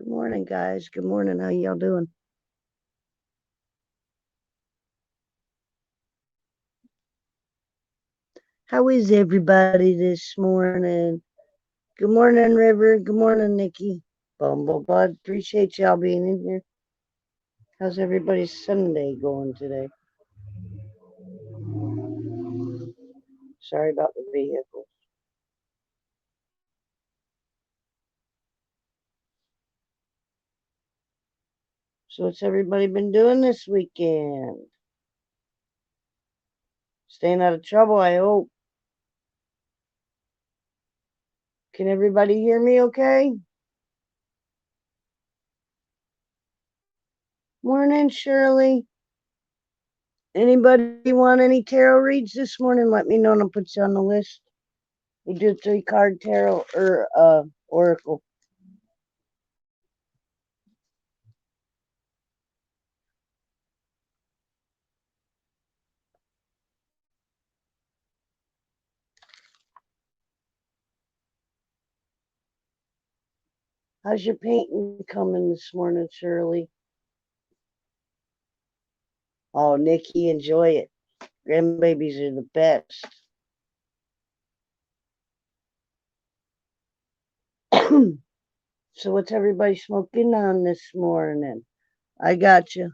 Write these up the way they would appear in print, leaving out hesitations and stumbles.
Good morning, guys. Good morning. How y'all doing? How is everybody this morning? Good morning, River. Good morning, Nikki. Bumblebud. Appreciate y'all being in here. How's everybody's Sunday going today? Sorry about the vehicle. So, what's everybody been doing this weekend? Staying out of trouble, I hope. Can everybody hear me okay? Morning, Shirley. Anybody want any tarot reads this morning? Let me know and I'll put you on the list. We do 3-card tarot or oracle. How's your painting coming this morning, Shirley? Oh, Nikki, enjoy it. Grandbabies are the best. So what's everybody smoking on this morning? I got you.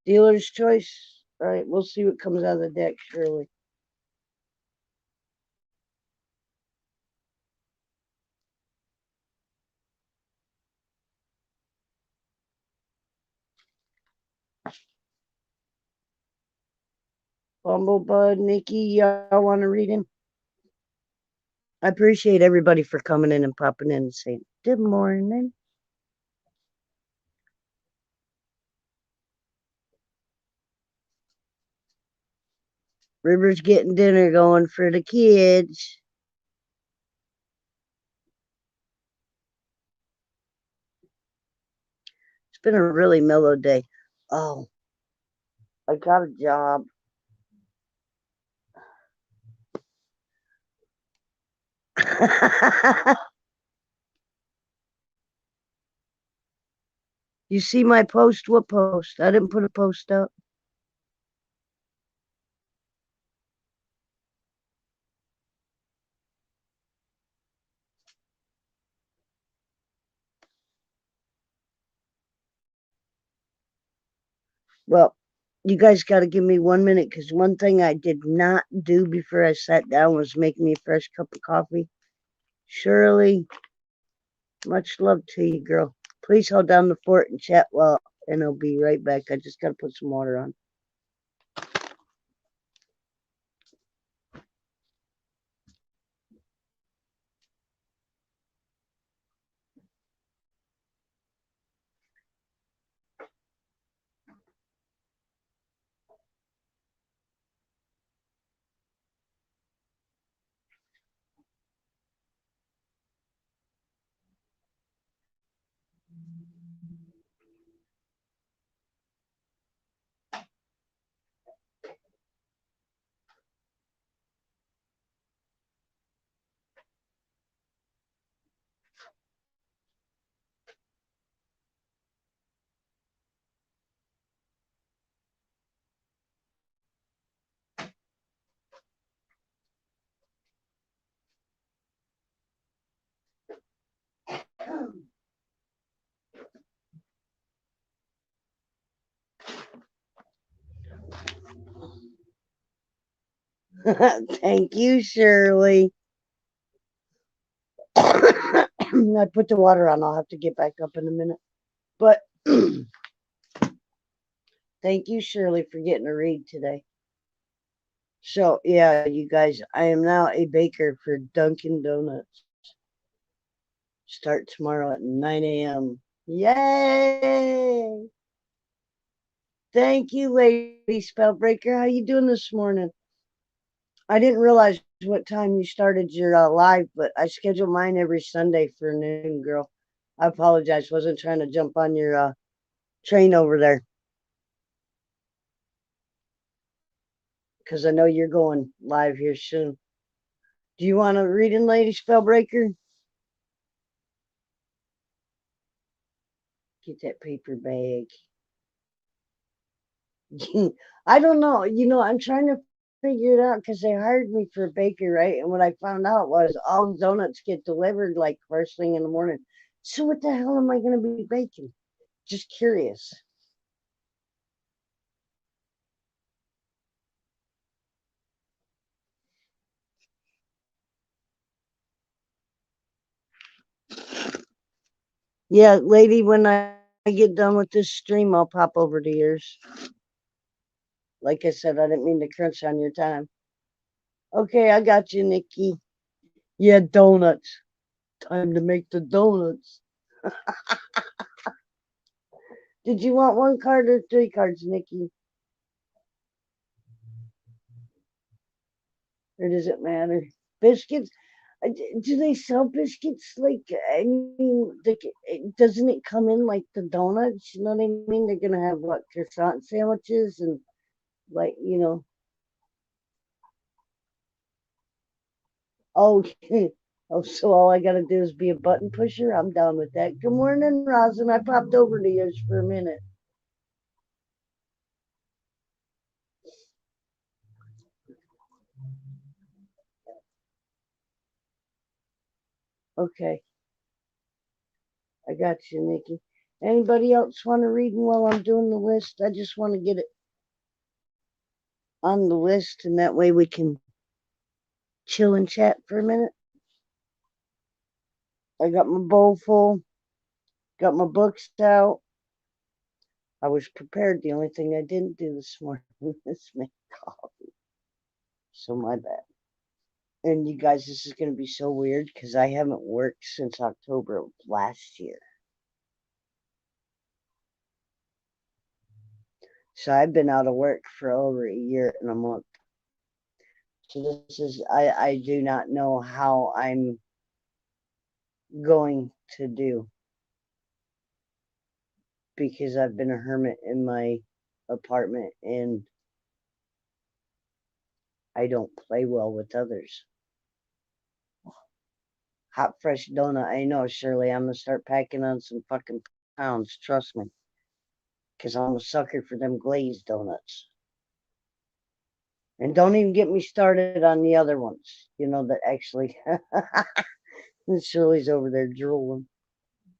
Dealer's choice. All right, we'll see what comes out of the deck, Shirley. Bumblebud, Nikki, y'all want to read him? I appreciate everybody for coming in and popping in and saying good morning. River's getting dinner going for the kids. It's been a really mellow day. Oh, I got a job. You see my post? What post? I didn't put a post up. Well, you guys got to give me 1 minute because one thing I did not do before I sat down was make me a fresh cup of coffee. Shirley, much love to you, girl. Please hold down the fort and chat well, and I'll be right back. I just got to put some water on. Thank you, Shirley. I put the water on. I'll have to get back up in a minute. But thank you, Shirley, for getting a read today. So, yeah, you guys, I am now a baker for Dunkin' Donuts. Start tomorrow at 9 a.m. Yay! Thank you, Lady Spellbreaker. How you doing this morning? I didn't realize what time you started your live, but I schedule mine every Sunday for noon, girl. I apologize. Wasn't trying to jump on your train over there because I know you're going live here soon. Do you want to read in, Lady Spellbreaker? Get that paper bag. I don't know. I'm trying to figure it out because they hired me for a baker, right? And what I found out was all the donuts get delivered like first thing in the morning. So what the hell am I going to be baking? Just curious. Yeah, lady, when I get done with this stream, I'll pop over to yours. Like I said, I didn't mean to crunch on your time. Okay, I got you, Nikki. Yeah, donuts. Time to make the donuts. Did you want one card or three cards, Nikki? Or does it matter? Biscuits? Do they sell biscuits? Like, I mean, doesn't it come in like the donuts? You know what I mean? They're gonna have what, croissant sandwiches and like. Oh, oh, so all I gotta do is be a button pusher? I'm down with that. Good morning, Rosin. I popped over to yours for a minute. Okay, I got you, Nikki. Anybody else want to read while I'm doing the list? I just want to get it on the list, and that way we can chill and chat for a minute. I got my bowl full, got my books out. I was prepared. The only thing I didn't do this morning is make coffee. So my bad. And you guys, this is going to be so weird because I haven't worked since October of last year. So I've been out of work for over a year and a month. So I do not know how I'm going to do because I've been a hermit in my apartment and I don't play well with others. Hot fresh donut. I know, Shirley. I'm gonna start packing on some fucking pounds. Trust me, because I'm a sucker for them glazed donuts. And don't even get me started on the other ones. That actually. Shirley's over there drooling.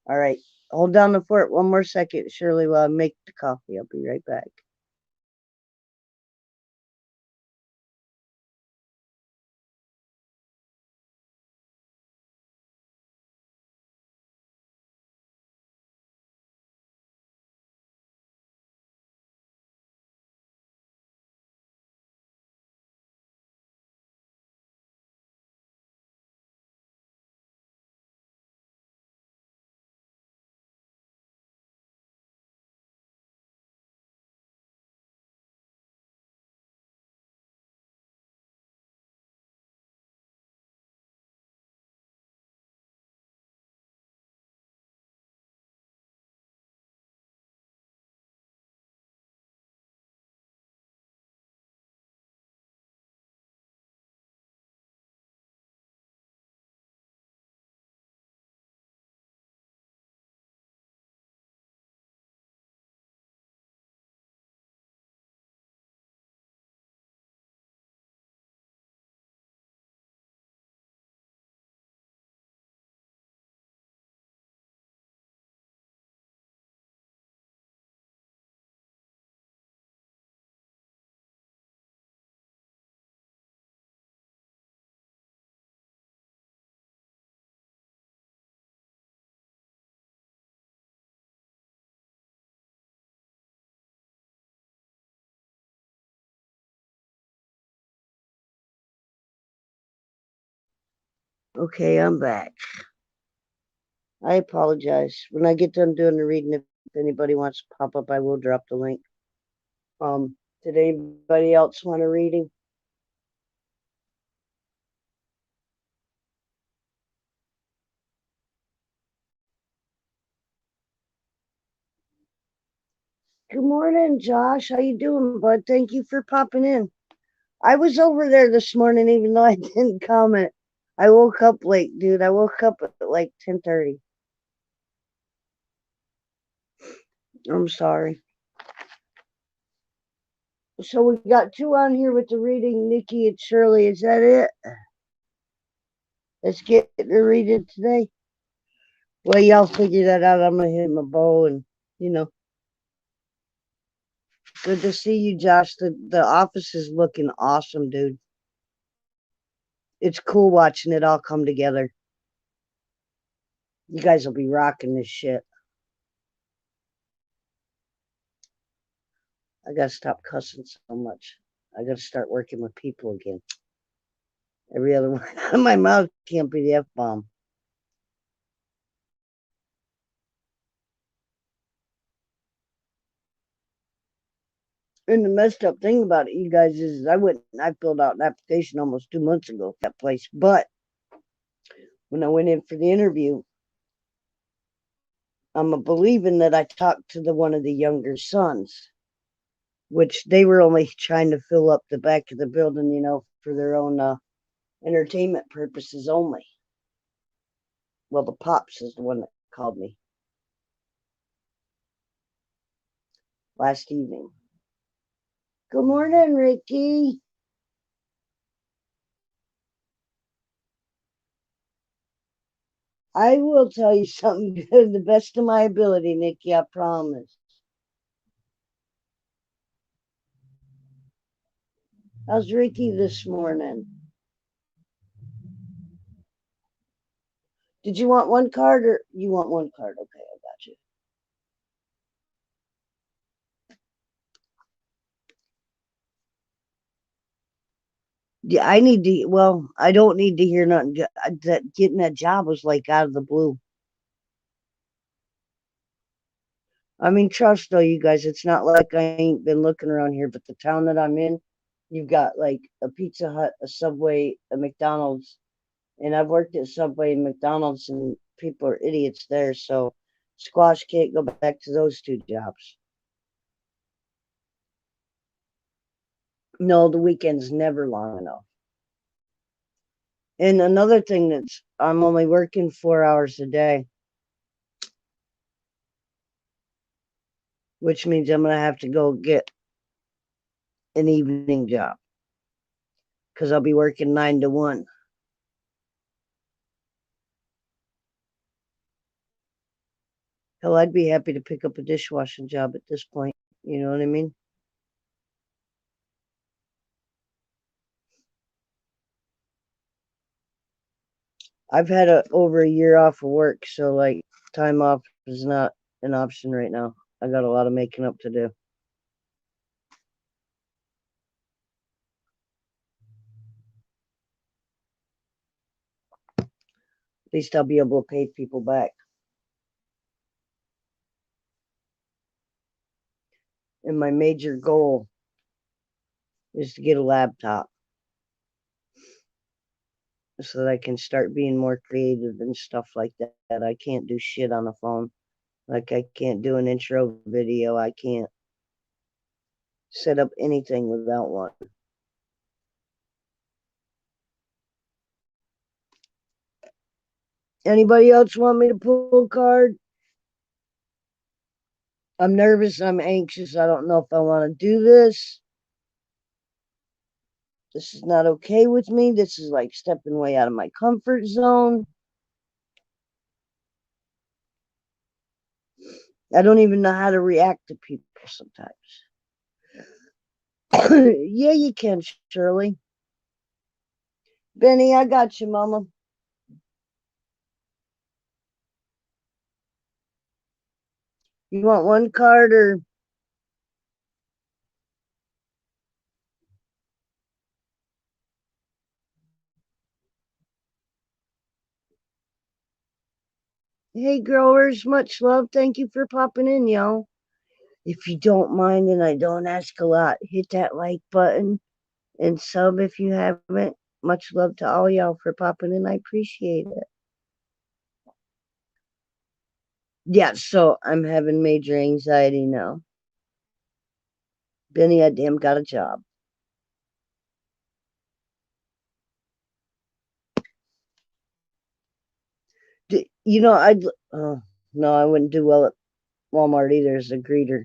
All right, hold down the fort one more second, Shirley, while I make the coffee. I'll be right back. Okay, I'm back. I apologize. When I get done doing the reading, if anybody wants to pop up, I will drop the link. Did anybody else want a reading? Good morning, Josh. How you doing, bud? Thank you for popping in. I was over there this morning, even though I didn't comment. I woke up late, dude. I woke up at like 10:30. I'm sorry. So we got two on here with the reading, Nikki and Shirley. Is that it? Let's get the reading today. Well, y'all figure that out. I'm gonna hit my bow and you know. Good to see you, Josh. The office is looking awesome, dude. It's cool watching it all come together. You guys will be rocking this shit. I gotta stop cussing so much. I gotta start working with people again. Every other one out of my mouth can't be the F bomb. And the messed up thing about it, you guys, is I filled out an application almost 2 months ago for that place. But when I went in for the interview, I'm a believing that I talked to the one of the younger sons, which they were only trying to fill up the back of the building, for their own entertainment purposes only. Well, the Pops is the one that called me last evening. Good morning, Ricky. I will tell you something good to the best of my ability, Nikki, I promise. How's Ricky this morning? Did you want one card or you want one card? Okay, I got you. Yeah, I need to. Well, I don't need to hear nothing. That getting that job was like out of the blue. I mean, trust though, you guys. It's not like I ain't been looking around here, but the town that I'm in, you've got like a Pizza Hut, a Subway, a McDonald's, and I've worked at Subway and McDonald's, and people are idiots there. So, Squash can't go back to those two jobs. No, the weekend's never long enough. And another thing that's I'm only working 4 hours a day, which means I'm gonna have to go get an evening job because I'll be working 9 to 1. Hell, I'd be happy to pick up a dishwashing job at this point. You know what I mean? I've had over a year off of work, so like time off is not an option right now. I got a lot of making up to do. At least I'll be able to pay people back. And my major goal is to get a laptop so that I can start being more creative and stuff like that. I can't do shit on a phone. Like I can't do an intro video. I can't set up anything without one. Anybody else want me to pull a card? I'm nervous. I'm anxious. I don't know if I want to do this. This is not okay with me. This is like stepping way out of my comfort zone. I don't even know how to react to people sometimes. Yeah, you can, Shirley. Benny, I got you, Mama. You want one card or? Hey, growers, much love. Thank you for popping in, y'all. If you don't mind and I don't ask a lot, hit that like button and sub if you haven't. Much love to all y'all for popping in. I appreciate it. Yeah, so I'm having major anxiety now. Benny, I damn got a job. You know, I'd, oh, no, I wouldn't do well at Walmart either as a greeter.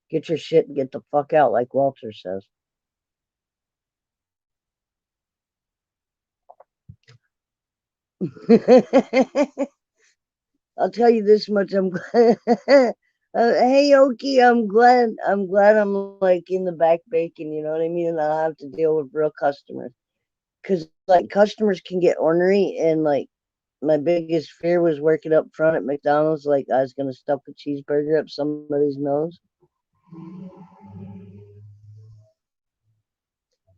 Get your shit and get the fuck out, like Walter says. I'll tell you this much. I'm glad. Hey, Oki, I'm glad. I'm like in the back baking. You know what I mean? And I'll have to deal with real customers because like customers can get ornery, and like my biggest fear was working up front at McDonald's. Like I was gonna stuff a cheeseburger up somebody's nose.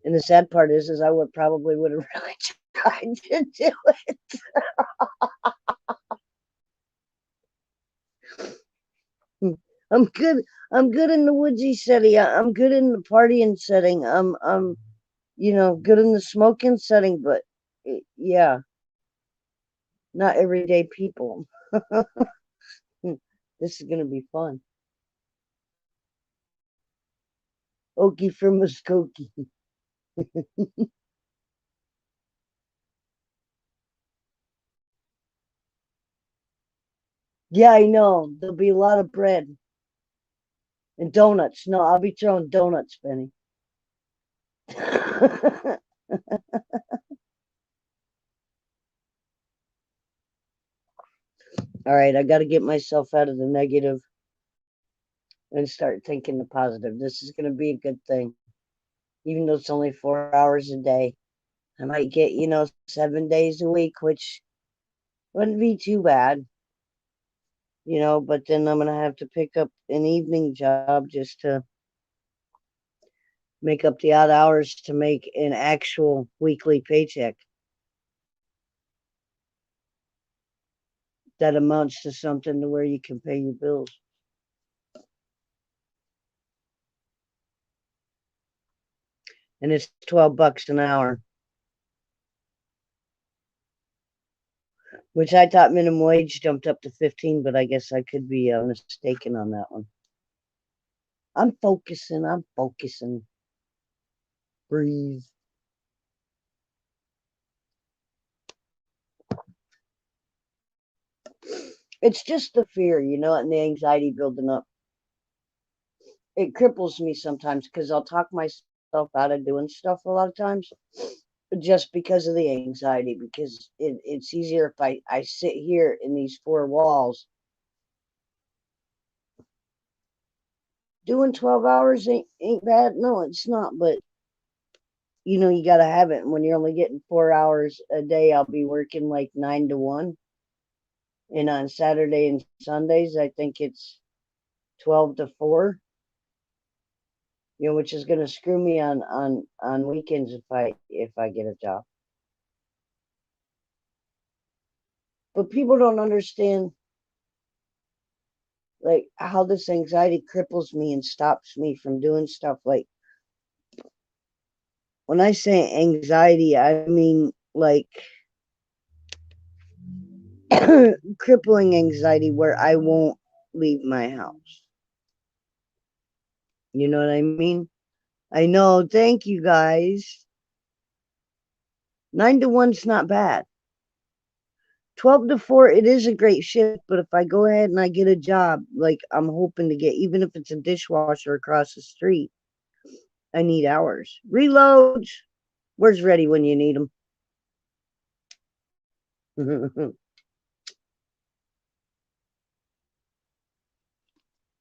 And the sad part is I would probably would have really tried to do it. I'm good. I'm good in the woodsy setting. I'm good in the partying setting. I'm good in the smoking setting. But yeah, not everyday people. This is gonna be fun. Okie from Muskogee. Yeah, I know. There'll be a lot of bread and donuts. No, I'll be throwing donuts, Benny. All right, I got to get myself out of the negative and start thinking the positive. This is going to be a good thing, even though it's only 4 hours a day. I might get, 7 days a week, which wouldn't be too bad, but then I'm going to have to pick up an evening job just to make up the odd hours to make an actual weekly paycheck that amounts to something to where you can pay your bills. And it's $12 an hour, which I thought minimum wage jumped up to 15, but I guess I could be mistaken on that one. I'm focusing. I'm focusing. Breathe. It's just the fear, and the anxiety building up. It cripples me sometimes because I'll talk myself out of doing stuff a lot of times just because of the anxiety, because it's easier if I sit here in these four walls. Doing 12 hours ain't bad. No, it's not, but you got to have it. And when you're only getting 4 hours a day, I'll be working like 9 to 1. And on Saturday and Sundays, I think it's 12 to 4, which is going to screw me on weekends if I get a job. But people don't understand like how this anxiety cripples me and stops me from doing stuff. Like when I say anxiety, I mean like crippling anxiety where I won't leave my house. You know what I mean? I know. Thank you guys. 9 to 1's not bad. 12 to 4, it is a great shift. But if I go ahead and I get a job, like I'm hoping to get, even if it's a dishwasher across the street, I need hours. Reloads. Where's ready when you need them?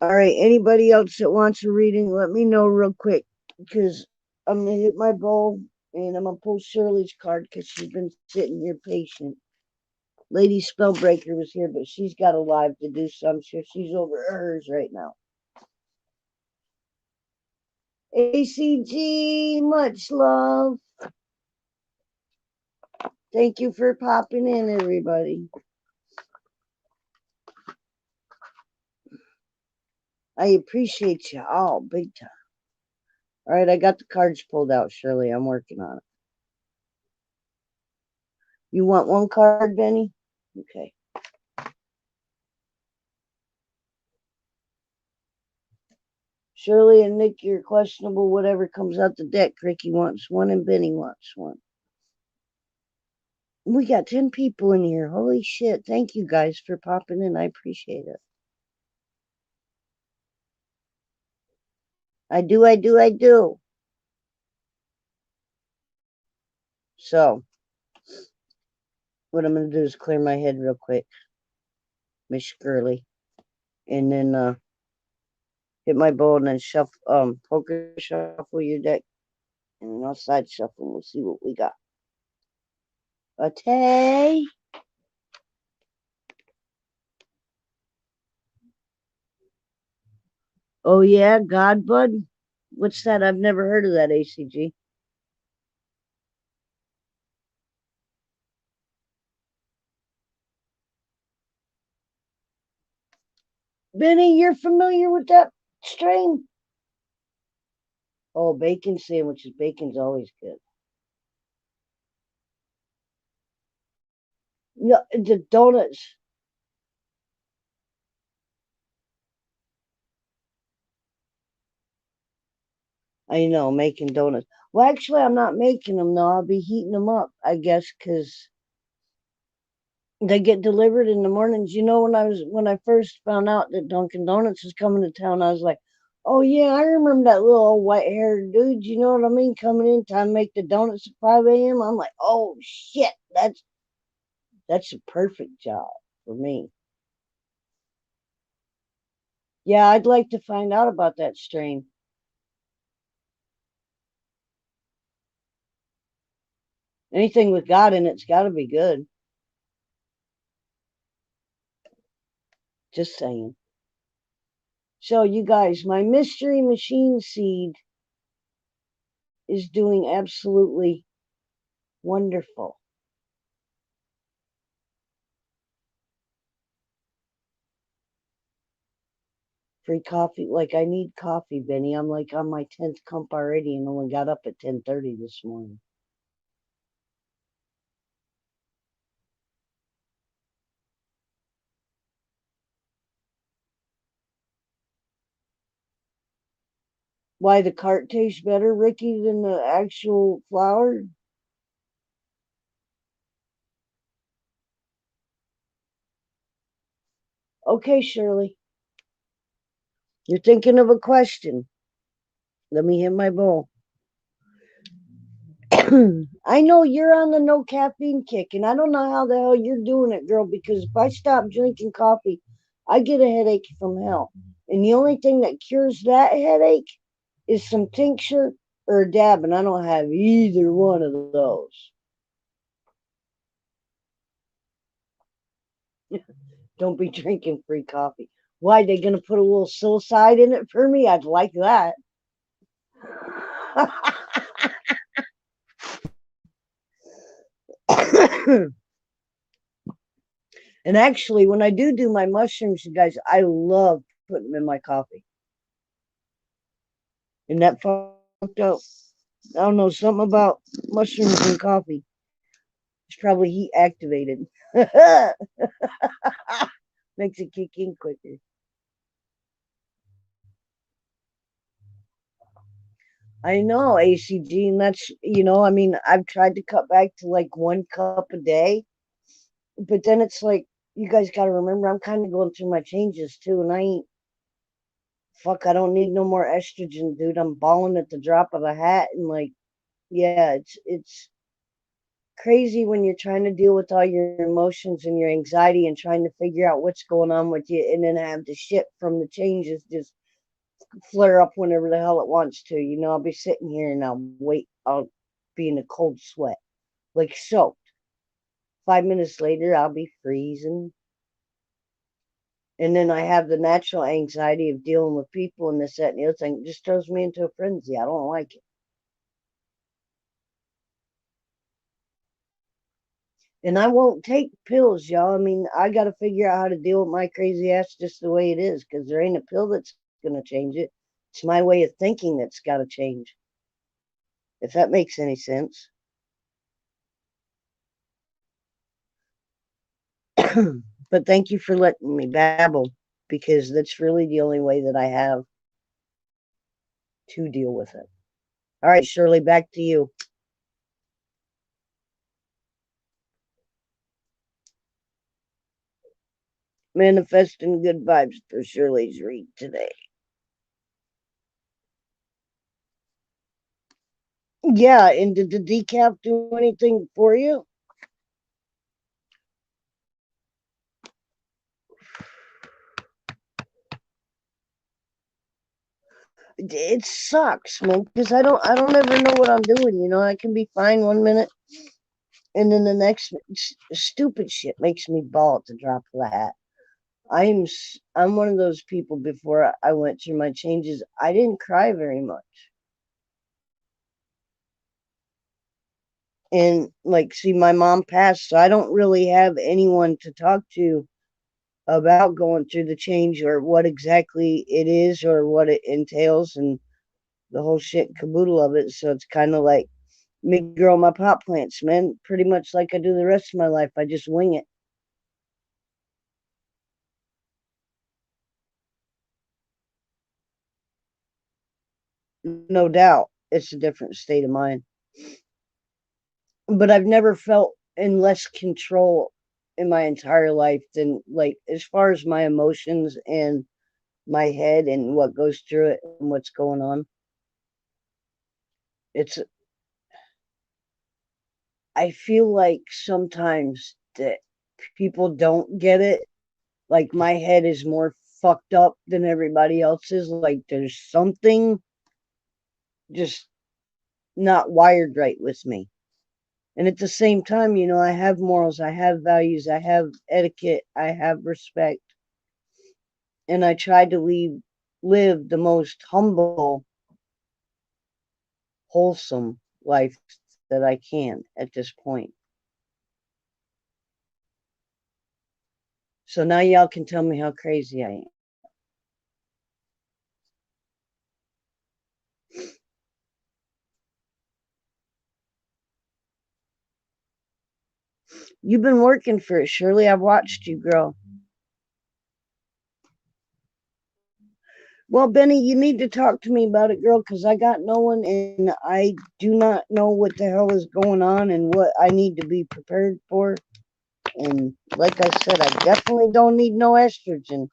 All right. Anybody else that wants a reading, let me know real quick because I'm going to hit my bowl and I'm going to pull Shirley's card because she's been sitting here patient. Lady Spellbreaker was here, but she's got a live to do, so I'm sure she's over hers right now. ACG, much love. Thank you for popping in, everybody. I appreciate you all big time. All right, I got the cards pulled out, Shirley. I'm working on it. You want one card, Benny? Okay. Shirley and Nick, you're questionable. Whatever comes out the deck, Ricky wants one and Benny wants one. We got 10 people in here. Holy shit. Thank you guys for popping in. I appreciate it. I do, I do, I do. So, what I'm going to do is clear my head real quick, Miss Girly. And then hit my bowl and then shuffle, poker shuffle your deck. And then I'll side shuffle and we'll see what we got. Okay. Oh, yeah, God Bud? What's that? I've never heard of that, ACG. Benny, you're familiar with that strain? Oh, bacon sandwiches. Bacon's always good. No, the donuts. I know, making donuts. Well, actually, I'm not making them, though. I'll be heating them up, I guess, because they get delivered in the mornings. You know, when I first found out that Dunkin' Donuts was coming to town, I was like, "Oh yeah, I remember that little old white-haired dude." You know what I mean? Coming in time to make the donuts at 5 a.m. I'm like, "Oh shit, that's a perfect job for me." Yeah, I'd like to find out about that strain. Anything with God in it's got to be good. Just saying. So, you guys, my mystery machine seed is doing absolutely wonderful. Free coffee. Like I need coffee, Benny. I'm like on my 10th cup already and only got up at 10:30 this morning. Why the cart tastes better, Ricky, than the actual flour? Okay, Shirley. You're thinking of a question. Let me hit my bowl. I know you're on the no caffeine kick, and I don't know how the hell you're doing it, girl, because if I stop drinking coffee, I get a headache from hell. And the only thing that cures that headache is some tincture or a dab, and I don't have either one of those. Don't be drinking free coffee. Why, they gonna put a little psilocybin in it for me? I'd like that. And actually, when I do my mushrooms, you guys, I love putting them in my coffee. And that fucked up. I don't know, something about mushrooms and coffee. It's probably heat activated. Makes it kick in quicker. I know, ACG, and that's, I mean, I've tried to cut back to like 1 cup a day, but then it's like, you guys got to remember, I'm kind of going through my changes too, and I ain't, fuck, I don't need no more estrogen, dude. I'm balling at the drop of a hat, and like, yeah, it's crazy when you're trying to deal with all your emotions and your anxiety and trying to figure out what's going on with you, and then have the shit from the changes just flare up whenever the hell it wants to. I'll be sitting here and I'll be in a cold sweat, like soaked. 5 minutes later, I'll be freezing. And then I have the natural anxiety of dealing with people and this, that, and the other thing. It just throws me into a frenzy. I don't like it. And I won't take pills, y'all. I mean, I got to figure out how to deal with my crazy ass just the way it is, because there ain't a pill that's going to change it. It's my way of thinking that's got to change, if that makes any sense. But thank you for letting me babble, because that's really the only way that I have to deal with it. All right, Shirley, back to you. Manifesting good vibes for Shirley's read today. Yeah, and did the decaf do anything for you? It sucks, man, because I don't ever know what I'm doing. I can be fine one minute, and then the next stupid shit makes me bawl at the drop of a hat. I'm one of those people. Before I went through my changes, I didn't cry very much, and like, see, my mom passed, so I don't really have anyone to talk to about going through the change or what exactly it is or what it entails and the whole shit caboodle of it. So it's kind of like me grow my pot plants, man. Pretty much like I do the rest of my life. I just wing it. No doubt, it's a different state of mind. But I've never felt in less control in my entire life than, like, as far as my emotions and my head and what goes through it and what's going on. It's I feel like sometimes that people don't get it. Like, my head is more fucked up than everybody else's. Like, there's something just not wired right with me. And at the same time, I have morals, I have values, I have etiquette, I have respect, and I try to live the most humble, wholesome life that I can at this point. So now y'all can tell me how crazy I am. You've been working for it, Shirley. I've watched you grow. Well, Benny, you need to talk to me about it, girl, because I got no one and I do not know what the hell is going on and what I need to be prepared for. And like I said, I definitely don't need no estrogen.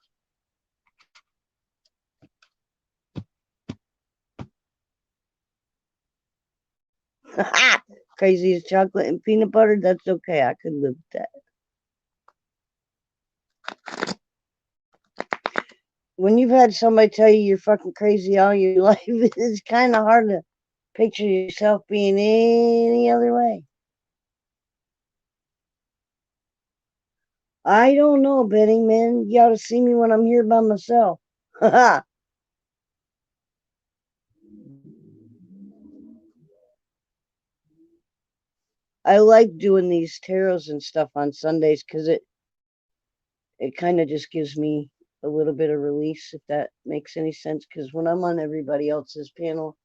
Crazy as chocolate and peanut butter, that's okay. I could live with that. When you've had somebody tell you you're fucking crazy all your life, it's kind of hard to picture yourself being any other way. I don't know, Benny, man. You ought to see me when I'm here by myself. I like doing these tarots and stuff on Sundays because it kind of just gives me a little bit of release, if that makes any sense. Because when I'm on everybody else's panel,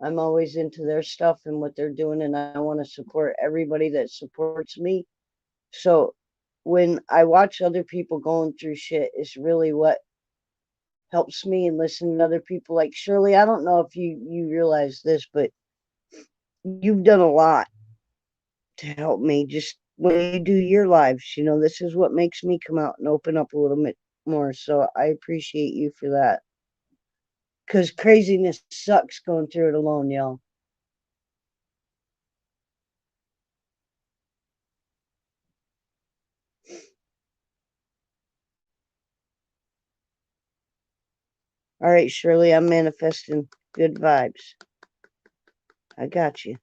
I'm always into their stuff and what they're doing, and I want to support everybody that supports me. So when I watch other people going through shit, it's really what helps me, and listen to other people. Like, Shirley, I don't know if you realize this, but you've done a lot to help me. Just when you do your lives, this is what makes me come out and open up a little bit more. So I appreciate you for that. Because craziness sucks going through it alone, y'all. All right, Shirley, I'm manifesting good vibes. I got you.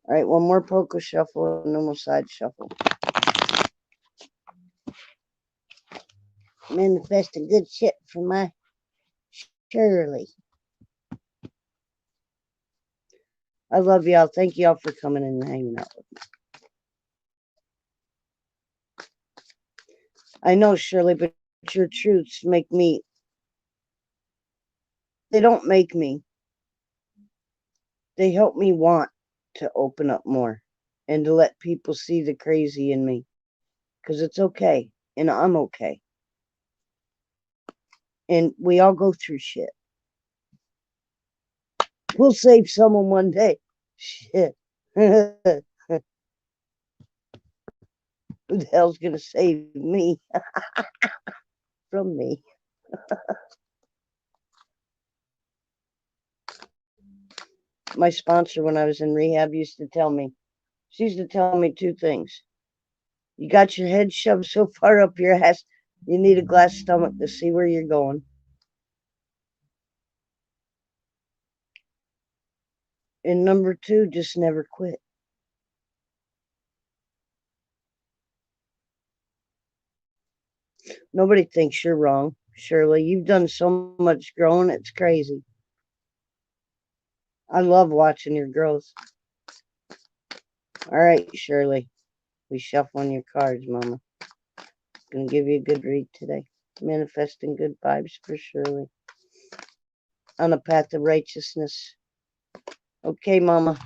All right, one more poker shuffle and then we'll side shuffle. Manifesting good shit for my Shirley. I love y'all. Thank y'all for coming in and hanging out with me. I know, Shirley, but your truths make me, they don't make me, they help me want to open up more and to let people see the crazy in me. Because it's okay. And I'm okay. And we all go through shit. We'll save someone one day. Shit. Who the hell's going to save me from me? My sponsor when I was in rehab used to tell me. She used to tell me two things. You got your head shoved so far up your ass, you need a glass stomach to see where you're going. And number two, just never quit. Nobody thinks you're wrong, Shirley. You've done so much growing, it's crazy. I love watching your growth. All right, Shirley. We shuffling your cards, Mama. Gonna give you a good read today. Manifesting good vibes for Shirley. On a path of righteousness. Okay, Mama.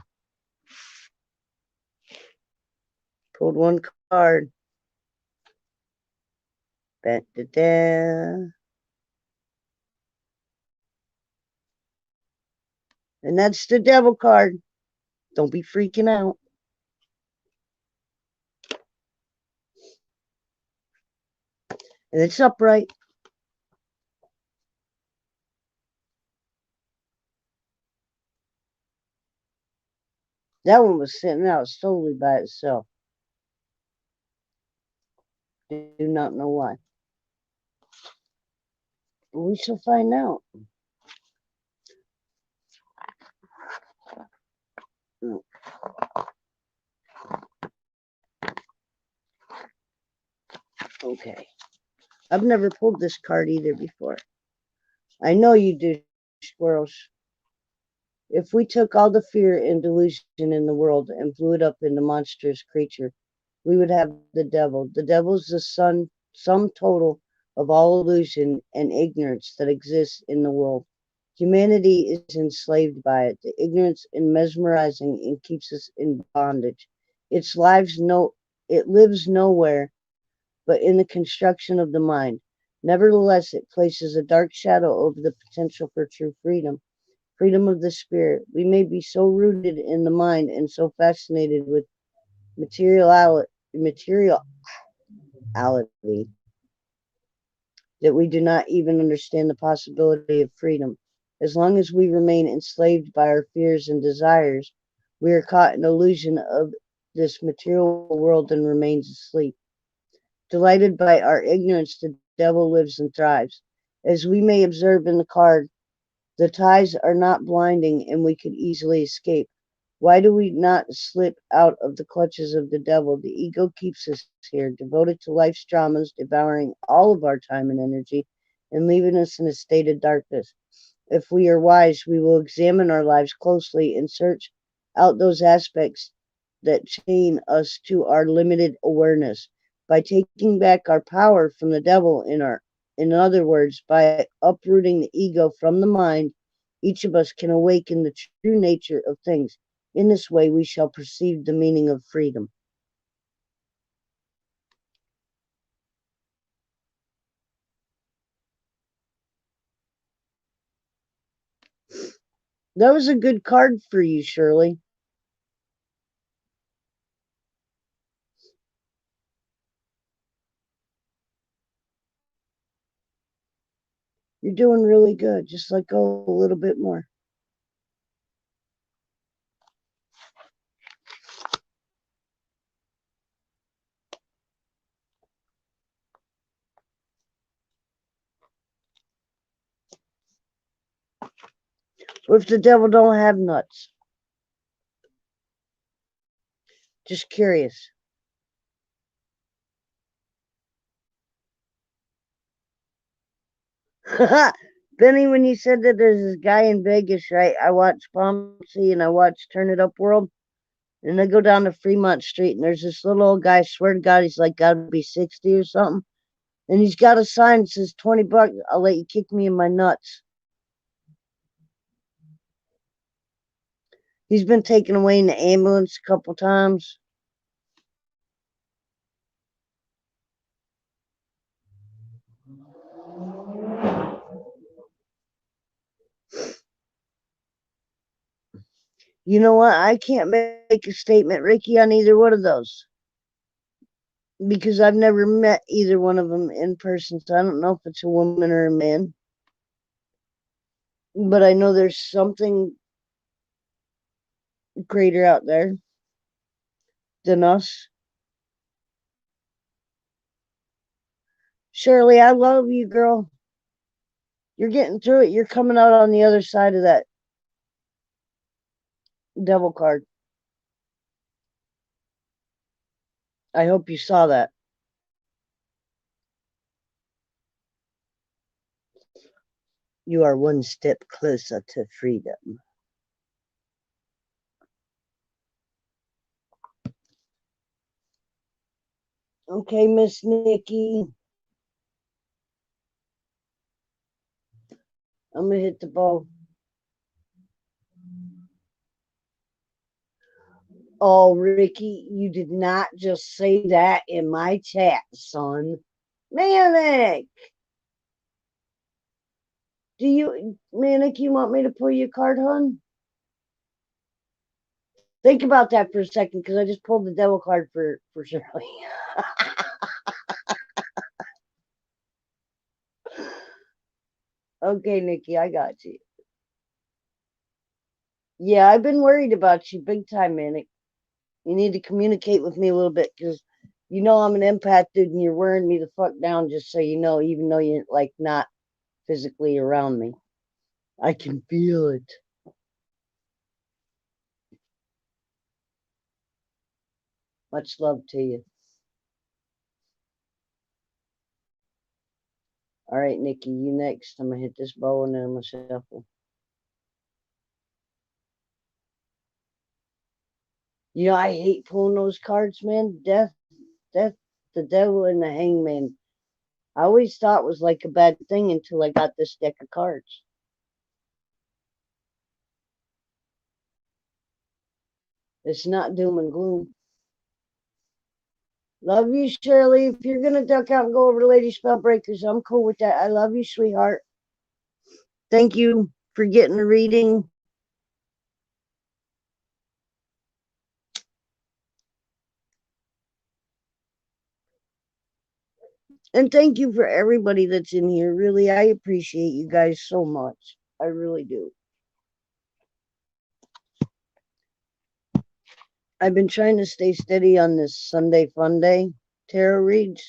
Pulled one card. Da-da-da. And that's the devil card. Don't be freaking out. And it's upright. That one was sitting out solely by itself. Do not know why. But we shall find out. Okay. I've never pulled this card either before. I know you do, squirrels. If we took all the fear and delusion in the world and blew it up into monstrous creature, we would have the devil. The devil is the sum total of all illusion and ignorance that exists in the world. Humanity is enslaved by it. The ignorance is mesmerizing and keeps us in bondage. It lives nowhere but in the construction of the mind. Nevertheless, it places a dark shadow over the potential for true freedom. Freedom of the spirit. We may be so rooted in the mind and so fascinated with materiality that we do not even understand the possibility of freedom. As long as we remain enslaved by our fears and desires, we are caught in illusion of this material world and remains asleep. Delighted by our ignorance, the devil lives and thrives. As we may observe in the card, the ties are not blinding and we could easily escape. Why do we not slip out of the clutches of the devil? The ego keeps us here, devoted to life's dramas, devouring all of our time and energy, and leaving us in a state of darkness. If we are wise, we will examine our lives closely and search out those aspects that chain us to our limited awareness. By taking back our power from the devil in other words, by uprooting the ego from the mind, each of us can awaken the true nature of things. In this way, we shall perceive the meaning of freedom. That was a good card for you, Shirley. You're doing really good. Just let go a little bit more. What if the devil don't have nuts? Just curious. Benny, when you said that there's this guy in Vegas, right? I watched Pomsey and I watched Turn It Up World. And I go down to Fremont Street and there's this little old guy, swear to God, he's like gotta be 60 or something. And he's got a sign that says $20, I'll let you kick me in my nuts. He's been taken away in the ambulance a couple times. You know what? I can't make a statement, Ricky, on either one of those because I've never met either one of them in person. So I don't know if it's a woman or a man. But I know there's something greater out there than us. Shirley, I love you, girl. You're getting through it. You're coming out on the other side of that devil card. I hope you saw that. You are one step closer to freedom. Okay, Miss Nikki. I'm going to hit the ball. Oh, Ricky, you did not just say that in my chat, son. Manic! Manic, you want me to pull your card, hon? Think about that for a second, because I just pulled the devil card for Shirley. Okay, Nikki, I got you. Yeah, I've been worried about you big time, Manic. You need to communicate with me a little bit, because you know I'm an empath, dude, and you're wearing me the fuck down, just so you know, even though you're like not physically around me. I can feel it. Much love to you. All right, Nikki, you next. I'm gonna hit this bow and then I'm gonna shuffle. You know, I hate pulling those cards, man. Death, the devil, and the hangman. I always thought was like a bad thing until I got this deck of cards. It's not doom and gloom. Love you, Shirley. If you're gonna duck out and go over to Lady Spellbreakers, I'm cool with that. I love you, sweetheart. Thank you for getting a reading. And thank you for everybody that's in here. Really, I appreciate you guys so much. I really do. I've been trying to stay steady on this Sunday Funday tarot reads.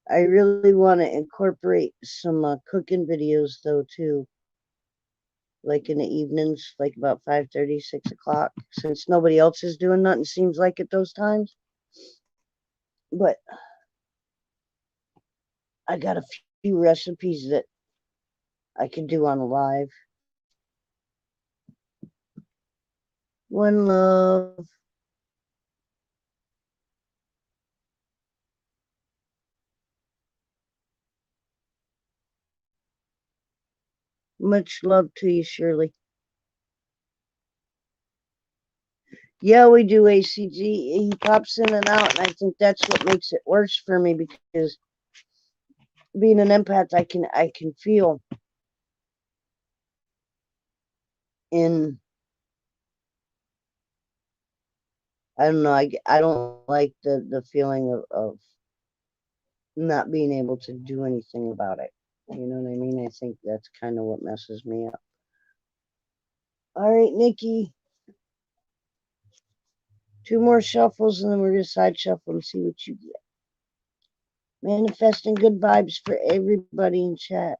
I really want to incorporate some cooking videos though too, like in the evenings, like about 5:30, 6 o'clock, since nobody else is doing nothing. Seems like at those times. But I got a few recipes that I can do on live. One love. Much love to you, Shirley. Yeah, we do ACG. He pops in and out, and I think that's what makes it worse for me, because being an empath, I can feel in. I don't know. I don't like the feeling of not being able to do anything about it. You know what I mean? I think that's kind of what messes me up. All right, Nikki. Two more shuffles, and then we're gonna side shuffle and see what you get. Manifesting good vibes for everybody in chat.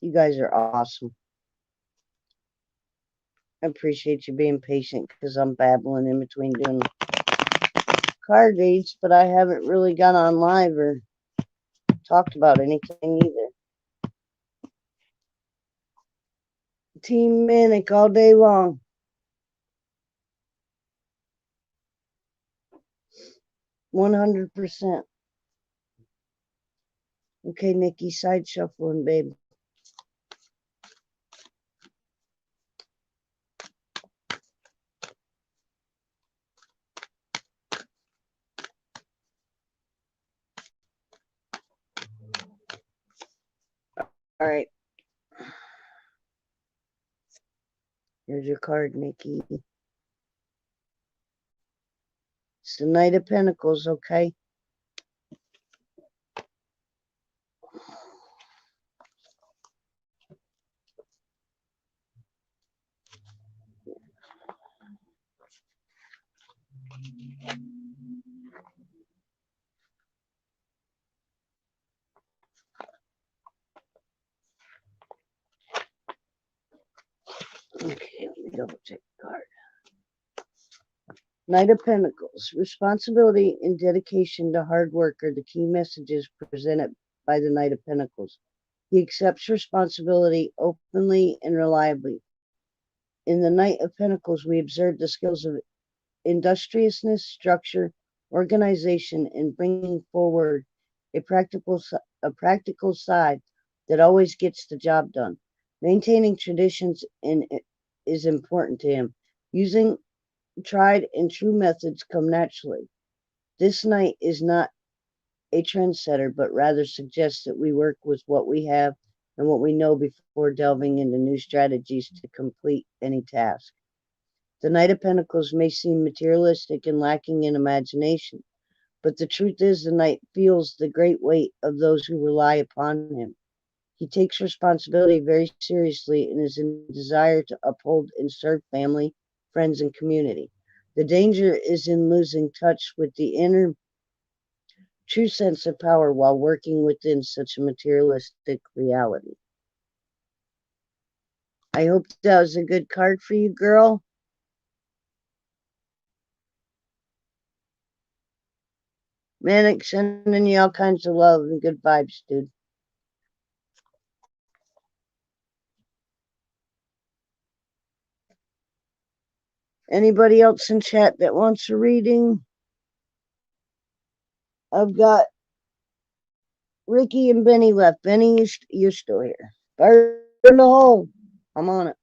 You guys are awesome. I appreciate you being patient, because I'm babbling in between doing card reads, but I haven't really gone on live or talked about anything either. Team Manic all day long. 100%. Okay, Nikki, side shuffling, babe. All right. Here's your card, Nikki. the Knight of Pentacles, okay? Okay, let me double check the card. Knight of Pentacles. Responsibility and dedication to hard work are the key messages presented by the Knight of Pentacles. He accepts responsibility openly and reliably. In the Knight of Pentacles, we observe the skills of industriousness, structure, organization, and bringing forward a practical side that always gets the job done. Maintaining traditions is important to him. Using tried and true methods come naturally. This Knight is not a trendsetter, but rather suggests that we work with what we have and what we know before delving into new strategies to complete any task. The Knight of Pentacles may seem materialistic and lacking in imagination, but the truth is the Knight feels the great weight of those who rely upon him. He takes responsibility very seriously and is in desire to uphold and serve family, friends, and community. The danger is in losing touch with the inner true sense of power while working within such a materialistic reality. I hope that was a good card for you, girl. Manic, sending you all kinds of love and good vibes, dude. Anybody else in chat that wants a reading? I've got Ricky and Benny left. Benny, you're still here. Fire in the hole. I'm on it.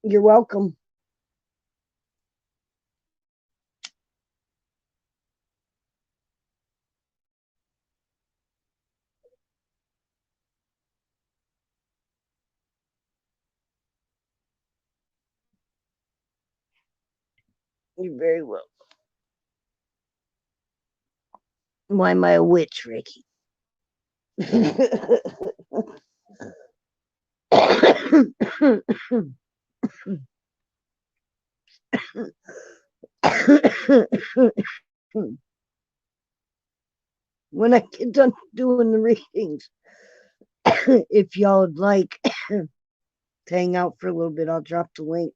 You're welcome. You're very welcome. Why am I a witch, Ricky? When I get done doing the readings, if y'all would like to hang out for a little bit, I'll drop the link.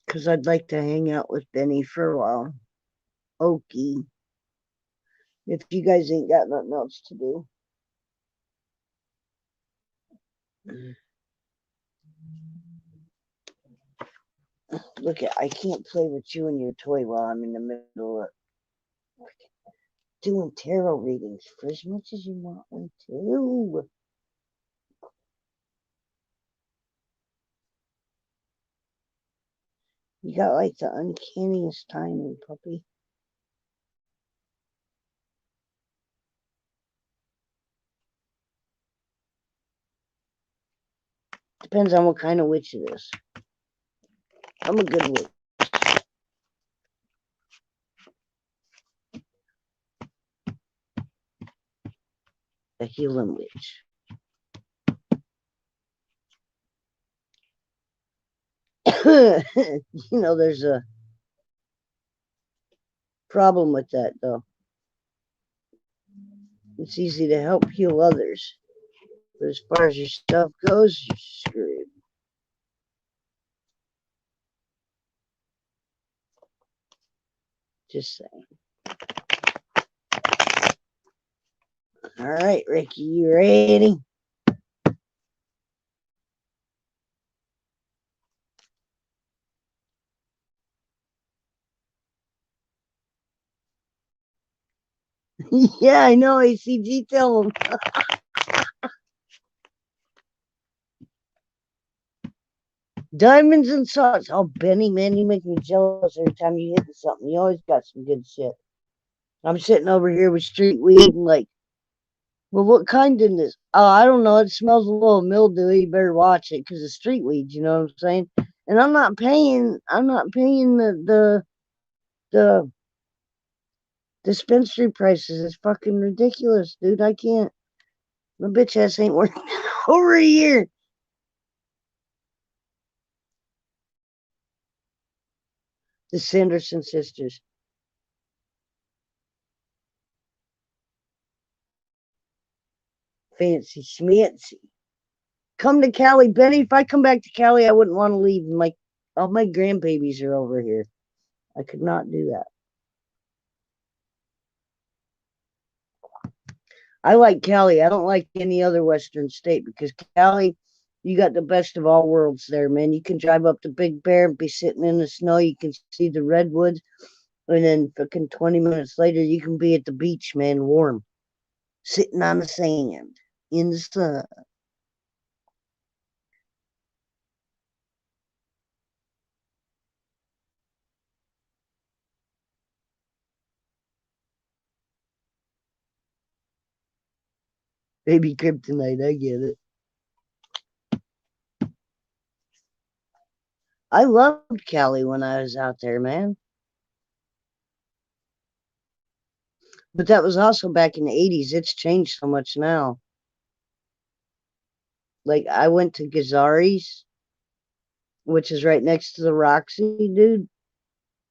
Because I'd like to hang out with Benny for a while. Okay. If you guys ain't got nothing else to do. Look, I can't play with you and your toy while I'm in the middle of doing tarot readings for as much as you want me to. You got like the uncanniest timing, puppy. Depends on what kind of witch it is. I'm a good witch. A healing witch. There's a problem with that, though. It's easy to help heal others, but as far as your stuff goes, you're screwed. Just saying. All right, Ricky, you ready? Yeah, I know, ACG, tell him. Diamonds and sauce. Oh, Benny, man, you make me jealous every time you hit something. You always got some good shit. I'm sitting over here with street weed and like Well, what kind in this? Oh, I don't know. It smells a little mildewy. You better watch it because it's street weeds. You know what I'm saying? And I'm not paying. I'm not paying the dispensary prices. It's fucking ridiculous, dude. I can't. My bitch ass ain't working over a year. The Sanderson sisters. Fancy schmancy. Come to Cali, Benny. If I come back to Cali, I wouldn't want to leave. My all my grandbabies are over here. I could not do that. I like Cali. I don't like any other Western state because Cali, you got the best of all worlds there, man. You can drive up to Big Bear and be sitting in the snow. You can see the redwoods, and then fucking 20 minutes later, you can be at the beach, man, warm, sitting on the sand in the sun. Baby kryptonite, I get it. I loved Cali when I was out there, man. But that was also back in the 80s. It's changed so much now. Like, I went to Gazari's, which is right next to the Roxy, dude.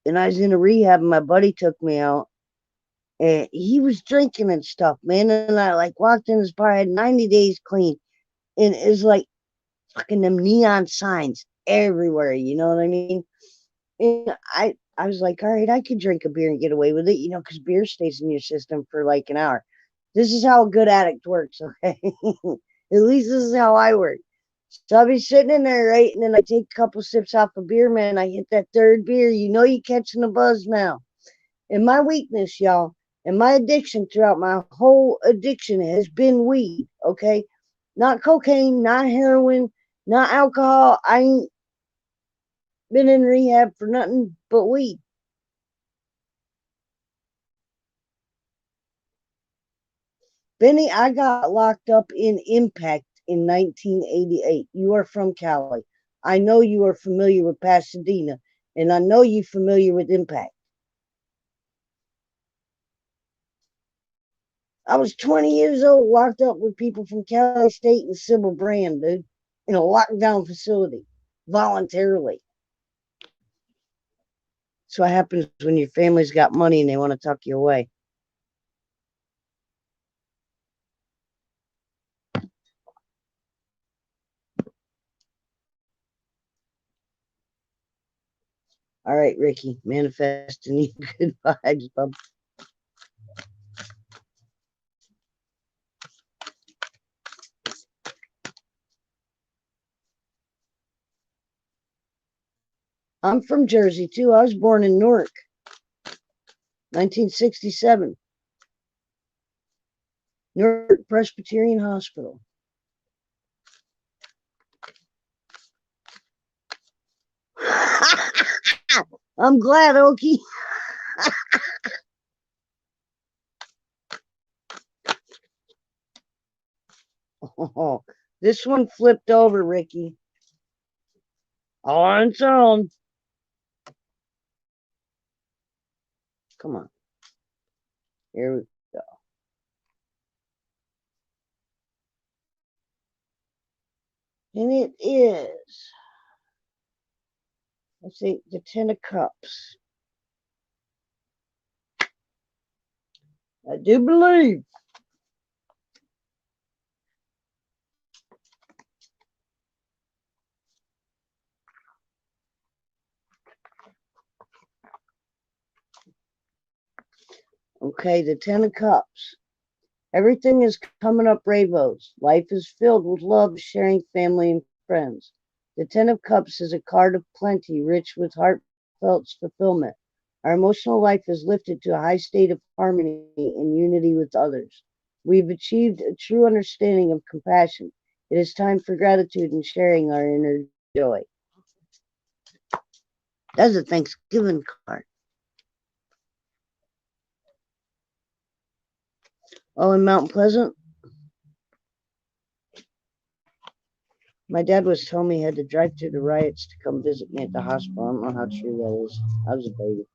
And I was in a rehab, and my buddy took me out. And he was drinking and stuff, man. And I like walked in his bar, I had 90 days clean. And it's like fucking them neon signs everywhere. You know what I mean? And I was like, all right, I could drink a beer and get away with it, because beer stays in your system for like an hour. This is how a good addict works, okay? At least this is how I work. So I'll be sitting in there, right? And then I take a couple sips off a beer, man. I hit that third beer. You catching the buzz now. And my weakness, y'all, and my addiction throughout my whole addiction has been weed, okay? Not cocaine, not heroin, not alcohol. I ain't been in rehab for nothing but weed. Benny, I got locked up in Impact in 1988. You are from Cali. I know you are familiar with Pasadena, and I know you're familiar with Impact. I was 20 years old, locked up with people from Cali State and Sybil Brand, dude, in a lockdown facility, voluntarily. That's what happens when your family's got money and they want to tuck you away. All right, Ricky, manifesting you good vibes, bub. I'm from Jersey, too. I was born in Newark, 1967. Newark Presbyterian Hospital. I'm glad, Okie. Oh, this one flipped over, Ricky. All on its own. Come on. Here we go. And it is, let's see, the Ten of Cups. I do believe. Okay, the Ten of Cups. Everything is coming up rainbows. Life is filled with love, sharing, family, and friends. The Ten of Cups is a card of plenty, rich with heartfelt fulfillment. Our emotional life is lifted to a high state of harmony and unity with others. We've achieved a true understanding of compassion. It is time for gratitude and sharing our inner joy. That's a Thanksgiving card. Oh, in Mount Pleasant? My dad was telling me he had to drive through the riots to come visit me at the hospital. I don't know how true that is. I was a baby.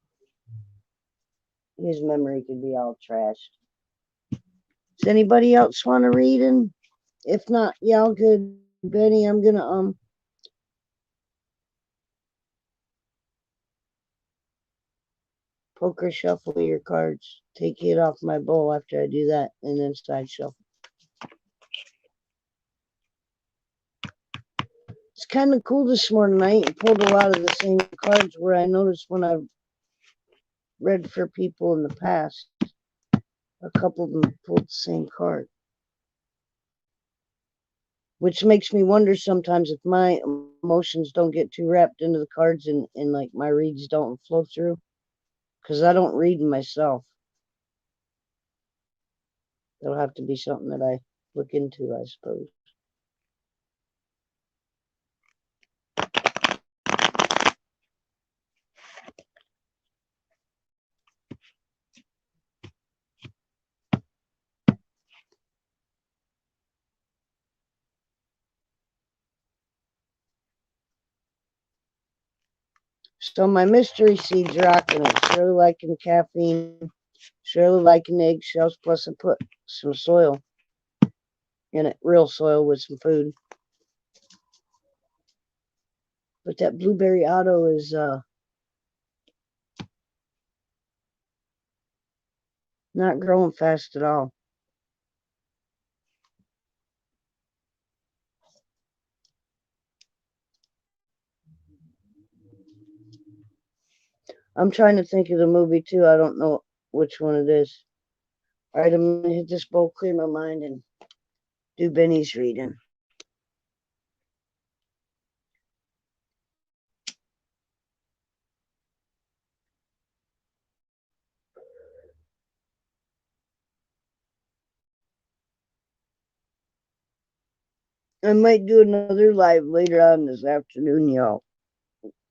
His memory could be all trashed. Does anybody else want to read? And if not, y'all good. Benny, I'm gonna poker shuffle your cards. Take it off my bowl after I do that, and then side shuffle. It's kind of cool this morning. I pulled a lot of the same cards where I noticed when I've read for people in the past, a couple of them pulled the same card. Which makes me wonder sometimes if my emotions don't get too wrapped into the cards and like my reads don't flow through. Because I don't read myself. That'll have to be something that I look into, I suppose. So my mystery seeds rocking it. Surely liking caffeine. Surely liking eggshells. Plus I put some soil in it. Real soil with some food. But that blueberry auto is not growing fast at all. I'm trying to think of the movie too. I don't know which one it is. All right, I'm gonna hit this bowl, clear my mind, and do Benny's reading. I might do another live later on this afternoon, y'all,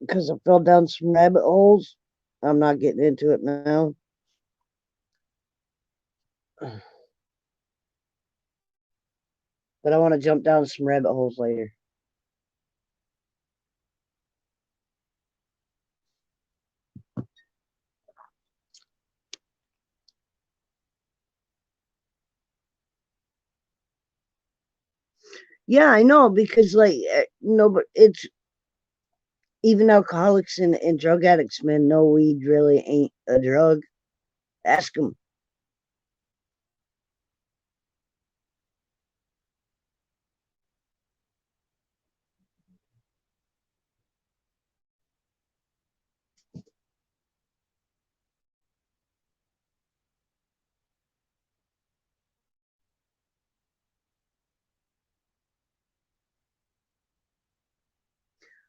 because I fell down some rabbit holes. I'm not getting into it now. But I want to jump down some rabbit holes later. Yeah, I know, because like no, but it's even alcoholics and drug addicts, man, know weed really ain't a drug. Ask them.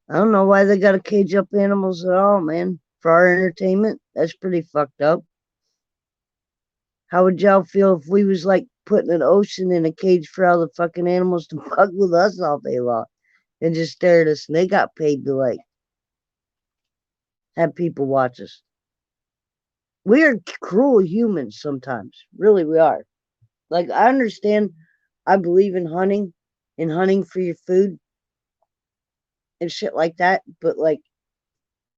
I don't know why they got to cage up animals at all, man. For our entertainment, that's pretty fucked up. How would y'all feel if we was like putting an ocean in a cage for all the fucking animals to fuck with us all day long and just stare at us? And they got paid to like have people watch us. We are cruel humans sometimes. Really, we are. Like, I understand, I believe in hunting and hunting for your food and shit like that. But, like,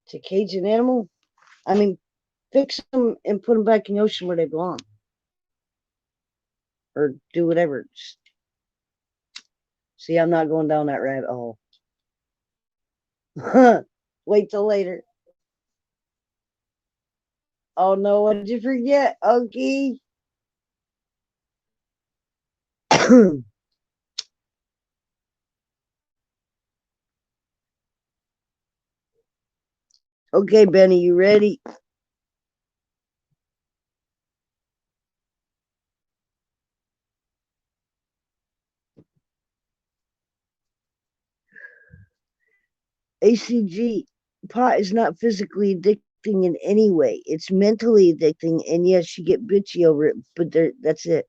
to cage an animal, I mean, fix them and put them back in the ocean where they belong or do whatever. See, I'm not going down that rabbit hole. Wait till later. Oh no, what did you forget? Okay. Okay, Benny, you ready? ACG, pot is not physically addicting in any way. It's mentally addicting, and yes, you get bitchy over it, but that's it.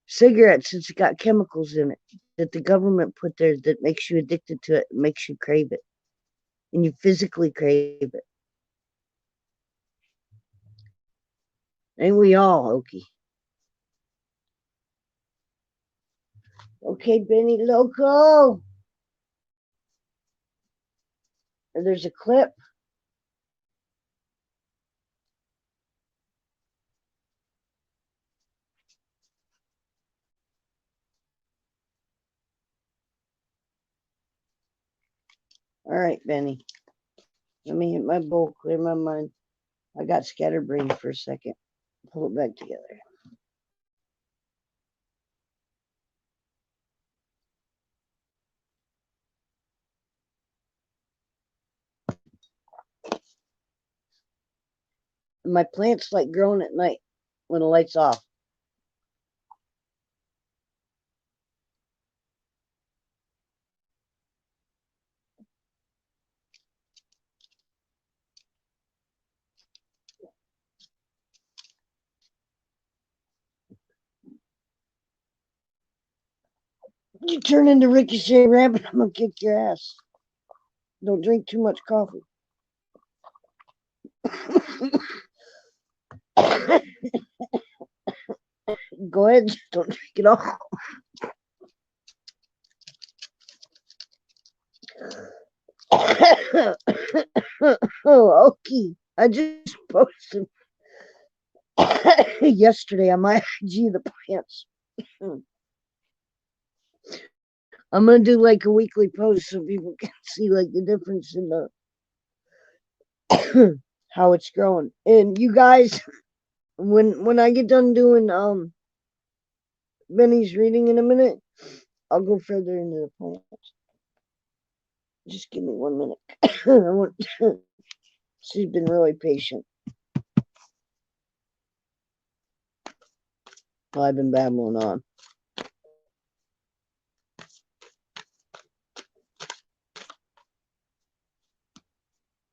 Cigarettes, it's got chemicals in it that the government put there that makes you addicted to it, makes you crave it, and you physically crave it. Ain't we all, Okie? Okay, Benny Loco. There's a clip. All right, Benny. Let me hit my bowl, clear my mind. I got scatterbrained for a second. Pull it back together. My plants like growing at night when the light's off. You turn into Ricochet Rabbit, I'm gonna kick your ass. Don't drink too much coffee. Go ahead, just don't drink it all. Oh, okay. I just posted yesterday on my IG the plants. I'm gonna do like a weekly post so people can see like the difference in the how it's growing. And you guys, when I get done doing Benny's reading in a minute, I'll go further into the plants. Just give me 1 minute. She's been really patient. Well, I've been babbling on.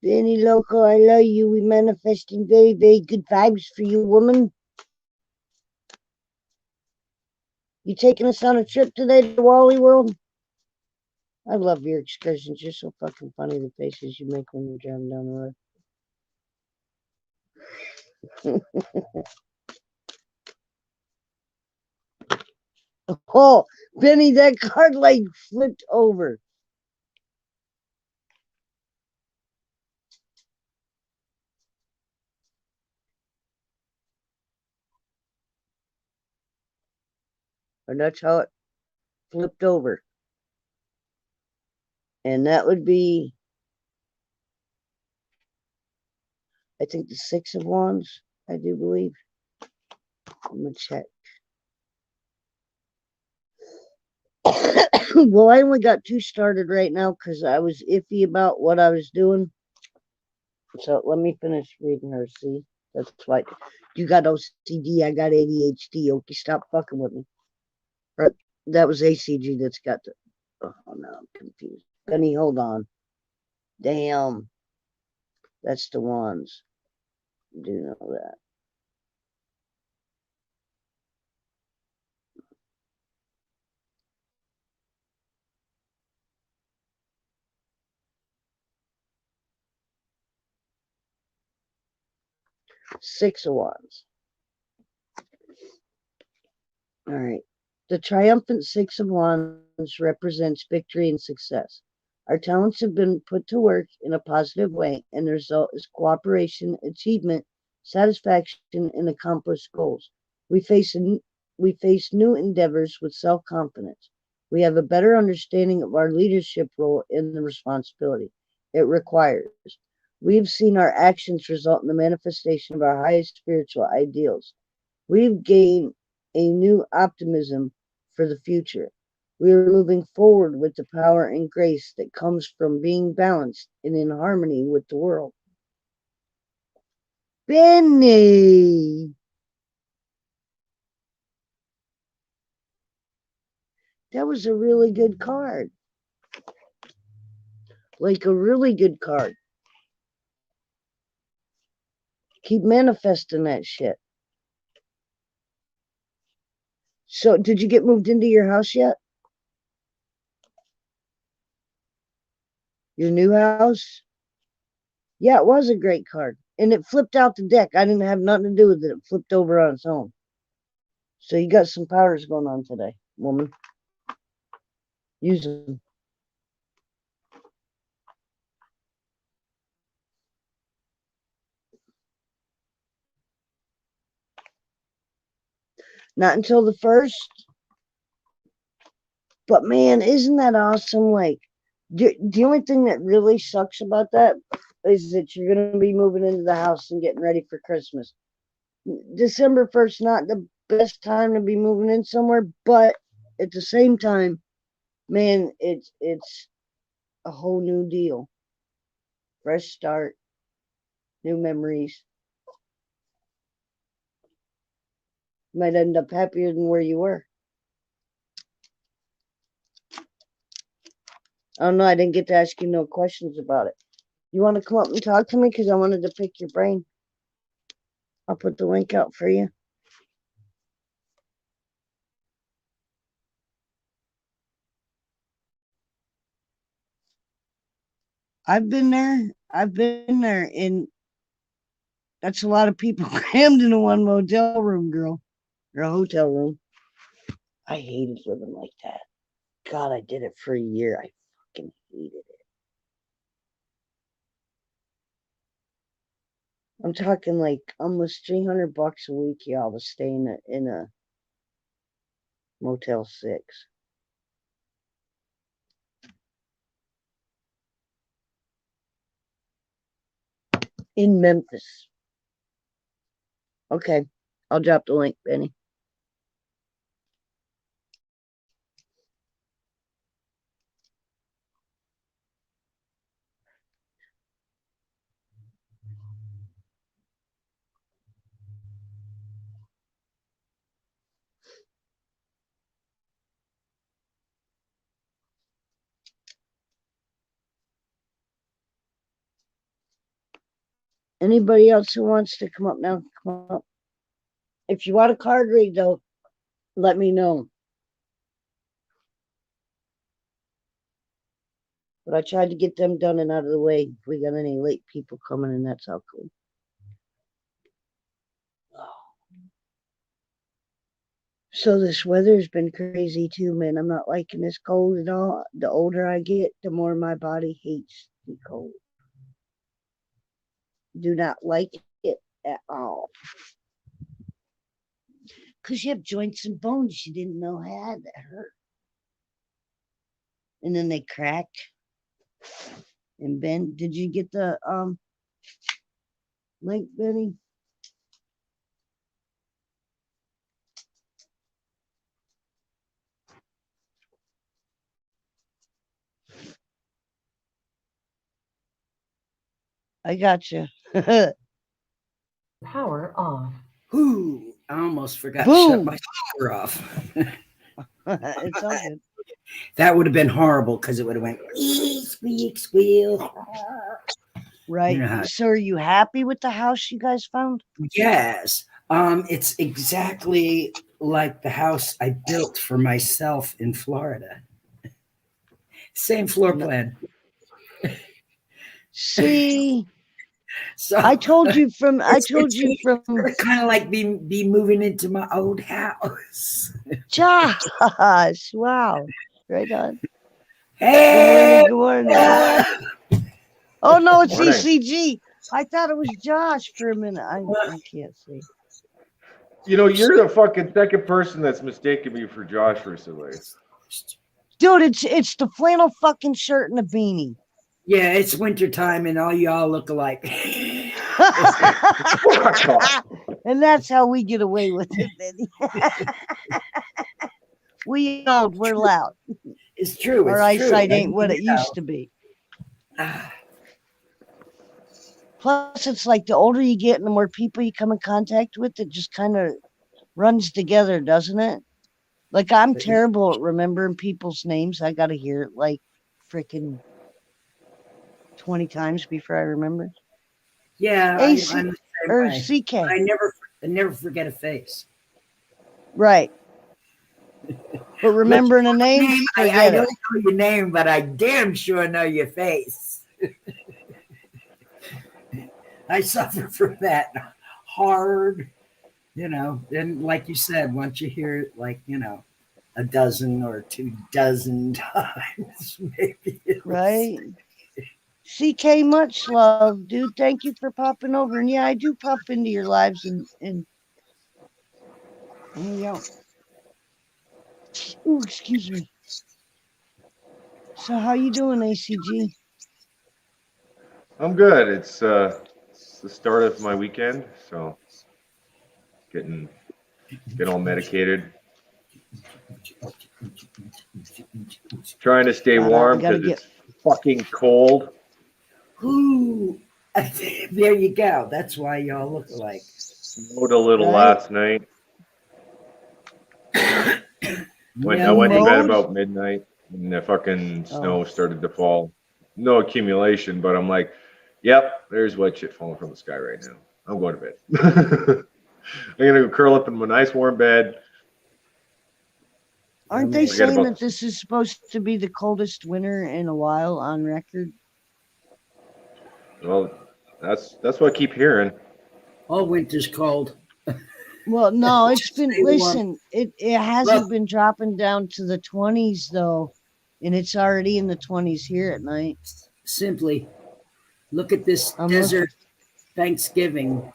Benny Loco, I love you. We manifesting very, very good vibes for you, woman. You taking us on a trip today to Wally World? I love your excursions. You're so fucking funny, the faces you make when you're driving down the road. Oh, Benny, that card like flipped over. And that's how it flipped over. And that would be, I think, the Six of Wands, I do believe. I'm going to check. Well, I only got two started right now because I was iffy about what I was doing. So let me finish reading her. See, that's why you got OCD, I got ADHD. Okay, stop fucking with me. Or, that was ACG that's got the. Oh no, I'm confused. Benny, hold on. Damn, that's the ones. Do know that. Six of Wands. All right. The triumphant Six of Wands represents victory and success. Our talents have been put to work in a positive way, and the result is cooperation, achievement, satisfaction, and accomplished goals. We face, we face new endeavors with self confidence. We have a better understanding of our leadership role and the responsibility it requires. We've seen our actions result in the manifestation of our highest spiritual ideals. We've gained a new optimism for the future. We are moving forward with the power and grace that comes from being balanced and in harmony with the world. Benny! That was a really good card. Like a really good card. Keep manifesting that shit. So, did you get moved into your house yet? Your new house? Yeah, it was a great card. And it flipped out the deck. I didn't have nothing to do with it. It flipped over on its own. So you got some powers going on today, woman. Use them. Not until the 1st. But man, isn't that awesome? Like, the only thing that really sucks about that is that you're going to be moving into the house and getting ready for Christmas. December 1st, not the best time to be moving in somewhere, but at the same time, man, it's a whole new deal. Fresh start, new memories. Might end up happier than where you were. Oh no, I didn't get to ask you no questions about it. You want to come up and talk to me? Because I wanted to pick your brain. I'll put the link out for you. I've been there. And that's a lot of people crammed into one motel room, girl, or a hotel room. I hated living like that. God, I did it for a year. I fucking hated it. I'm talking like almost $300 a week, y'all, to stay in a Motel 6. In Memphis. Okay, I'll drop the link, Benny. Anybody else who wants to come up now, come up. If you want a card read, though, let me know. But I tried to get them done and out of the way. If we got any late people coming in, that's how cool. So this weather's been crazy too, man. I'm not liking this cold at all. The older I get, the more my body hates the cold. Do not like it at all. Because you have joints and bones you didn't know had that hurt. And then they crack and bend. Did you get the link, Benny? I got you. Power off. Ooh, I almost forgot to shut my power off. It's all good. That would have been horrible because it would have went squeak, squeal. Right. You know so are you happy with the house you guys found? Yes. It's exactly like the house I built for myself in Florida. Same floor plan. See, so I told you from kind of like be moving into my old house. Josh, wow, right on. Hey, good morning. Oh no, it's ECG. I thought it was Josh for a minute. I can't see. You know, you're the fucking second person that's mistaken me for Josh recently. Dude, it's the flannel fucking shirt and the beanie. Yeah, it's winter time and all y'all look alike. And that's how we get away with it, Benny. We old, we're loud. It's true. Our eyesight ain't what it used to be. Plus, it's like the older you get and the more people you come in contact with, it just kind of runs together, doesn't it? Like, I'm terrible at remembering people's names. I got to hear it like freaking 20 times before I remember. Yeah, I'm the same or way. CK. I never forget a face. Right. But remembering a name, I don't know your name, but I damn sure know your face. I suffer from that hard, you know. And like you said, once you hear it, like, you know, a dozen or 2 dozen times, maybe. Right? CK, much love, dude. Thank you for popping over. And yeah, I do pop into your lives and hang out. Ooh, excuse me. So how you doing, ACG? I'm good. It's the start of my weekend, so getting all medicated. Trying to stay warm Gotta because get. it's fucking cold. Ooh, there you go. That's why y'all look alike. Snowed a little Right? last night. I No, went to bed mowed? about midnight and the fucking Oh. snow started to fall. No accumulation, but I'm like, yep, there's wet shit falling from the sky right now. I'm going to bed. I'm gonna go curl up in my nice warm bed. Aren't they Forget saying about- that this is supposed to be the coldest winter in a while on record? Well, that's what I keep hearing. all winter's cold. Well, no, it's been, Stay warm. listen, it hasn't been dropping down to the 20s though, and it's already in the 20s here at night. Simply look at this I'm desert Thanksgiving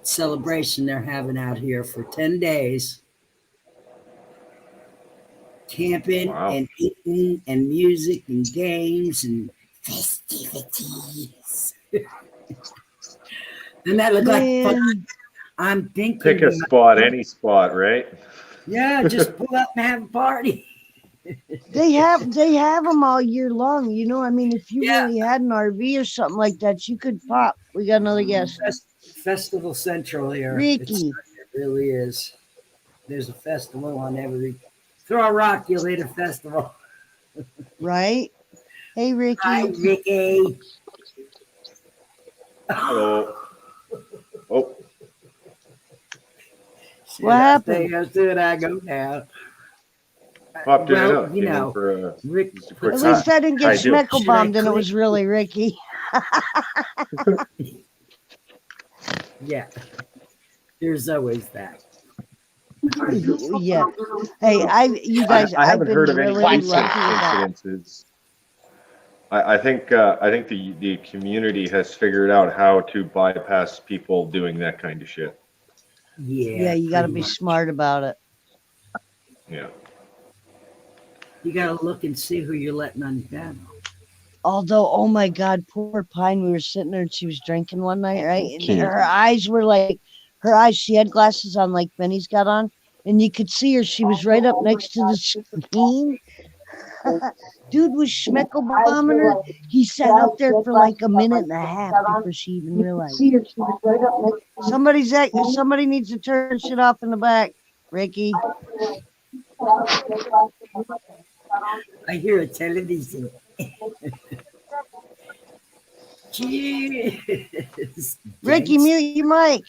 celebration they're having out here for 10 days. Camping Wow. and eating and music and games and festivities. Doesn't that look like fun? Man, I'm thinking. Pick a spot, any spot, right? Yeah, just pull up and have a party. they have them all year long. You know, I mean, if you Yeah. really had an RV or something like that, you could pop. We got another guest. Festival Central here. Ricky. It really is. There's a festival on every. Throw a rock, you'll hit a festival. Right? Hey, Ricky. Hi, Ricky. Hello. Oh, What happened? See what I go now. popped in and Well, out. you Came in know, for Rick just a put quick At some- least I didn't get I do. schmeckle bombed and it click? was really Ricky. Yeah. There's always that. Yeah. Hey, you guys, I I've haven't been heard of any really recent lucky with that. incidences. I think the community has figured out how to bypass people doing that kind of shit. Yeah, you got to pretty be much. smart about it. Yeah. You got to look and see who you're letting on your panel. Although, oh my God, poor Pine, we were sitting there and she was drinking one night, right? And her eyes were like, she had glasses on like Benny's got on, and you could see her. She was right up next to the screen. Dude was schmeckle bombing her. He sat up there for like a minute and a half before she even realized. Somebody needs to turn shit off in the back, Ricky. I hear a television. Cheers. Ricky, Thanks. mute your mic.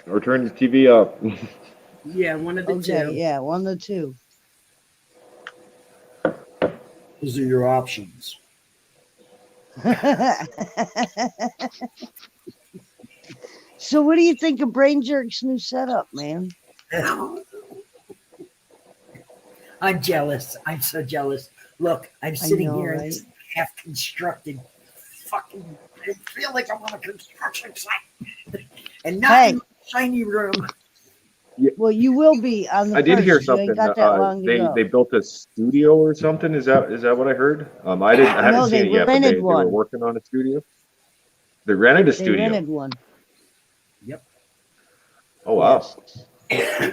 Or turn the TV up. Yeah, one of the Okay, two. yeah, one of the two. Those are your options. So, what do you think of Brain Jerk's new setup, man? I'm jealous. I'm so jealous. Look, I'm sitting know, here in right? this half-constructed fucking. I feel like I'm on a construction site, and not in a shiny room. Well, you will be on the I did hear first. You something. ain't got that long to go. They built a studio or something. Is that what I heard? I haven't No, seen they it yet, but rented they were one. working on a studio. They rented a They studio. rented one. Yep. Oh wow. Yes.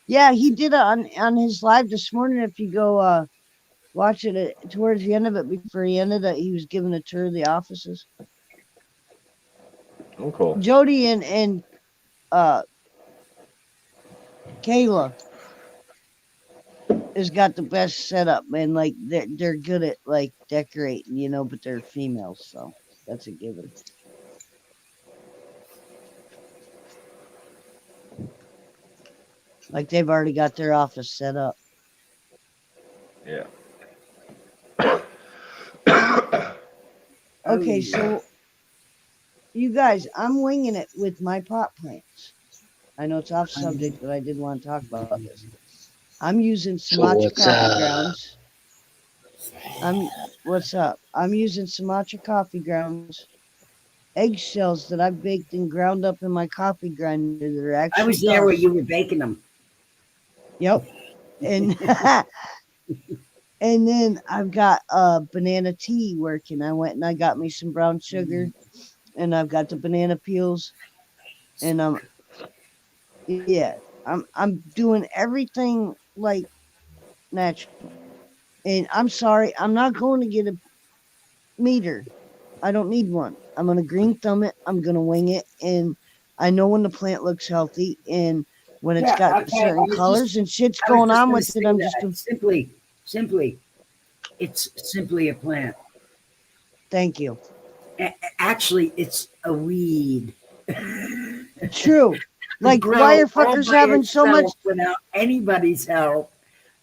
Yeah, he did it on his live this morning. If you go watch it towards the end of it, before he ended it, he was giving a tour of the offices. Oh cool. Jody and Kayla has got the best setup, man. Like they're good at like decorating, you know, but they're females, so that's a given. Like they've already got their office set up. Yeah. Okay, Oh, so you guys, I'm winging it with my pot plants. I know it's off subject, but I did want to talk about this. I'm using So Sumatra what's coffee up? grounds. What's up? I'm using Sumatra coffee grounds, eggshells that I've baked and ground up in my coffee grinder that are I actually was there tough. where you were baking them. Yep. And and then I've got banana tea working. I went and I got me some brown sugar, and I've got the banana peels, and yeah, I'm doing everything like natural. And I'm sorry, I'm not going to get a meter. I don't need one. I'm gonna green thumb it. I'm gonna wing it, and I know when the plant looks healthy and when it's Yeah, got okay. certain colors and shit's I was going just on going to with it. say I'm just that gonna simply, it's simply a plant. thank you. Actually, it's a weed. True. To Like why grow are all fuckers by having so much? itself without anybody's help,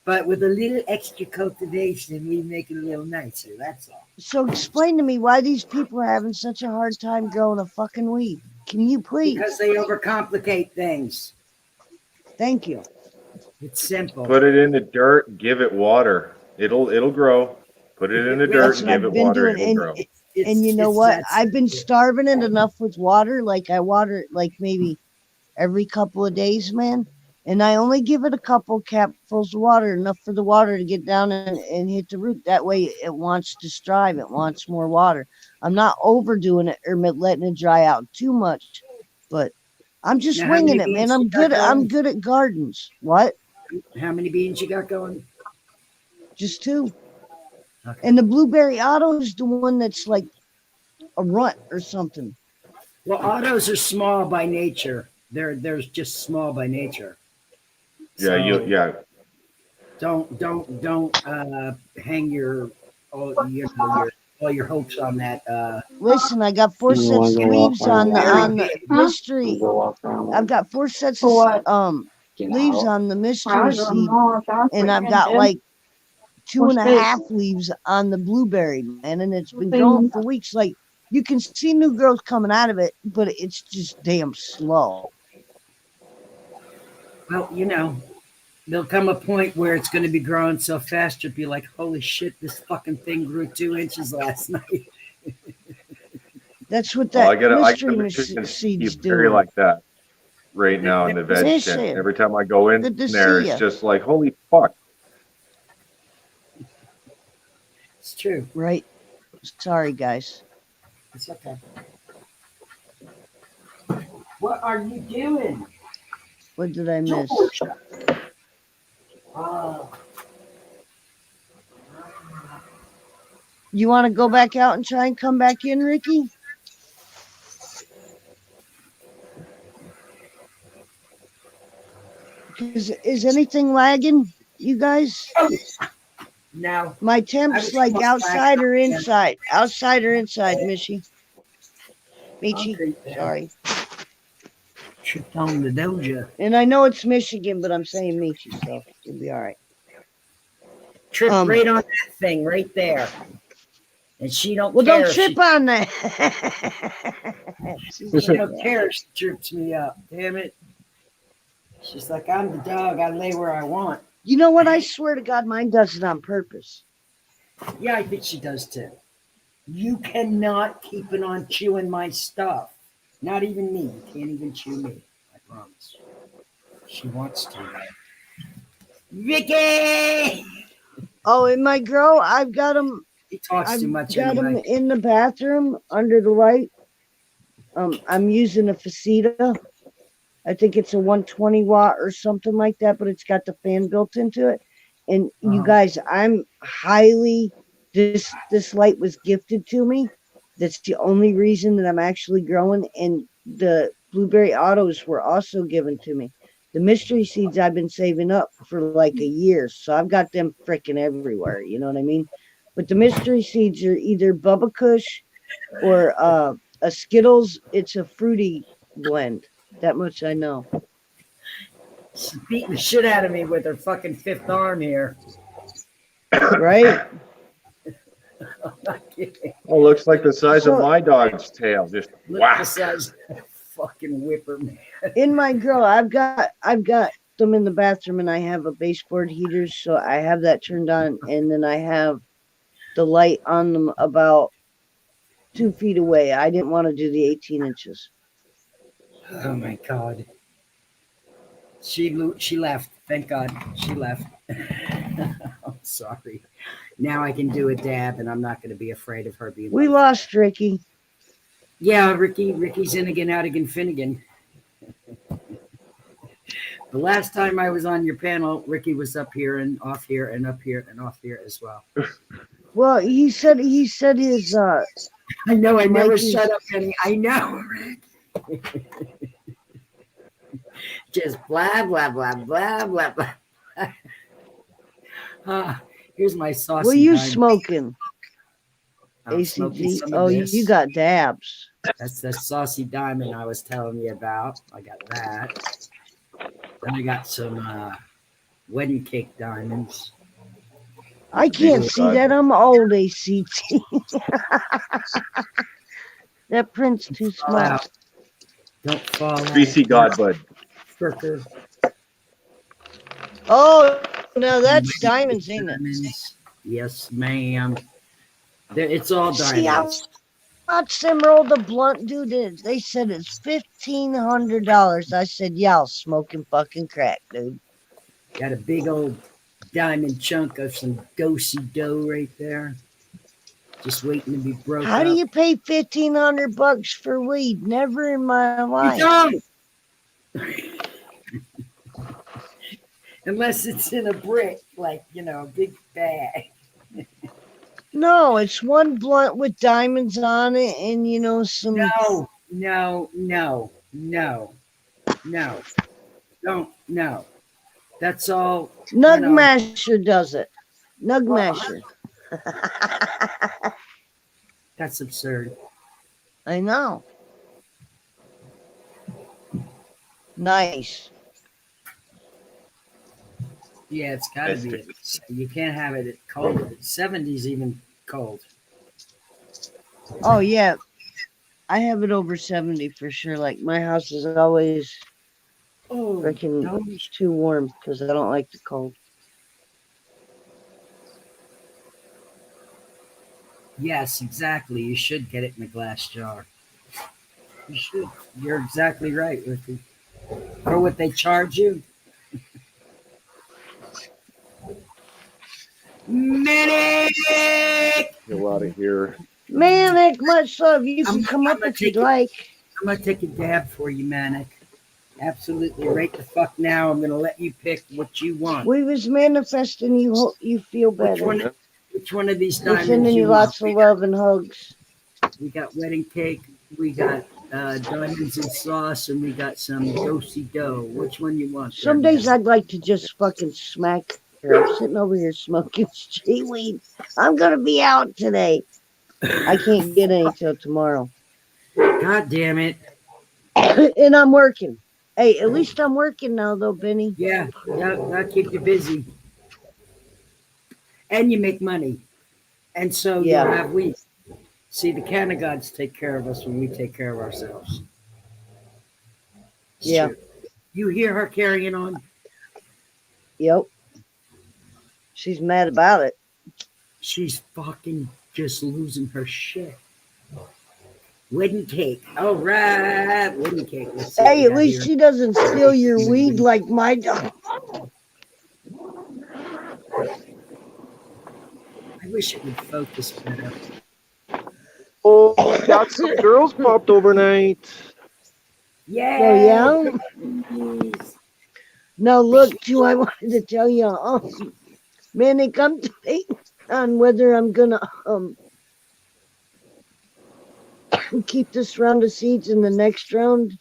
but with a little extra cultivation, we make it a little nicer. That's all. So explain to me why these people are having such a hard time growing a fucking weed. Can you please? Because they overcomplicate things. Thank you. It's simple. Put it in the dirt, give it water. It'll grow. Put it in the dirt That's and what give it I've been water, doing. it'll grow. And you know It's what? that I've been simple. starving it enough with water. Like I water it like maybe every couple of days, man. And I only give it a couple capfuls of water, enough for the water to get down and hit the root. That way it wants to strive. It wants more water. I'm not overdoing it or letting it dry out too much, but I'm just Now, how many winging it, man. beans you got I'm going? good at gardens. What? How many beans you got going? Just two. Okay. And the blueberry auto is the one that's like a runt or something. Well, autos are small by nature. They're just small by nature. Yeah, So yeah. don't hang your all your hopes on that. Listen, I got 4 You sets wanna of go walk leaves around the Very on the big. mystery. Go walk around I've the got 4 sets For of what? get leaves out. on the I mystery don't seed, know. That's and what I've you got did. like two What's and a this? half leaves on the blueberry, man, and it's been growing Thing. for weeks. Like you can see new growth coming out of it, but it's just damn slow. Well, there'll come a point where it's going to be growing so fast you'll be like, holy shit, this fucking thing grew 2 inches last night. That's what Oh, that I get a mystery Michigan seed's Steve very doing. like that right now in the veg Hey, tent. Sam. Every time I go in Good to there, see it's you. just like, holy fuck. It's true. Right? Sorry, guys. It's okay. What are you doing? What did I miss? Georgia. Oh, You want to go back out and try and come back in, Ricky? Is anything lagging, you guys? now My I temp's was like almost back outside or again. inside. Outside or inside, Michi. I'll Michi. drink that. Sorry. Tripped on the doja. And I know it's Michigan, but I'm saying Michi, so you'll be all right. Tripped right on that thing right there. And she don't Well, care don't if she, trip on that. She's she like don't that. care if she trips me up. Damn it. She's like, I'm the dog. I lay where I want. You know what? I swear to God, mine does it on purpose. Yeah, I think she does too. You cannot keep it on chewing my stuff. Not even me. You can't even chew me. I promise. She wants to. Vicky! Oh, in my grow, I've got them. He talks I've too much got them anyway. in the bathroom under the light. I'm using a Faceta. I think it's a 120 watt or something like that, but it's got the fan built into it. And you guys, I'm highly this light was gifted to me. That's the only reason that I'm actually growing. And the blueberry autos were also given to me. The mystery seeds I've been saving up for like a year, so I've got them freaking everywhere. You know what I mean? But the mystery seeds are either Bubba Kush or a Skittles. It's a fruity blend. That much I know. She's beating the shit out of me with her fucking fifth arm here. Right? I'm not kidding. Oh, looks like the size of So- my dog's tail. Just Look whack. at the size of that fucking whipper, man. In my grow, I've got them in the bathroom, and I have a baseboard heater, so I have that turned on, and then I have the light on them about 2 feet away. I didn't want to do the 18 inches. Oh my God. She left. Thank God she left. I'm sorry. Now I can do a dab, and I'm not going to be afraid of her being. We lost Ricky. Yeah, Ricky's in again, out again, Finnegan. The last time I was on your panel, Ricky was up here and off here and up here and off here as well. Well, he said his I know I never Mikey's... shut up, Penny. I know, Rick. Just blah blah blah blah blah blah. Here's my saucy. What are you diamond. smoking? I'm ACG. Oh, you got dabs. That's the saucy diamond I was telling you about. I got that. Then I got some wedding cake diamonds. I can't see that. I'm old, ACT. That print's too small. Don't fall out. BC Godbud. Fricker. Oh, no, that's diamonds, ain't it? Yes, ma'am. It's all diamonds. See, I watched them roll the blunt, dude. They said it's $1,500. I said, yeah, I'll smoking fucking crack, dude. Got a big old diamond chunk of some do-si-do right there. Just waiting to be broke How up. do you pay $1,500 for weed? Never in my life. You don't! Unless it's in a brick, like, a big bag. No, it's one blunt with diamonds on it and, some... No. Don't, no. That's all. Nug Masher does it. Nug Masher. That's absurd. I know. Nice. Yeah, it's got to be. You can't have it at cold. 70's even cold. Oh, yeah. I have it over 70 for sure. Like, my house is always freaking too warm because I don't like the cold. Yes, exactly. You should get it in a glass jar. You should. You're exactly right, Ricky. For what they charge you. Medic! Get out of here. Manic, much love. You can come up if you'd like. I'm going to take a dab for you, Manic. Absolutely. Right the fuck now. I'm going to let you pick what you want. We was manifesting you hope you feel better. Which one of these We're diamonds sending you lots of love and hugs. We got wedding cake. We got diamonds and sauce. And we got some do-si-do. Which one you want? Some days I'd like to just fucking smack her. I'm sitting over here smoking street weed. I'm going to be out today. I can't get any till tomorrow. God damn it. And I'm working. Hey, at least I'm working now, though, Benny. Yeah, that'll keep you busy. And you make money. And so you have weed. See, the Canna gods take care of us when we take care of ourselves. Yeah. True. You hear her carrying on? Yep. She's mad about it. She's fucking just losing her shit. Wedding cake. All right. Wedding cake. Hey, at least she doesn't steal your weed like my dog. I wish it would focus better. Oh, got some girls popped overnight. Yeah. Oh, yeah? Now, look, too, I wanted to tell you, man, they come to me on whether I'm going to keep this round of seeds in the next round.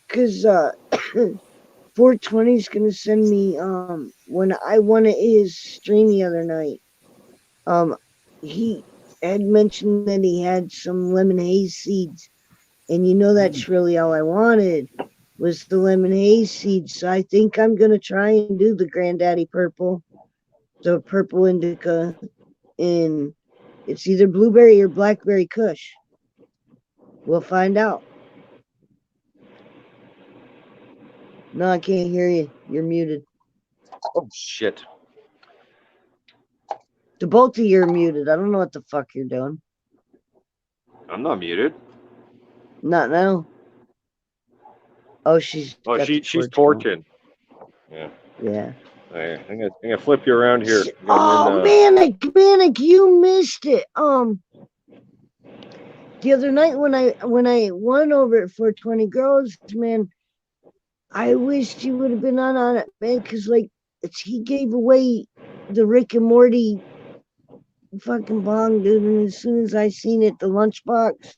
Because 420 is going to send me, when I won his stream the other night, he had mentioned that he had some lemon haze seeds. And that's really all I wanted was the lemon haze seeds. So I think I'm going to try and do the Granddaddy Purple, the Purple Indica, and it's either blueberry or blackberry kush. We'll find out. No, I can't hear you. You're muted. Oh shit. The both of you are muted. I don't know what the fuck you're doing. I'm not muted. Not now. Oh, she's Oh, got the she's torch going. torching. Yeah. Yeah. I'm gonna flip you around here. Oh, Manic, you missed it. The other night when I won over at 420 Girls, man, I wished you would have been on it, man, because like he gave away the Rick and Morty fucking bong, dude. And as soon as I seen it, the lunchbox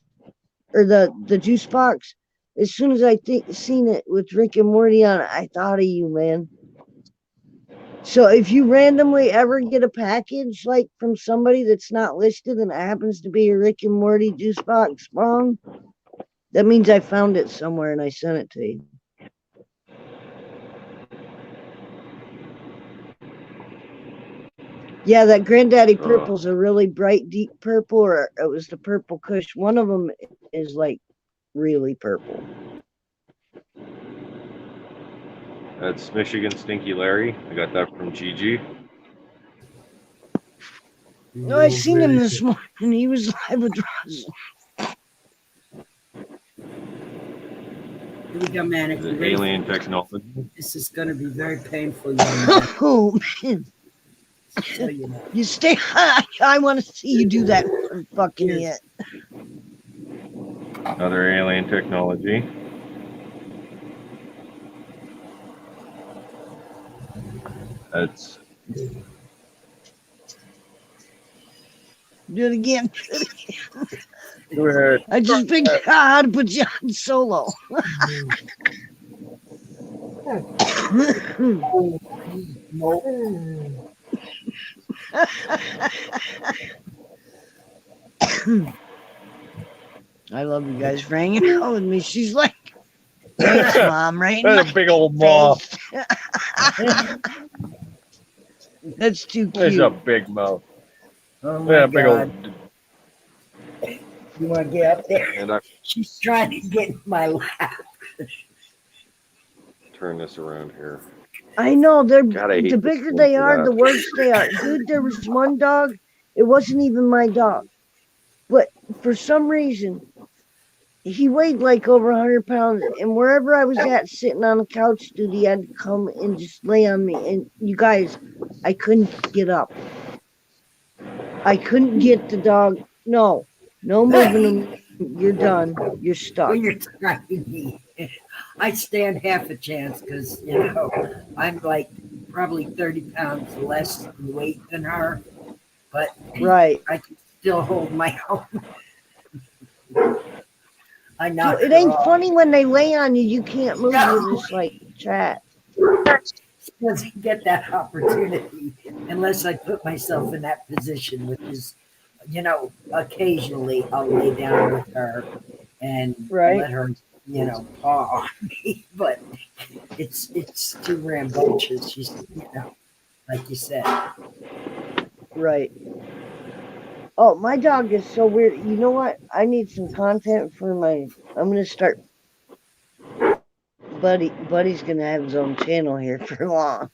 or the juice box, as soon as I seen it with Rick and Morty on it, I thought of you, man. So if you randomly ever get a package like from somebody that's not listed and it happens to be a Rick and Morty juice box bong, that means I found it somewhere and I sent it to you. Yeah, that Granddaddy Purple's a really bright, deep purple, or it was the Purple Kush. One of them is like really purple. That's Michigan Stinky Larry. I got that from Gigi. No, I seen him this morning. He was live with Russell. Here we go, Manic. The alien technology. This is going to be very painful. Oh, man. So you know. You stay. I want to see you do that fucking yet. Another alien technology. That's. Do it again. Go ahead. I just figured out how to put you on solo. I love you guys for hanging out with me. She's like, thanks, Mom, right? That's a big old mouth. That's too cute. That's a big mouth. Oh my Yeah, big God. old. You want to get up there? And I She's trying to get in my lap. turn this around here. I know they're God, I hate the this bigger one they for are, that. the worse they are. Dude, there was one dog. It wasn't even my dog, but for some reason, he weighed like over 100 pounds. And wherever I was at, sitting on the couch, dude, he had to come and just lay on me. And you guys, I couldn't get up. I couldn't get the dog. No moving him. You're done. You're stuck. When you're tiny, I stand half a chance because, you know, I'm like probably 30 pounds less in weight than her, but Right. I can still hold my own. I know. It ain't funny when they lay on you. You can't move. You're just like chat. She doesn't get that opportunity unless I put myself in that position, which is, you know, occasionally I'll lay down with her and let her, you know, paw on me, but it's too rambunctious. She's, you know, like you said. Right. Oh, my dog is so weird. You know what? I need some content for my. I'm gonna start. Buddy's gonna have his own channel here for long.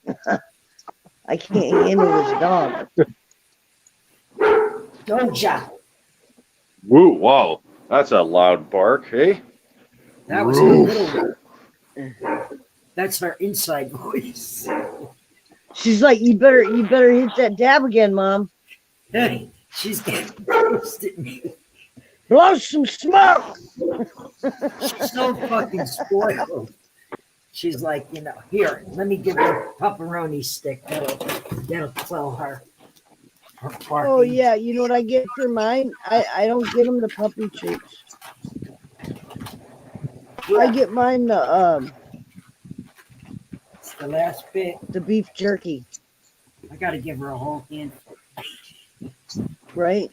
I can't handle this dog. Doja. Woo! Wow, that's a loud bark, hey? That was a little. That's her inside voice. She's like, you better hit that dab again, Mom. Hey, she's getting close at me. Blow some smoke. She's so fucking spoiled. She's like, you know, here, let me give her a pepperoni stick. That'll quell her. Oh yeah, you know what I get for mine? I don't get them the puppy treats. I get mine It's the last bit. The beef jerky. I gotta give her a whole handful. Right?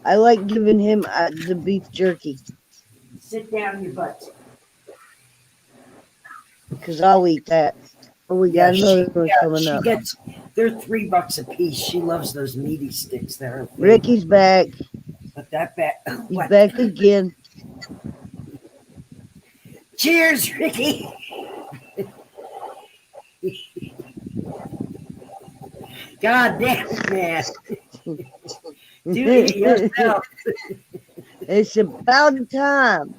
I like giving him the beef jerky. Sit down your butt. Because I'll eat that. Oh, we got another one coming up. They're $3 a piece. She loves those meaty sticks there. Ricky's back. But that back. He's back again. Cheers, Ricky. God damn it, man. Do it yourself. It's about time.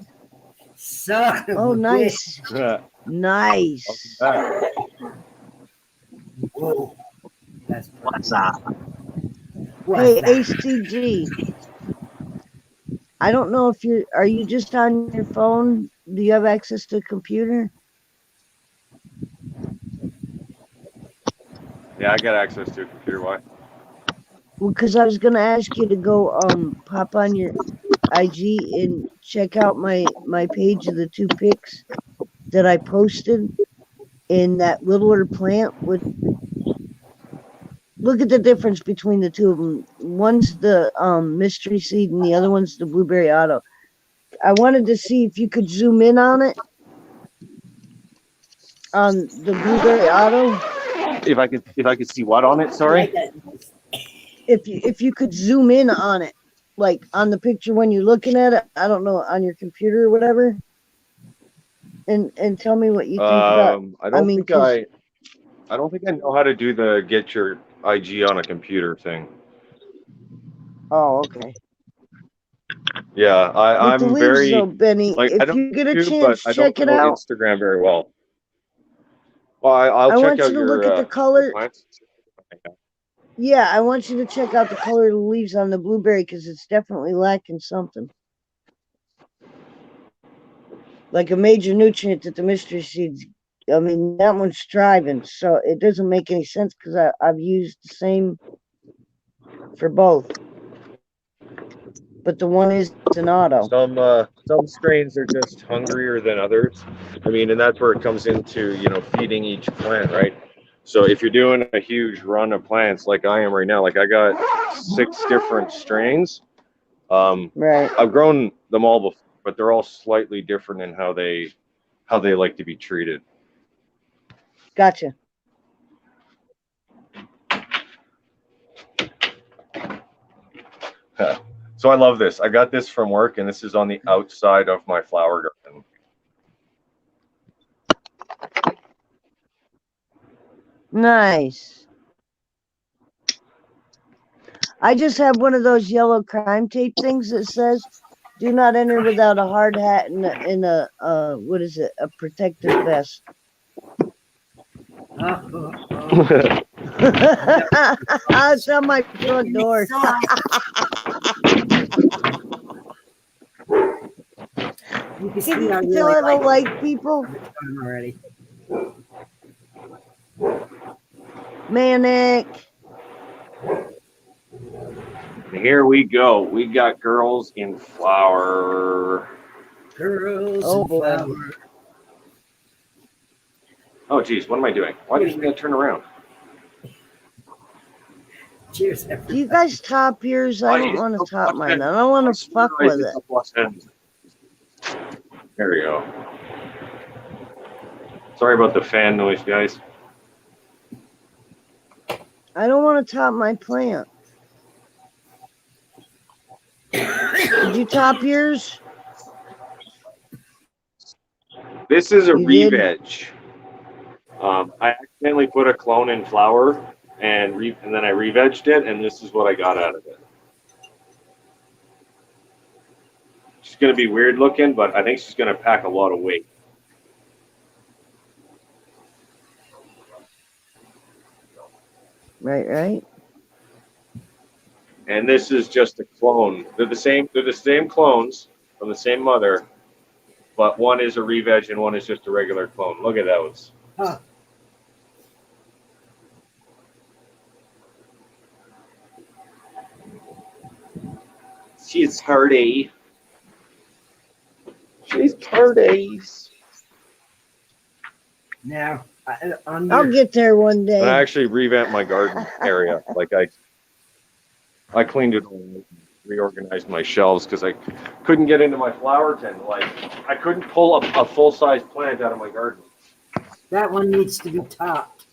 Son of Oh, a nice. Yeah. Nice. bitch. Whoa. That's What's up? What's Hey, that? HCG. I don't know if are you just on your phone? Do you have access to a computer? Yeah, I got access to a computer. Why? Well, because I was gonna ask you to go pop on your IG and check out my page of the 2 pics that I posted in that littler plant. With look at the difference between the two of them. One's the mystery seed and the other one's the blueberry auto. I wanted to see if you could zoom in on it, on the blueberry auto. If I could see what on it, sorry. If you could zoom in on it, like on the picture when you're looking at it, I don't know, on your computer or whatever, and tell me what you think about. I don't mean, think I don't think I know how to do the get your IG on a computer thing. Oh, okay. Yeah, With the I'm leaves though, very Benny, like I if don't you get a YouTube, but chance, I don't check it know out. Instagram very well. Well, I'll I check want out you to look at the your color. plants. Yeah, I want you to check out the color of the leaves on the blueberry because it's definitely lacking something. Like a major nutrient that the mystery seeds. I mean, that one's striving, so it doesn't make any sense because I've used the same for both. But the one is an auto. Some strains are just hungrier than others. I mean, and that's where it comes into, feeding each plant, right? So if you're doing a huge run of plants like I am right now, like I got 6 different strains. Right. I've grown them all before, but they're all slightly different in how they like to be treated. Gotcha. So I love this. I got this from work, and this is on the outside of my flower garden. Nice. I just have one of those yellow crime tape things that says, "Do not enter without a hard hat and a what is it? A protective vest." It's on my front door. You can Can see you I tell really I don't like like people? it already. Manic. Here we go. We got girls in flower. Girls Oh, and boy. flower. Oh, geez, what am I doing? Why did you turn around? Cheers, Do everybody. you guys top yours? I don't want to top mine. I don't want to fuck with it. There we go. Sorry about the fan noise, guys. I don't want to top my plant. Did you top yours? This is a You did? re-veg. I accidentally put a clone in flower and then I re-vegged it, and this is what I got out of it. She's going to be weird looking, but I think she's going to pack a lot of weight. Right. And this is just a clone. They're the same clones from the same mother, but one is a re-veg and one is just a regular clone. Look at those. Huh. She's hardy. She's hardy. Now, I'll get there one day. And I actually revamped my garden area. Like I cleaned it all, reorganized my shelves because I couldn't get into my flower tent. Like I couldn't pull a full-size plant out of my garden that one needs to be topped.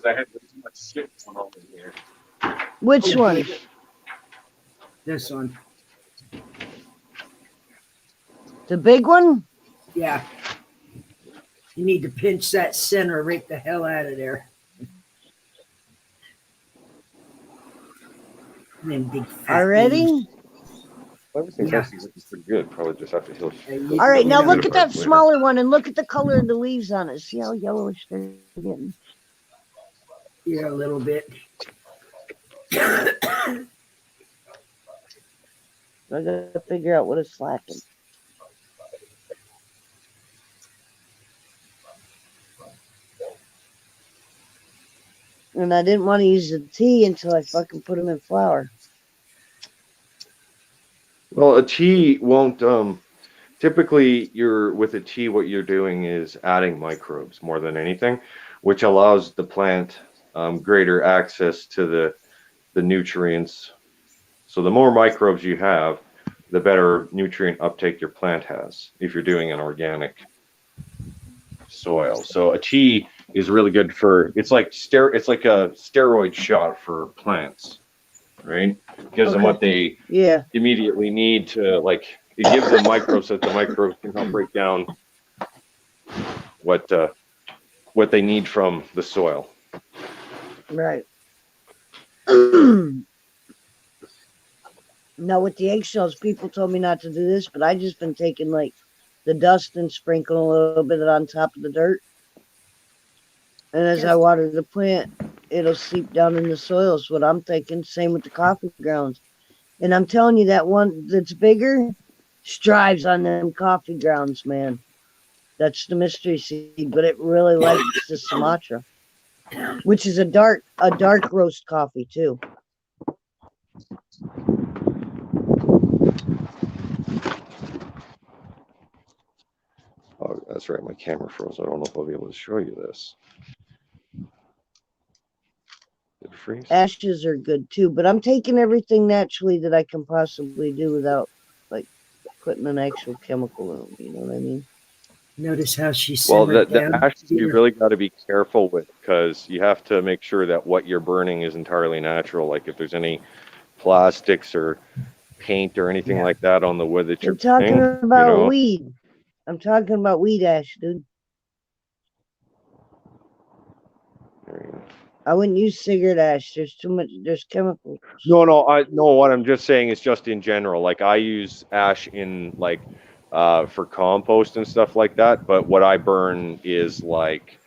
because I had too much shit going on in here. Which one? This one. The big one? Yeah. You need to pinch that center right the hell out of there. Them big fat Already? leaves. Everything's Yeah. actually looking pretty good. Probably just have to heal. You- All right, you now know, look at that later. smaller one and look at the color of the leaves on it. See how yellowish they're getting? Yeah, a little bit. I gotta figure out what it's lacking. And I didn't want to use the tea until I fucking put them in flour. Well, a tea won't. Typically, with a tea, what you're doing is adding microbes more than anything, which allows the plant greater access to the nutrients. So the more microbes you have, the better nutrient uptake your plant has if you're doing an organic soil. So a tea is really good for it's like a steroid shot for plants, right? Gives them what they Yeah. immediately need to it gives them microbes so that the microbes can help break down what they need from the soil. Right. Now with the eggshells, people told me not to do this, but I just been taking like the dust and sprinkling a little bit on top of the dirt. And as I water the plant, it'll seep down in the soil is what I'm thinking. Same with the coffee grounds. And I'm telling you, that one that's bigger strives on them coffee grounds, man. That's the mystery seed, but it really likes the Sumatra, which is a dark roast coffee too. Oh, that's right. My camera froze. I don't know if I'll be able to show you this. Did it freeze? Ashes are good too, but I'm taking everything naturally that I can possibly do without like putting an actual chemical in them. You know what I mean? Notice how she Well, simmered the down. ashes you really got to be careful with because you have to make sure that what you're burning is entirely natural. Like if there's any plastics or paint or anything like that on the wood that you're I'm talking burning, about weed. I'm talking about weed ash, dude. I wouldn't use cigarette ash. There's too much. There's chemicals. No. What I'm just saying is just in general. Like I use ash in for compost and stuff like that. But what I burn is like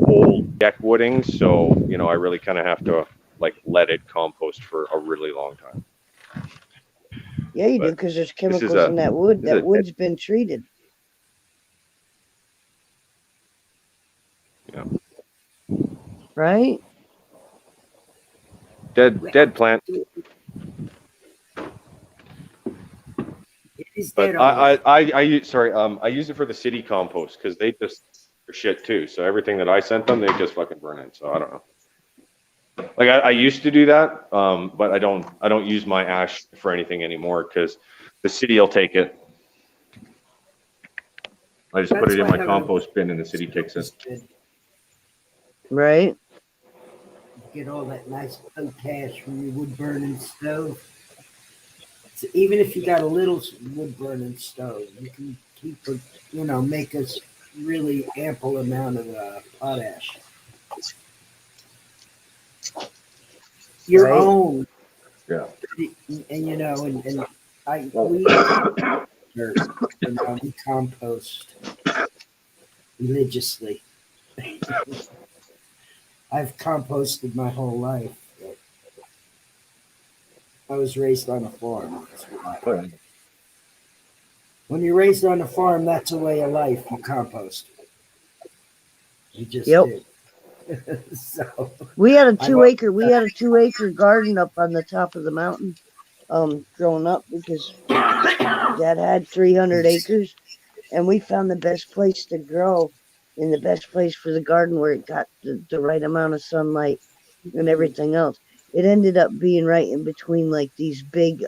old deck wooding. So I really kind of have to let it compost for a really long time. Yeah, you do, because there's chemicals in that wood. That wood's been treated. Yeah. Right? Dead plant. It is But dead already. I use it for the city compost because they just are shit too. So everything that I sent them, they just fucking burn it. So I don't know. Like I used to do that, but I don't use my ash for anything anymore because the city will take it. I just put it in my compost bin and the city takes it. Right. Get all that nice potash from your wood burning stove. So even if you got a little wood burning stove, you can make a really ample amount of potash. Your own. Yeah. And we compost religiously. I've composted my whole life. I was raised on a farm. When you're raised on a farm, that's a way of life. You compost. You just do. So we had a 2-acre garden up on the top of the mountain growing up because Dad had 300 acres, and we found the best place to grow and the best place for the garden where it got the right amount of sunlight and everything else. It ended up being right in between like these big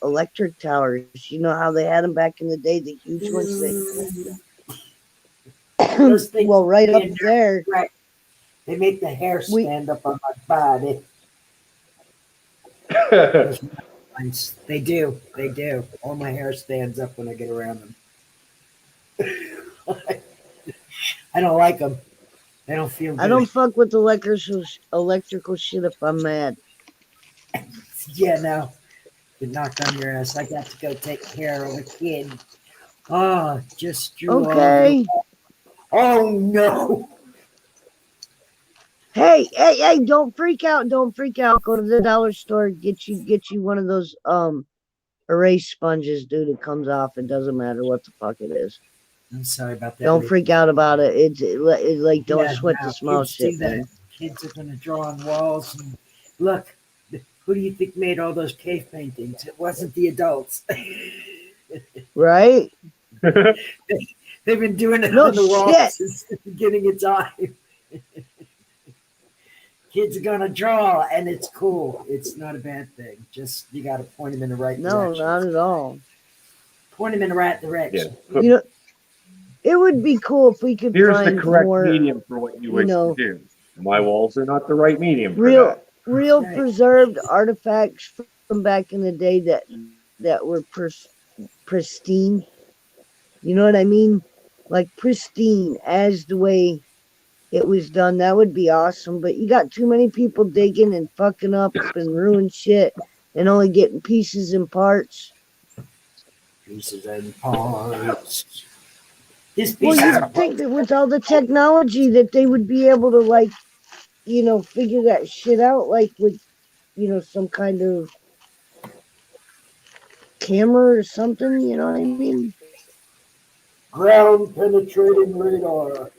electric towers. You know how they had them back in the day, the huge ones. Well, right up there. Right. They make the hair stand up on my body. They do. All my hair stands up when I get around them. I don't like them. They don't feel good. I don't fuck with electrical shit if I'm mad. Yeah, no. Get knocked on your ass. I got to go take care of a kid. Oh, just drew all over the. Okay. Oh no! Hey, don't freak out. Don't freak out. Go to the dollar store, get you one of those erase sponges, dude. It comes off. It doesn't matter what the fuck it is. I'm sorry about that. Don't freak out about it. It's like don't Yeah, sweat no, the small kids do shit, that. man. Kids are gonna draw on walls and look. Who do you think made all those cave paintings? It wasn't the adults. Right? They've been doing it No on the walls shit. since the beginning of time. Kids are gonna draw, and it's cool. It's not a bad thing. Just you got to point them in the right No, direction. not at all. Point them in the right Yeah. direction. Put- You know, it would be cool if we could Here's the find correct more, medium for what you you wish know, to do. My walls are not the right medium for real, that. real Right. preserved artifacts from back in the day that were pristine. You know what I mean? Like pristine as the way it was done. That would be awesome. But you got too many people digging and fucking up and ruin shit and only getting pieces and parts. Pieces and parts. This Well, piece is you'd think that with all the technology that they would be able to like, figure that shit out, like with, some kind of camera or something. You know what I mean? ground penetrating radar.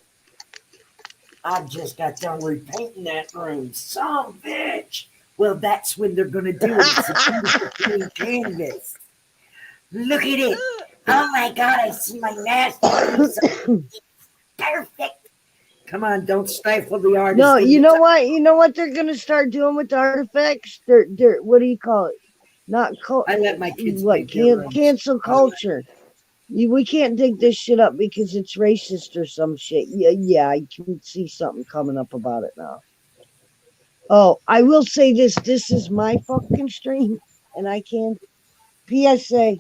I just got done repainting that room. Some bitch. Well, that's when they're gonna do it. It's a beautiful clean canvas. Look at it. Oh my god, I see my masterpiece. Perfect. Come on, don't stifle the artist. No, when you you know what? You know what they're gonna start doing with the artifacts? They're what do you call it? Not I let my kids what? paint their rooms. Cancel culture. We can't dig this shit up because it's racist or some shit. Yeah, I can see something coming up about it now. Oh, I will say this. This is my fucking stream, and I can. PSA,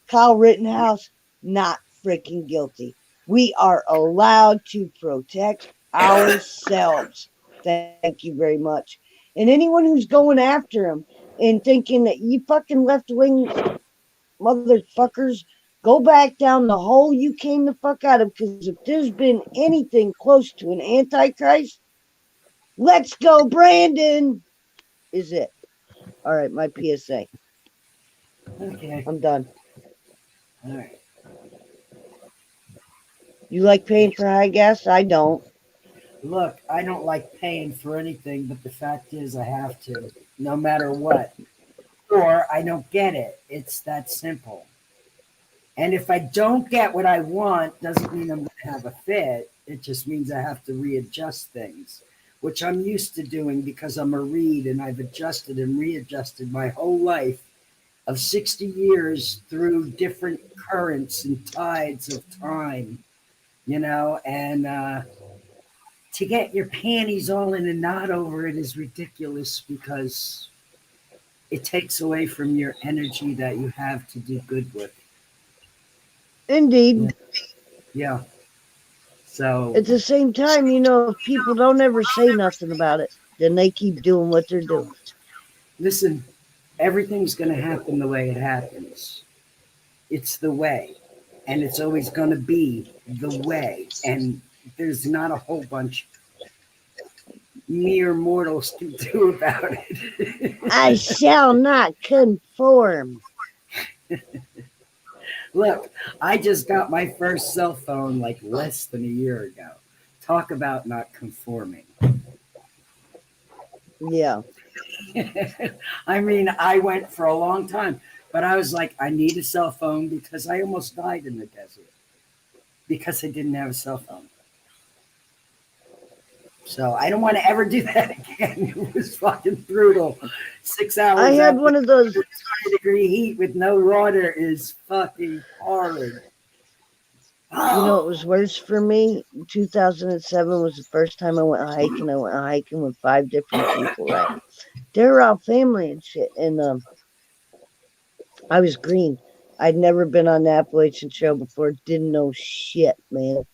Kyle Rittenhouse, not freaking guilty. We are allowed to protect ourselves. Thank you very much. And anyone who's going after him and thinking that you fucking left wing motherfuckers, go back down the hole you came the fuck out of. Because if there's been anything close to an antichrist, let's go, Brandon, is it. All right, my PSA. Okay. I'm done. All right. You like paying for high gas? I don't. Look, I don't like paying for anything, but the fact is I have to, no matter what. Or I don't get it. It's that simple. And if I don't get what I want, doesn't mean I'm going to have a fit. It just means I have to readjust things, which I'm used to doing because I'm a reed and I've adjusted and readjusted my whole life of 60 years through different currents and tides of time, and to get your panties all in a knot over it is ridiculous because it takes away from your energy that you have to do good with. Indeed. Yeah. So At the same time, if people don't ever say nothing about it, then they keep doing what they're doing. listen, everything's going to happen the way it happens. It's the way, and it's always going to be the way. And there's not a whole bunch mere mortals can do about it. I shall not conform. Look, I just got my first cell phone like less than a year ago. Talk about not conforming. Yeah. I mean, I went for a long time, but I was like, I need a cell phone because I almost died in the desert because I didn't have a cell phone. So I don't want to ever do that again. It was fucking brutal. 6 hours. I had one of those. 20-degree heat with no water is fucking horrid. It was worse for me. 2007 was the first time I went hiking. I went hiking with 5 different people, right? They were all family and shit. And I was green. I'd never been on the Appalachian Trail before. Didn't know shit, man.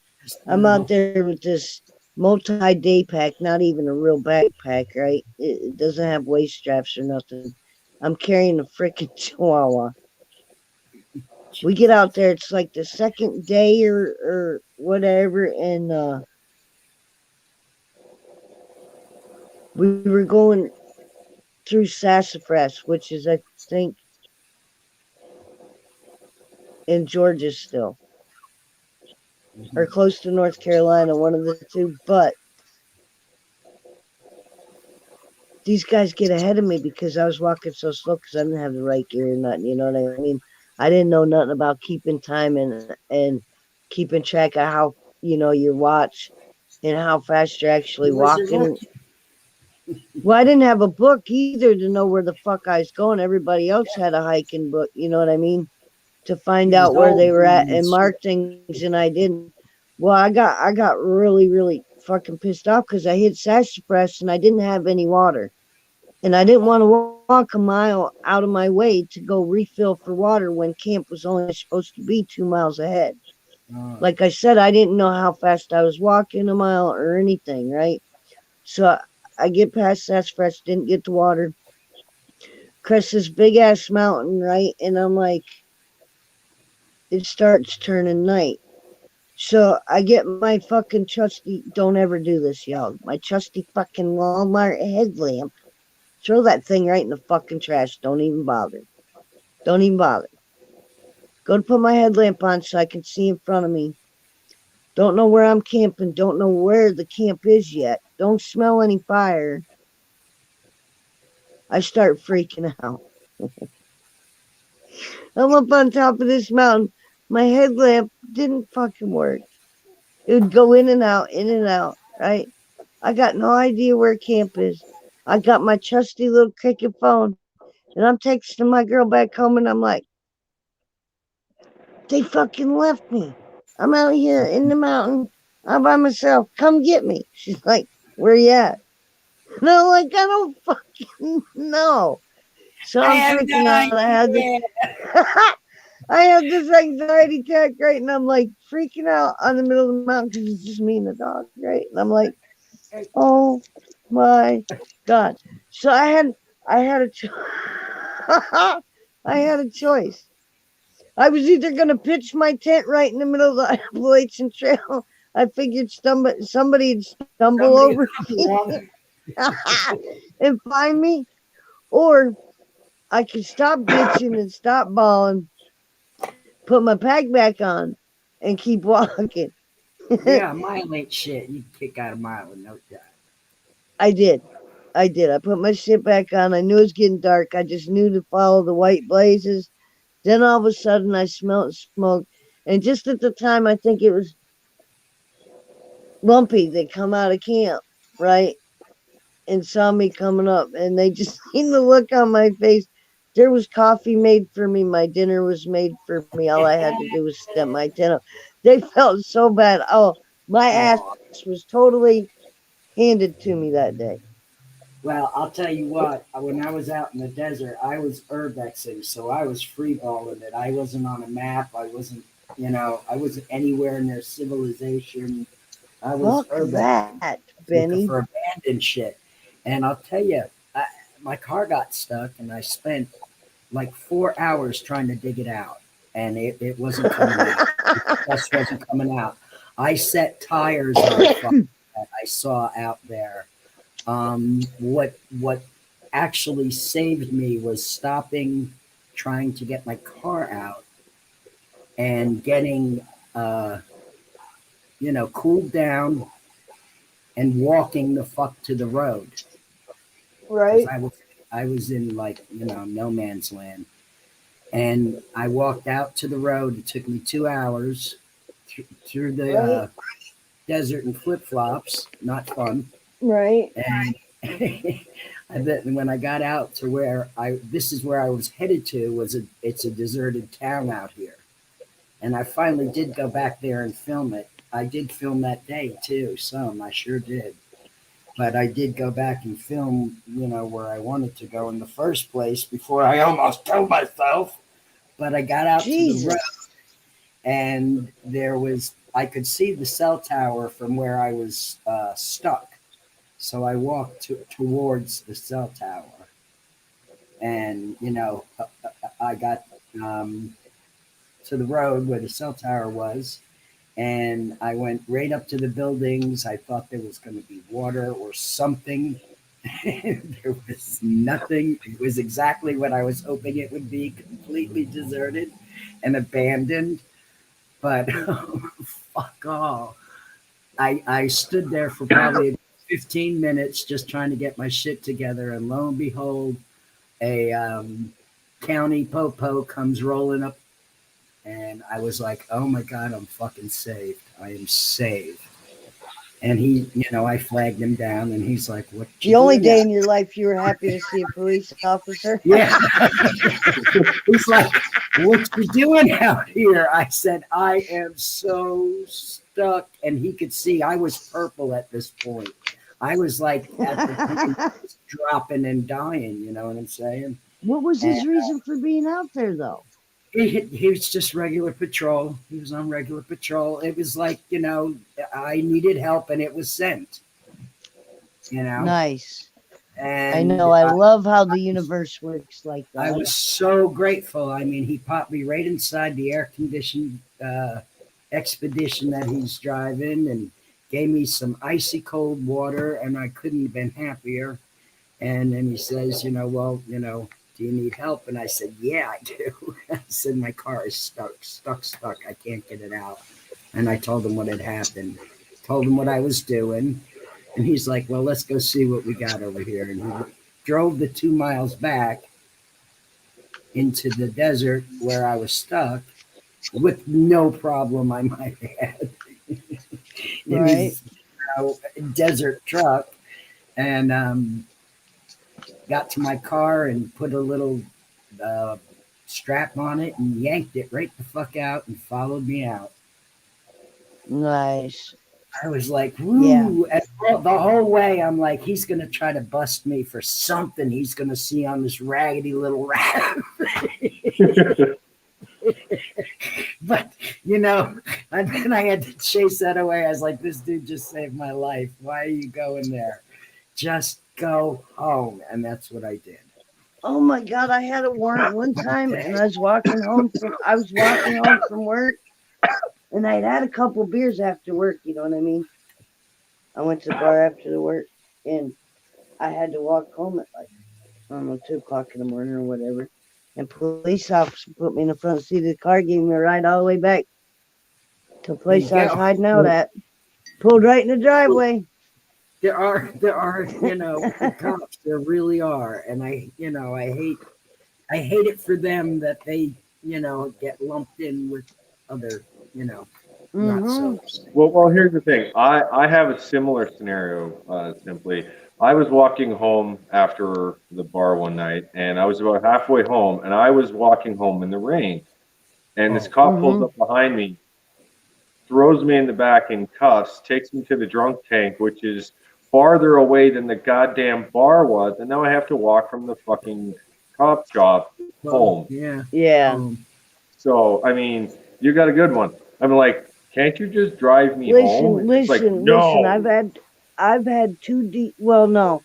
I'm out there with this multi-day pack, not even a real backpack, right? It doesn't have waist straps or nothing. I'm carrying a freaking chihuahua. We get out there, it's like the second day or whatever, and we were going through Sassafras, which is, I think, in Georgia still, or close to North Carolina, one of the two. But these guys get ahead of me because I was walking so slow because I didn't have the right gear or nothing. You know what I mean? I didn't know nothing about keeping time and keeping track of how your watch and how fast you're actually Who was it walking. with? Well, I didn't have a book either to know where the fuck I was going. Everybody else had a hiking book. You know what I mean? To find It was out where all they were at green and and mark shit. things, and I didn't. Well, I got really fucking pissed off because I hit Sassafras and I didn't have any water, and I didn't want to walk a mile out of my way to go refill for water when camp was only supposed to be 2 miles ahead. Uh, Like I said, I didn't know how fast I was walking a mile or anything, right? So I get past Sassafras, didn't get the water, crest this big ass mountain, right? And I'm like, it starts turning night. So I get my fucking trusty, don't ever do this, y'all. My trusty fucking Walmart headlamp. Throw that thing right in the fucking trash. Don't even bother. Don't even bother. Go to put my headlamp on so I can see in front of me. Don't know where I'm camping. Don't know where the camp is yet. Don't smell any fire. I start freaking out. I'm up on top of this mountain. My headlamp didn't fucking work. It would go in and out, right? I got no idea where camp is. I got my trusty little cricket phone, and I'm texting my girl back home, and I'm like, they fucking left me. I'm out here in the mountain. I'm by myself. Come get me. She's like, where you at? And I'm like, I don't fucking know. So I I'm have freaking no out. I had this, idea. I have this anxiety attack, right? And I'm like freaking out on the middle of the mountain because it's just me and the dog, right? And I'm like, oh my god. So I had a I had a choice. I was either gonna pitch my tent right in the middle of the Appalachian Trail. I figured somebody'd stumble Somebody over come me along. and find me, or I could stop bitching and stop bawling, put my pack back on, and keep walking. Yeah, a mile ain't shit. You can kick out a mile in no time. I did. I did. I put my shit back on. I knew it was getting dark. I just knew to follow the white blazes. Then all of a sudden I smelled smoke. And just at the time, I think it was Lumpy that come out of camp, right? And saw me coming up. And they just seen the look on my face. There was coffee made for me. My dinner was made for me. All I had to do was step my tent up. They felt so bad. Oh, my ass Oh, was totally handed to me that day. well, I'll tell you what. When I was out in the desert, I was urbexing, so I was freeballing it. I wasn't on a map. I wasn't, I wasn't anywhere near civilization. I was Fuck urbexing, that, looking Benny. for abandoned shit. And I'll tell you, my car got stuck, and I spent like 4 hours trying to dig it out, and it wasn't coming out. It just wasn't coming out. I set tires on fire that I saw out there. What actually saved me was stopping, trying to get my car out, and getting cooled down and walking the fuck to the road because Right, I was in like no man's land. And I walked out to the road. It took me 2 hours through the right, desert in flip flops. Not fun. right. And I bet when I got out to this is where I was headed to, it's a deserted town out here. And I finally did go back there and film it. I did film that day too. I sure did. But I did go back and film, where I wanted to go in the first place before I almost killed myself. But I got out to the road, Jesus. and I could see the cell tower from where I was stuck. So I walked towards the cell tower. And I got to the road where the cell tower was, and I went right up to the buildings. I thought there was going to be water or something. There was nothing. It was exactly what I was hoping it would be, completely deserted and abandoned. But fuck all. I stood there for probably 15 minutes just trying to get my shit together, and lo and behold, a county popo comes rolling up, and I was like, oh my God, I'm fucking saved. I am saved. And he, I flagged him down, and he's like, what The only day in your life you were happy to see a police officer? Yeah. He's like, what you doing out here? I said, I am so stuck. And he could see I was purple at this point. I was like at the point dropping and dying, you know what I'm saying? What was his reason for being out there, though? He was just regular patrol. He was on regular patrol. It was like, I needed help, and it was sent. Nice. And I know. I love how the universe works like that. I was so grateful. I mean, he popped me right inside the air-conditioned expedition that he's driving, and gave me some icy cold water, and I couldn't have been happier. And then he says, do you need help? And I said, yeah, I do. I said, my car is stuck. I can't get it out. And I told him what had happened, told him what I was doing. And he's like, well, let's go see what we got over here. And he drove the 2 miles back into the desert where I was stuck with no problem, I might add. In his desert truck. And got to my car and put a little strap on it and yanked it right the fuck out and followed me out. Nice. I was like, woo. Yeah. And the whole way, I'm like, he's going to try to bust me for something he's going to see on this raggedy little rat. But, and then I had to chase that away. I was like, this dude just saved my life. Why are you going there? Just go home. And that's what I did. Oh my God, I had a warrant one time, and I was walking home from work, and I'd had a couple beers after work, you know what I mean? I went to the bar after the work, and I had to walk home at like, I don't know, 2 o'clock in the morning or whatever. And police officer put me in the front seat of the car, gave me a ride all the way back to a place I was hiding out at. Pulled right in the driveway. There are, the cops. There really are, and I hate it for them that they, get lumped in with other, not so. Well, here's the thing. I have a similar scenario. Simply, I was walking home after the bar one night, and I was about halfway home, and I was walking home in the rain, and this cop pulls up behind me, throws me in the back in cuffs, takes me to the drunk tank, which is farther away than the goddamn bar was, and now I have to walk from the fucking cop shop home. Yeah. So, I mean, you got a good one. I'm like, can't you just drive me home? Listen, I've had 2 well, no,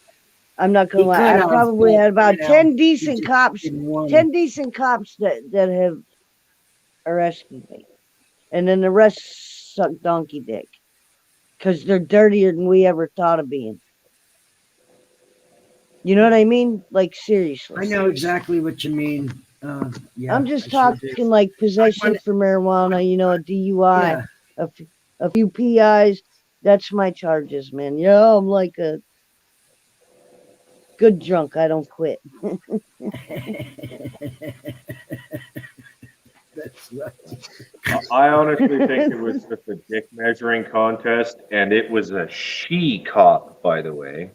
I'm not gonna lie. I probably had about 10 decent cops that have arrested me, and then the rest suck donkey dick. Because they're dirtier than we ever thought of being. You know what I mean? Like, seriously. I know exactly what you mean. I'm just talking like possession for marijuana, a DUI, a few PIs. That's my charges, man. I'm like a good drunk. I don't quit. That's right. I honestly think it was just a dick measuring contest, and it was a she cop, by the way.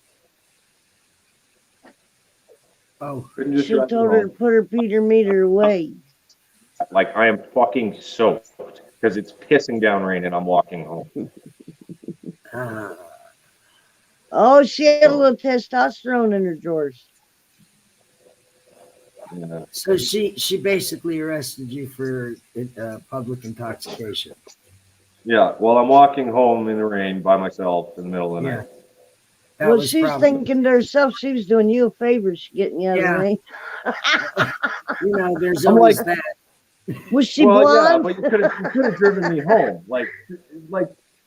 Oh, she told her to put her Peter meter away. Like, I am fucking soaked because it's pissing down rain and I'm walking home. Oh, she had a little testosterone in her drawers. Yeah. So she basically arrested you for public intoxication. Yeah, well, I'm walking home in the rain by myself in the middle of the night. Well, she was thinking to herself she was doing you a favor, she getting you out of the rain. You know, there's I'm always like, that. Was she well, yeah, blonde? but you could have driven me home. Like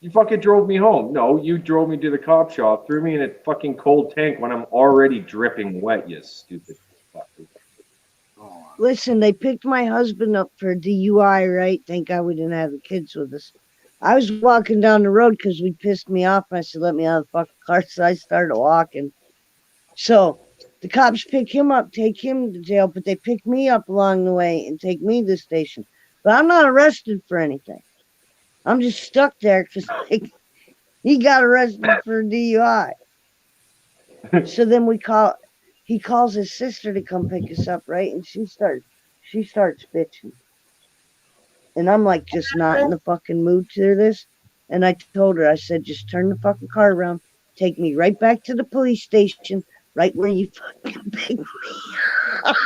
you fucking drove me home. No, you drove me to the cop shop, threw me in a fucking cold tank when I'm already dripping wet. You stupid fucker. Oh, Listen, they picked my husband up for DUI, right? Thank God we didn't have the kids with us. I was walking down the road because we pissed me off, and I said, "Let me out of the fucking car." So I started walking. So the cops pick him up, take him to jail, but they pick me up along the way and take me to the station. But I'm not arrested for anything. I'm just stuck there because like, he got arrested for DUI. So then he calls his sister to come pick us up, right? And she starts bitching. And I'm like just not in the fucking mood to this. And I told her, I said, just turn the fucking car around, take me right back to the police station, right where you fucking picked me up.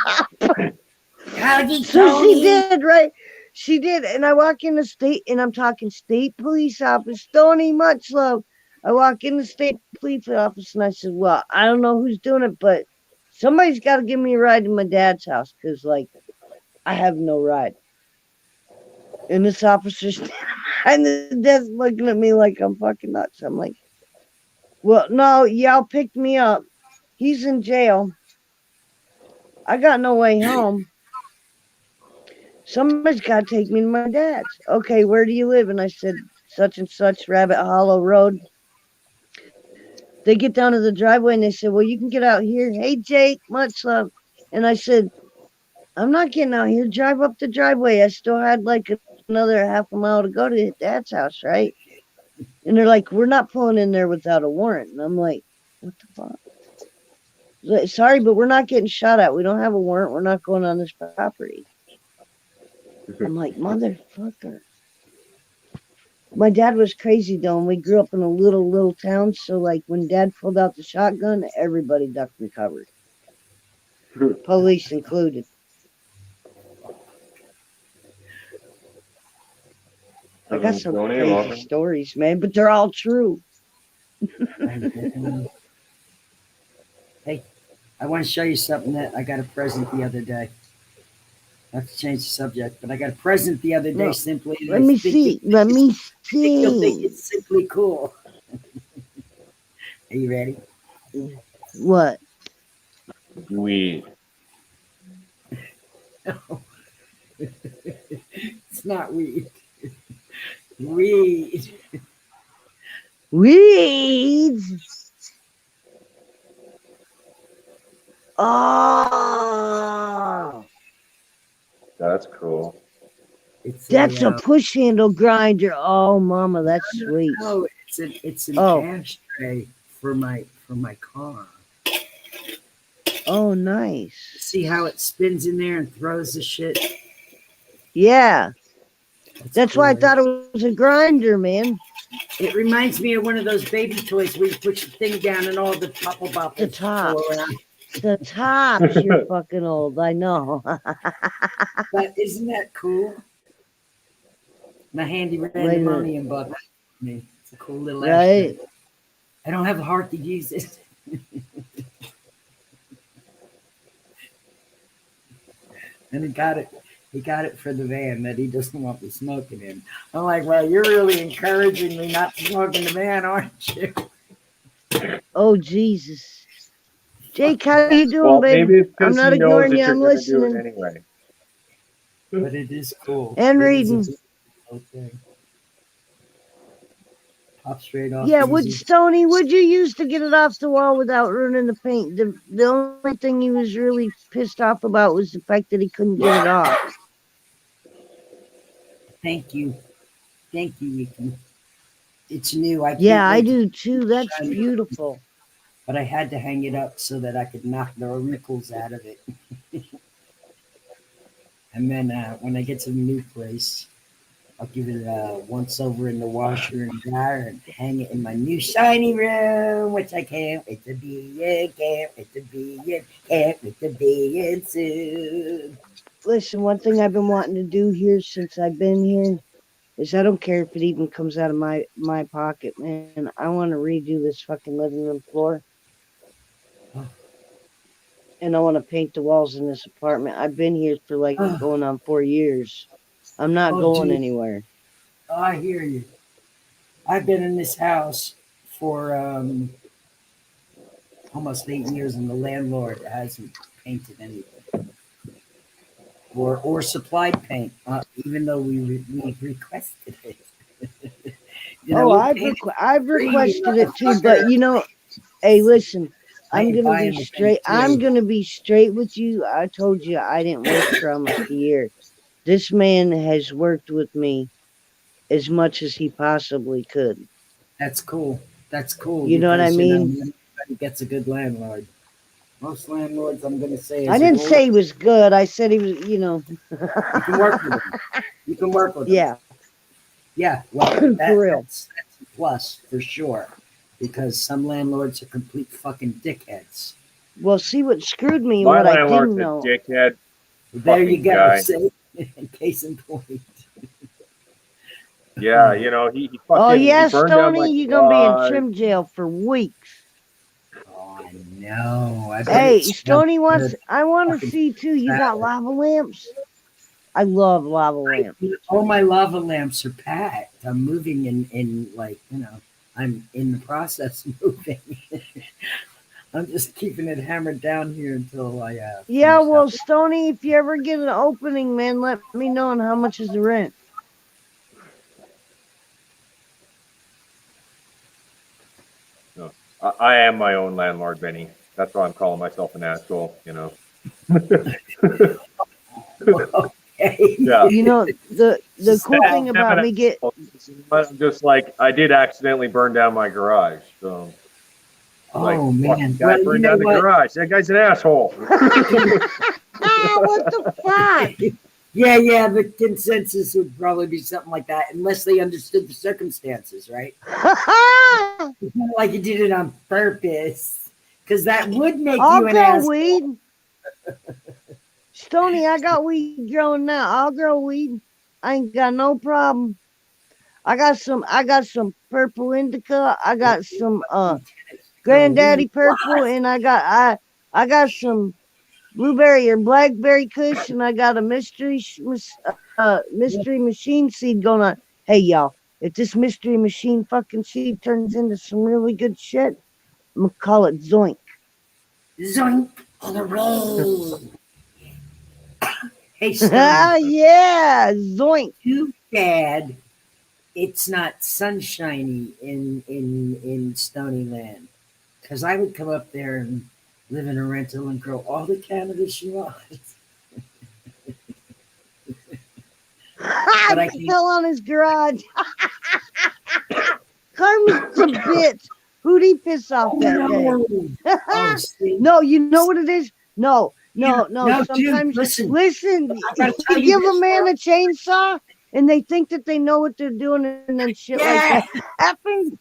Howdy, So she Tony. did, right? She did. And I walk in the state, and I'm talking state police office, Stony Much Love. I walk in the state police office, and I said, well, I don't know who's doing it, but somebody's got to give me a ride to my dad's house because, like, I have no ride. And this officer's behind the desk looking at me like I'm fucking nuts. I'm like, well, no, y'all picked me up. He's in jail. I got no way home. Somebody's got to take me to my dad's. Okay, where do you live? And I said, such and such, Rabbit Hollow Road. They get down to the driveway and they said, well, you can get out here. Hey, Jake, much love. And I said, I'm not getting out here. Drive up the driveway. I still had like another half a mile to go to hit dad's house, right? And they're like, we're not pulling in there without a warrant. And I'm like, what the fuck? Sorry, but we're not getting shot at. We don't have a warrant. We're not going on this property. I'm like, motherfucker. My dad was crazy though, and we grew up in a little town. So like, when Dad pulled out the shotgun, everybody ducked and covered, police included. I got some Tony, crazy welcome. stories, man, but they're all true. Hey, I want to show you something that I got a present the other day. Not to change the subject, but I got a present the other day No, simply. And let me see. Let me I think you'll think see. it's simply cool. Are you ready? What? Weed. It's not weed. Weed. Weeds. Oh, That's cool. that's a push handle grinder. Oh, mama, that's sweet. No, it's an Oh. ashtray for my car. Oh, nice. See how it spins in there and throws the shit? Yeah, that's cool, why I right? thought it was a grinder, man. It reminds me of one of those baby toys where you push the thing down and all the popple bopples The top. go around. The tops. You're fucking old. I know. But isn't that cool? My handy Wait a randomonium bought that for me. It's a cool little Right. ashtray. I don't have the heart to use it. And he got it for the van that he doesn't want me smoking in. I'm like, well, you're really encouraging me not to smoke in the van, aren't you? Oh, Jesus. Jake, how you doing, Well, baby? maybe it's I'm because not he knows ignoring that you. you're I'm going to do it listening. anyway. But it is cool. And It is a reading. cool thing. Pop straight off Yeah, easy. Tony, what'd you use to get it off the wall without ruining the paint? The only thing he was really pissed off about was the fact that he couldn't get it off. Thank you, Ricky. It's new. I can't Yeah, I wait to do too. That's shine it. beautiful. But I had to hang it up so that I could knock the wrinkles out of it. And then when I get to the new place, I'll give it a once over in the washer and dryer and hang it in my new shiny room, which I can't wait to be in, can't wait to be in, can't wait to be in soon. Listen, one thing I've been wanting to do here since I've been here is I don't care if it even comes out of my pocket, man. I want to redo this fucking living room floor. and I want to paint the walls in this apartment. I've been here for like Oh, going on 4 years. I'm not oh, going dude, anywhere. I hear you. I've been in this house for almost 8 years, and the landlord hasn't painted anything or supplied paint, even though we requested it. Oh, We'll paint it I've for free, requested it too, but motherfucker. hey, listen, I I'm ain't gonna be buying the paint straight. I'm too. gonna be straight with you. I told you I didn't work for almost a year. This man has worked with me as much as he possibly could. That's cool. That's cool You know what I because mean? not everybody gets a good landlord. Most landlords, I'm going to say, I as a didn't rule, say he was good. I said he was, you can work with them. You can work with them. Yeah, Yeah, well, for real. that's a plus for sure, because some landlords are complete fucking dickheads. Well, see what screwed me and My what I landlord's didn't a know. dickhead There you fucking go. guy. See, case in point. Yeah, you know, he Oh fucking he yeah, burned down my Stony, you're gonna be in garage. trim jail for weeks. Oh, I know. I bet Hey, it's Stony wants. I want to fucking see too. You got salad. lava lamps? I love lava lamps. All my lava lamps are packed. I'm moving in like, I'm in the process of moving. I'm just keeping it hammered down here until I Yeah, finish well, up. Stony, if you ever get an opening, man, let me know. And how much is the rent? No, I am my own landlord, Benny. That's why I'm calling myself an asshole. You know. Yeah. Okay. You know the Just cool Yeah, thing I'm about an me get. asshole. But I'm just like I did accidentally burn down my garage. So like, Oh fucking man. guy Well, you burned know down the what? garage. That guy's an asshole. What the fuck? Yeah, the consensus would probably be something like that, unless they understood the circumstances, right? It's not like you did it on purpose, because that would make I'll you an grow asshole. weed. Stony, I got weed growing now. I'll grow weed. I ain't got no problem. I got some purple indica. I got some Girl, we granddaddy purple, and I got some blueberry or blackberry kush, and I got a mystery machine seed going on. Hey y'all, if this mystery machine fucking seed turns into some really good shit, I'm gonna call it Zoink. zoink and away. Hey, Stony, Ah yeah, Zoink. too bad it's not sunshiny in Stony Land, because I would come up there and live in a rental and grow all the cannabis you want. But I can't. Fell on his garage. Carmen's a bitch. Who'd he piss off Oh that day? no! Oh, see, No, you know what it is? No, yeah, no, no. no, dude, Sometimes, listen, listen, I gotta tell you you give a this, man bro. a chainsaw and they think that they know what they're doing, and then shit like Yeah, that happens.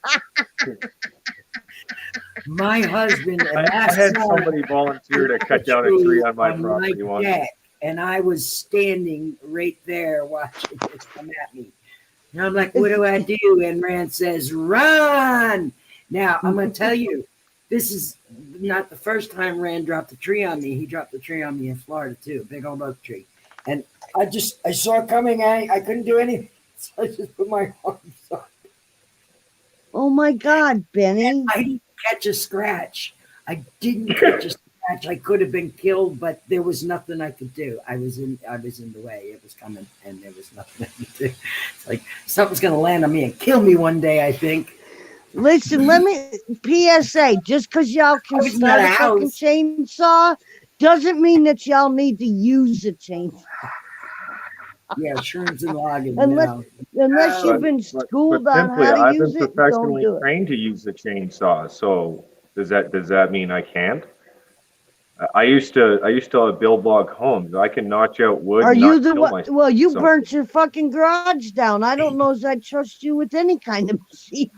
my husband I last had summer somebody volunteer to a cut down a tree tree on my on my property once. deck, and I was standing right there watching it come at me. And I'm like, what do I do? And Rand says, run. Now, I'm going to tell you, this is not the first time Rand dropped a tree on me. He dropped a tree on me in Florida, too, a big old oak tree. And I saw it coming. I couldn't do anything. So I just put my arms up. Oh my God, Benny. I didn't catch a scratch. I didn't catch a scratch. I could have been killed, but there was nothing I could do. I was in the way. It was coming, and there was nothing I could do. It's like something's gonna land on me and kill me one day, I think. Listen, let me PSA. Just because y'all can I was in that start a fucking house. chainsaw doesn't mean that y'all need to use a chainsaw. Yeah, shrooms and logging. Unless No. unless you've No. been But schooled on simply, how to I've been use it, don't professionally do it. trained to use the chainsaw. So does that mean I can't? I used to build log homes. I can notch out wood Are and you not the kill one? myself. Well, you So burnt your fucking garage down. I don't know if I trust you with any kind of machinery.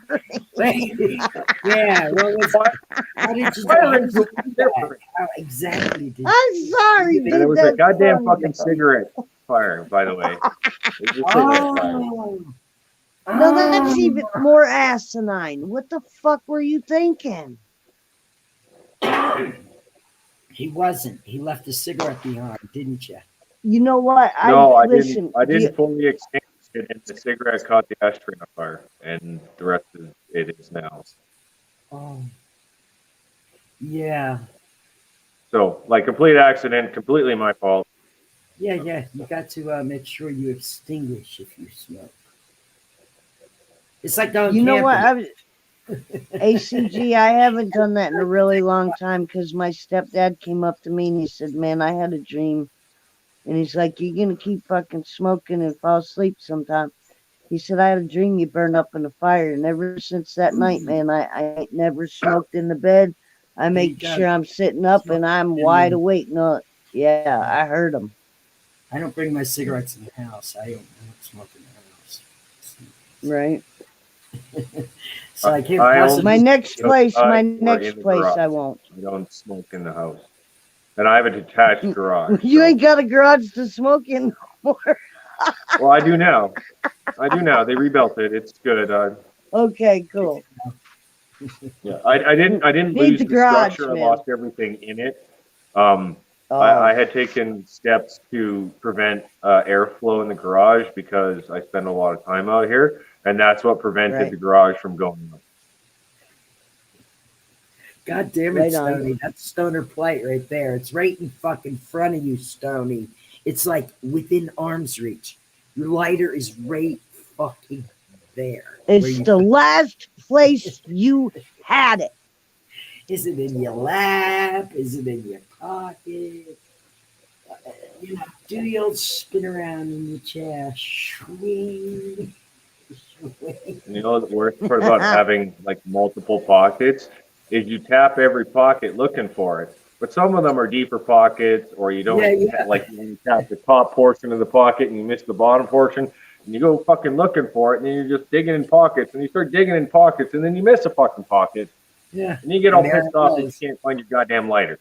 Yeah. why How did you why how are did they you do that? different? How exactly did I'm you sorry, do And it dude. was a That's goddamn funny. fucking cigarette fire, by the way. It was a cigarette fire. Oh, No, that's oh. even more asinine. What the fuck were you thinking? He wasn't. He left a cigarette behind, didn't you? You know what? No, I didn't. Listen. I didn't fully extinguish it, and the cigarette caught the ashtray on fire, and the rest of it is now. Oh, yeah. So, like, complete accident, completely my fault. Yeah, yeah. You got to make sure you extinguish if you smoke. It's like going You know what? camping. ACG, I haven't done that in a really long time because my stepdad came up to me and he said, "Man, I had a dream." And he's like, "You're gonna keep fucking smoking and fall asleep sometime." He said, "I had a dream you burned up in a fire." And ever since that night, man, I ain't never smoked in the bed. I There you make go. sure I'm sitting up and I'm wide awake. No, yeah, I heard him. I don't bring my cigarettes in the house. I don't smoke in the house. Right. So I can't I possibly. My only next smoke place, my outside or in next the place, I garage. won't. I don't smoke in the house, and I have a detached garage. You So, ain't got a garage to smoke in no more. well, I do now. I do now. They rebuilt it. It's good. Okay, cool. Yeah, I didn't Need lose the the garage, structure. I man. lost everything in it. Um, I Oh, had taken steps to prevent airflow in the garage because I spend a lot of time out here, and that's what prevented right, the garage from going up. God damn it, right on. Stony. That's Stoner Plight right there. It's right in fucking front of you, Stony. It's like within arm's reach. Your lighter is right fucking there. Where It's you the last place you had it. is it in your lap? Is it in your pocket? You know, do the old spin around in your chair. Swing. Swing. And you know the worst part about having like multiple pockets is you tap every pocket looking for it, but some of them are deeper pockets, or you Yeah, don't yeah. like when you tap the top portion of the pocket and you miss the bottom portion, and you go fucking looking for it, and then you're just digging in pockets, and you start digging in pockets, and then you miss a fucking pocket, Yeah. and you get And all there pissed it off that you was. can't find your goddamn lighter.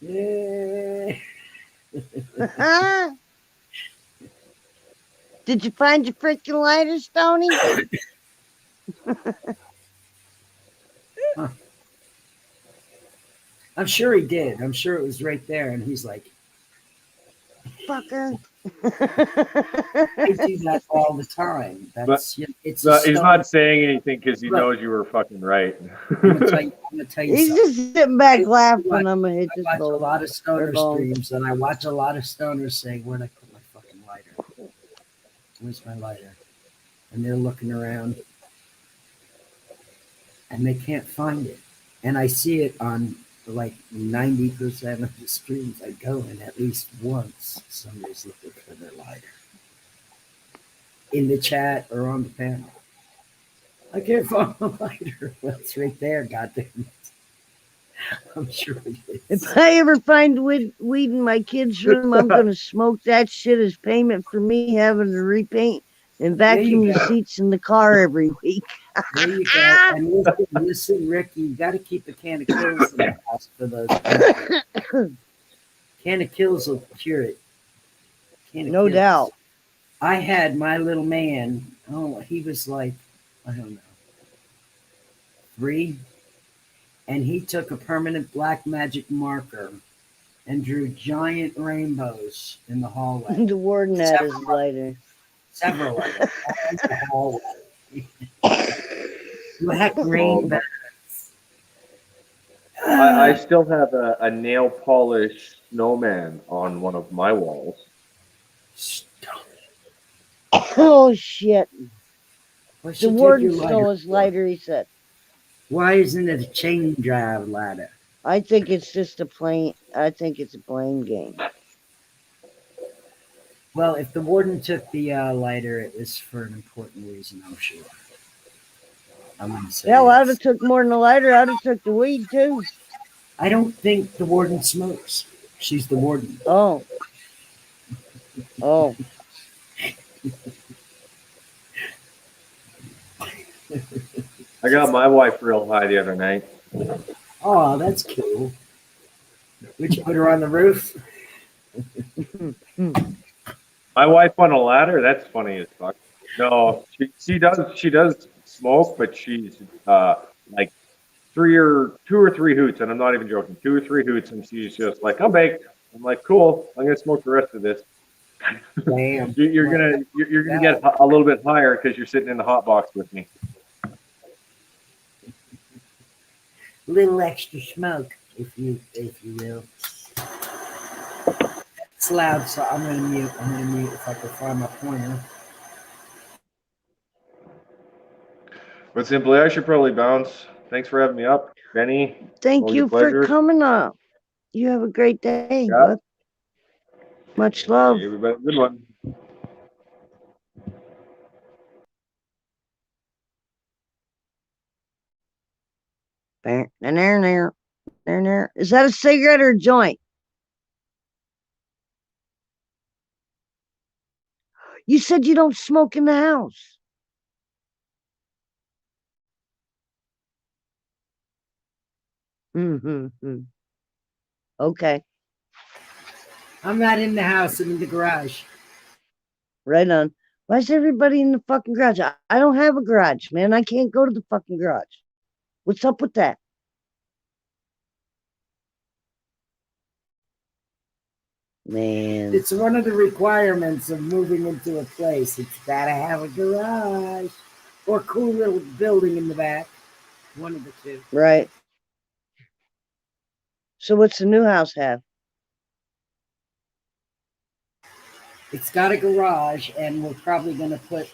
Yeah. Did you find your freaking lighter, Stony? Huh. I'm sure he did. I'm sure it was right there. And he's like, Fucker. I do that all the time. But That's it's a he's stone. not saying anything because he Look, knows you were fucking right. I'm gonna tell you He's something. just sitting back I laughing. I'm gonna hit I this watch a bowl. lot of stoner bone. streams, and I watch a lot of stoners say, "Where'd I put my fucking lighter? Where's my lighter?" And they're looking around, and they can't find it. And I see it on like 90% of the streams I go in. At least once, somebody's looking for their lighter in the chat or on the panel. I can't find my lighter. Well, it's right there. Goddamn it! I'm sure it is. If I ever find weed in my kid's room, I'm gonna smoke that shit as payment for me having to repaint and There you vacuum the go. seats in the car every week. There you go. And listen, Rick, you got to keep a can of kills in the house for those people. Can of kills will cure it. Can of No kills. doubt. I had my little man. Oh, he was like, I don't know, 3, and he took a permanent black magic marker and drew giant rainbows in the hallway. The warden had his lighter. Several of them all in the hallway. Black rainbows. I still have a nail polish snowman on one of my walls. Stop. Oh shit. What The you take warden your stole lighter his for? lighter, he said. Why isn't it a chain drive ladder? I think it's just a blame game. Well, if the warden took the lighter, it was for an important reason, I'm sure. I'm gonna say Hell, I'd have yes. took more than the lighter. I'd have took the weed too. I don't think the warden smokes. She's the warden. Oh. Oh. I got my wife real high the other night. Oh, that's cool. Would you put her on the roof? My wife on a ladder? That's funny as fuck. No, she does smoke, but she's like two or three hoots, and I'm not even joking, 2 or 3 hoots, and she's just like, I'm baked. I'm like, cool. I'm gonna smoke the rest of this. Damn. You're gonna get a little bit higher because you're sitting in the hot box with me. Little extra smoke, if you will. It's loud, so I'm gonna mute. If I can find my pointer. But simply, I should probably bounce. Thanks for having me up, Benny. Thank Always a you for pleasure. coming up. You have a great day. Yeah. Bud. Much love. Hey, everybody, good one. Is that a cigarette or a joint? You said you don't smoke in the house. Mm-hmm. Okay. I'm not in the house. I'm in the garage. Right on. Why is everybody in the fucking garage? I don't have a garage, man. I can't go to the fucking garage. What's up with that? Man. It's one of the requirements of moving into a place. It's gotta have a garage or a cool little building in the back. One of the two. Right. So what's the new house have? It's got a garage, and we're probably gonna put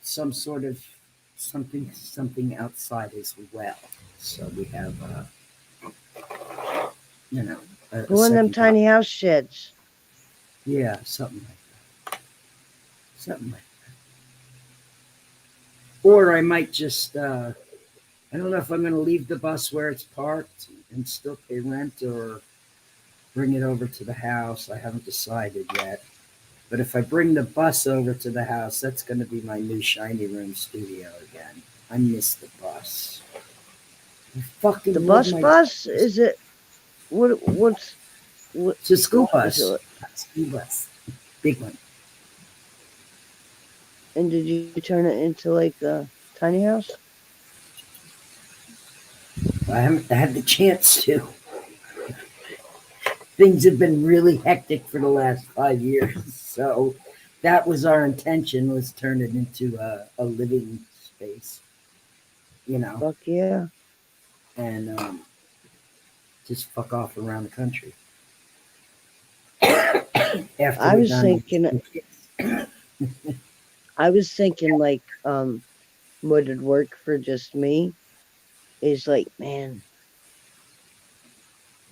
some sort of something outside as well. So we have, you know, One of them tiny house sheds. Yeah, something like that. Something like that. Or I might just, I don't know if I'm going to leave the bus where it's parked and still pay rent or bring it over to the house. I haven't decided yet. But if I bring the bus over to the house, that's going to be my new shiny room studio again. I miss the bus. The bus? Is it, what's, It's a school bus. Is it, School bus. Big one. and did you turn it into like a tiny house? I haven't had the chance to. Things have been really hectic for the last 5 years. So that was our intention, was turn it into a living space, you know. Fuck yeah. And just fuck off around the country. I was thinking like, what would work for just me is like, man,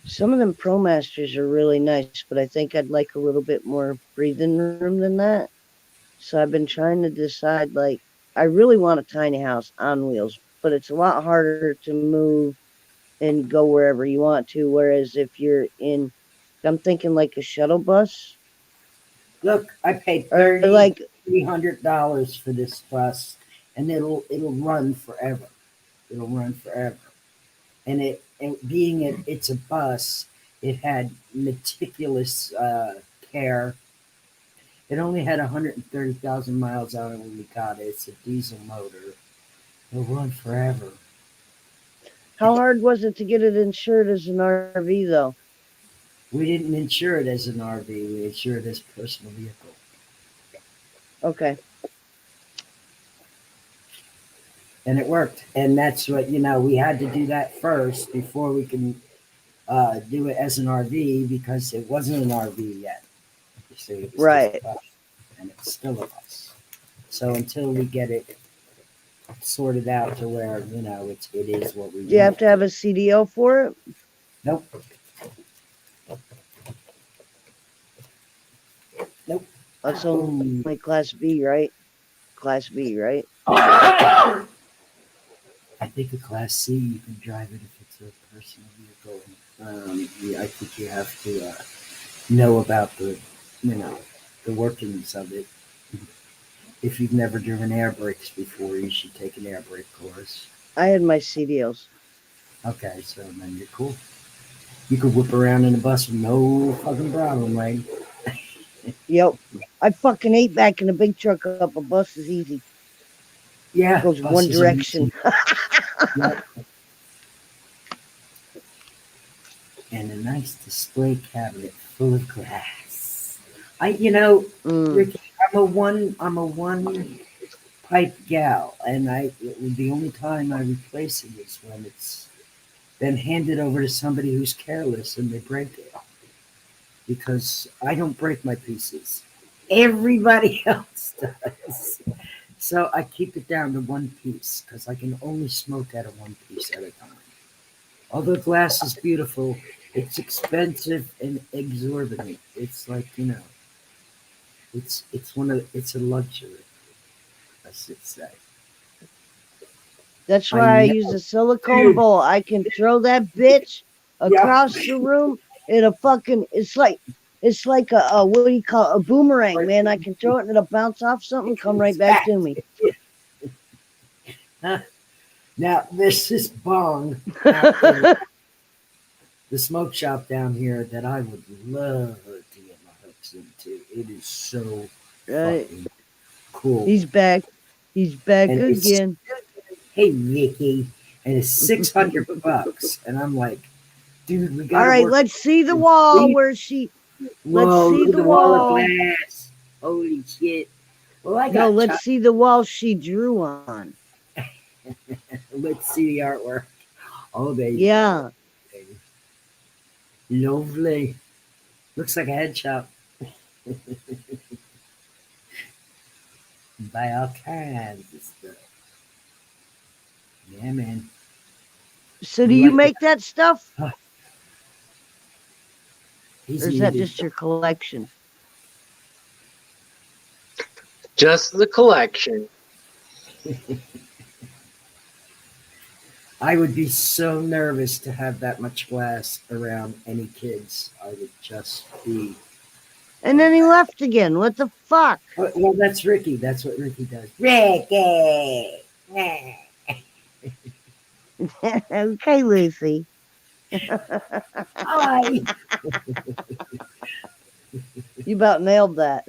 some of them ProMasters are really nice, but I think I'd like a little bit more breathing room than that. So I've been trying to decide, like, I really want a tiny house on wheels, but it's a lot harder to move and go wherever you want to. Whereas if you're in, I'm thinking like a shuttle bus. Look, I paid $3,300 for this bus, and it'll run forever. It'll run forever. And it's a bus. It had meticulous care. It only had 130,000 miles on it when we got it. It's a diesel motor. It'll run forever. How hard was it to get it insured as an RV, though? We didn't insure it as an RV. We insured it as a personal vehicle. Okay. And it worked. And that's what, we had to do that first before we can do it as an RV, because it wasn't an RV yet. You see, it was right. Just a bus, and it's still a bus. So until we get it sorted out to where, it is what we do. You have to have a CDL for it? Nope. That's only Class B, right? Class B, right? I think a Class C, you can drive it if it's a personal vehicle. I think you have to know about the workings of it. If you've never driven air brakes before, you should take an air brake course. I had my CDLs. Okay, so then you're cool. You could whip around in a bus with no fucking problem, right? Yep. I fucking ate back in a big truck up. A bus is easy. Yeah. It goes one direction. Yep. and a nice display cabinet full of glass. You know, Mm. Ricky, I'm a one pipe gal, and the only time I replace it is when it's been handed over to somebody who's careless and they break it. Because I don't break my pieces. Everybody else does. So I keep it down to one piece because I can only smoke out of one piece at a time. Although glass is beautiful, it's expensive and exorbitant. It's like, it's a luxury, I should say. That's I why I know, use a silicone dude. bowl. I can throw that bitch Yeah, across the room in a fucking. It's like a what do you call it? A boomerang, man. I can throw it and it'll bounce off something, and come right back to me. Huh? Now there's this bong out in the smoke shop down here that I would love to get my hooks into. It is so Right? fucking cool. He's back. He's back And it's again. hey Ricky, and it's $600, and I'm like, dude, we All gotta right, work. let's see the wall where she. Let's Whoa, see look at the the wall of wall. glass. Holy shit. Well, I No, got let's see the wall she drew on. let's see the artwork. Oh, baby. Yeah. Baby. Lovely. Looks like a head shop. Buy all kinds of stuff. Yeah, man. So do You you like make that stuff, the, he's or is that muted. just your collection? Just the collection. I would be so nervous to have that much glass around any kids. I would just be. And then he left again. What the fuck? Well, that's Ricky. That's what Ricky does. Ricky! Okay, Lucy. Hi! You about nailed that.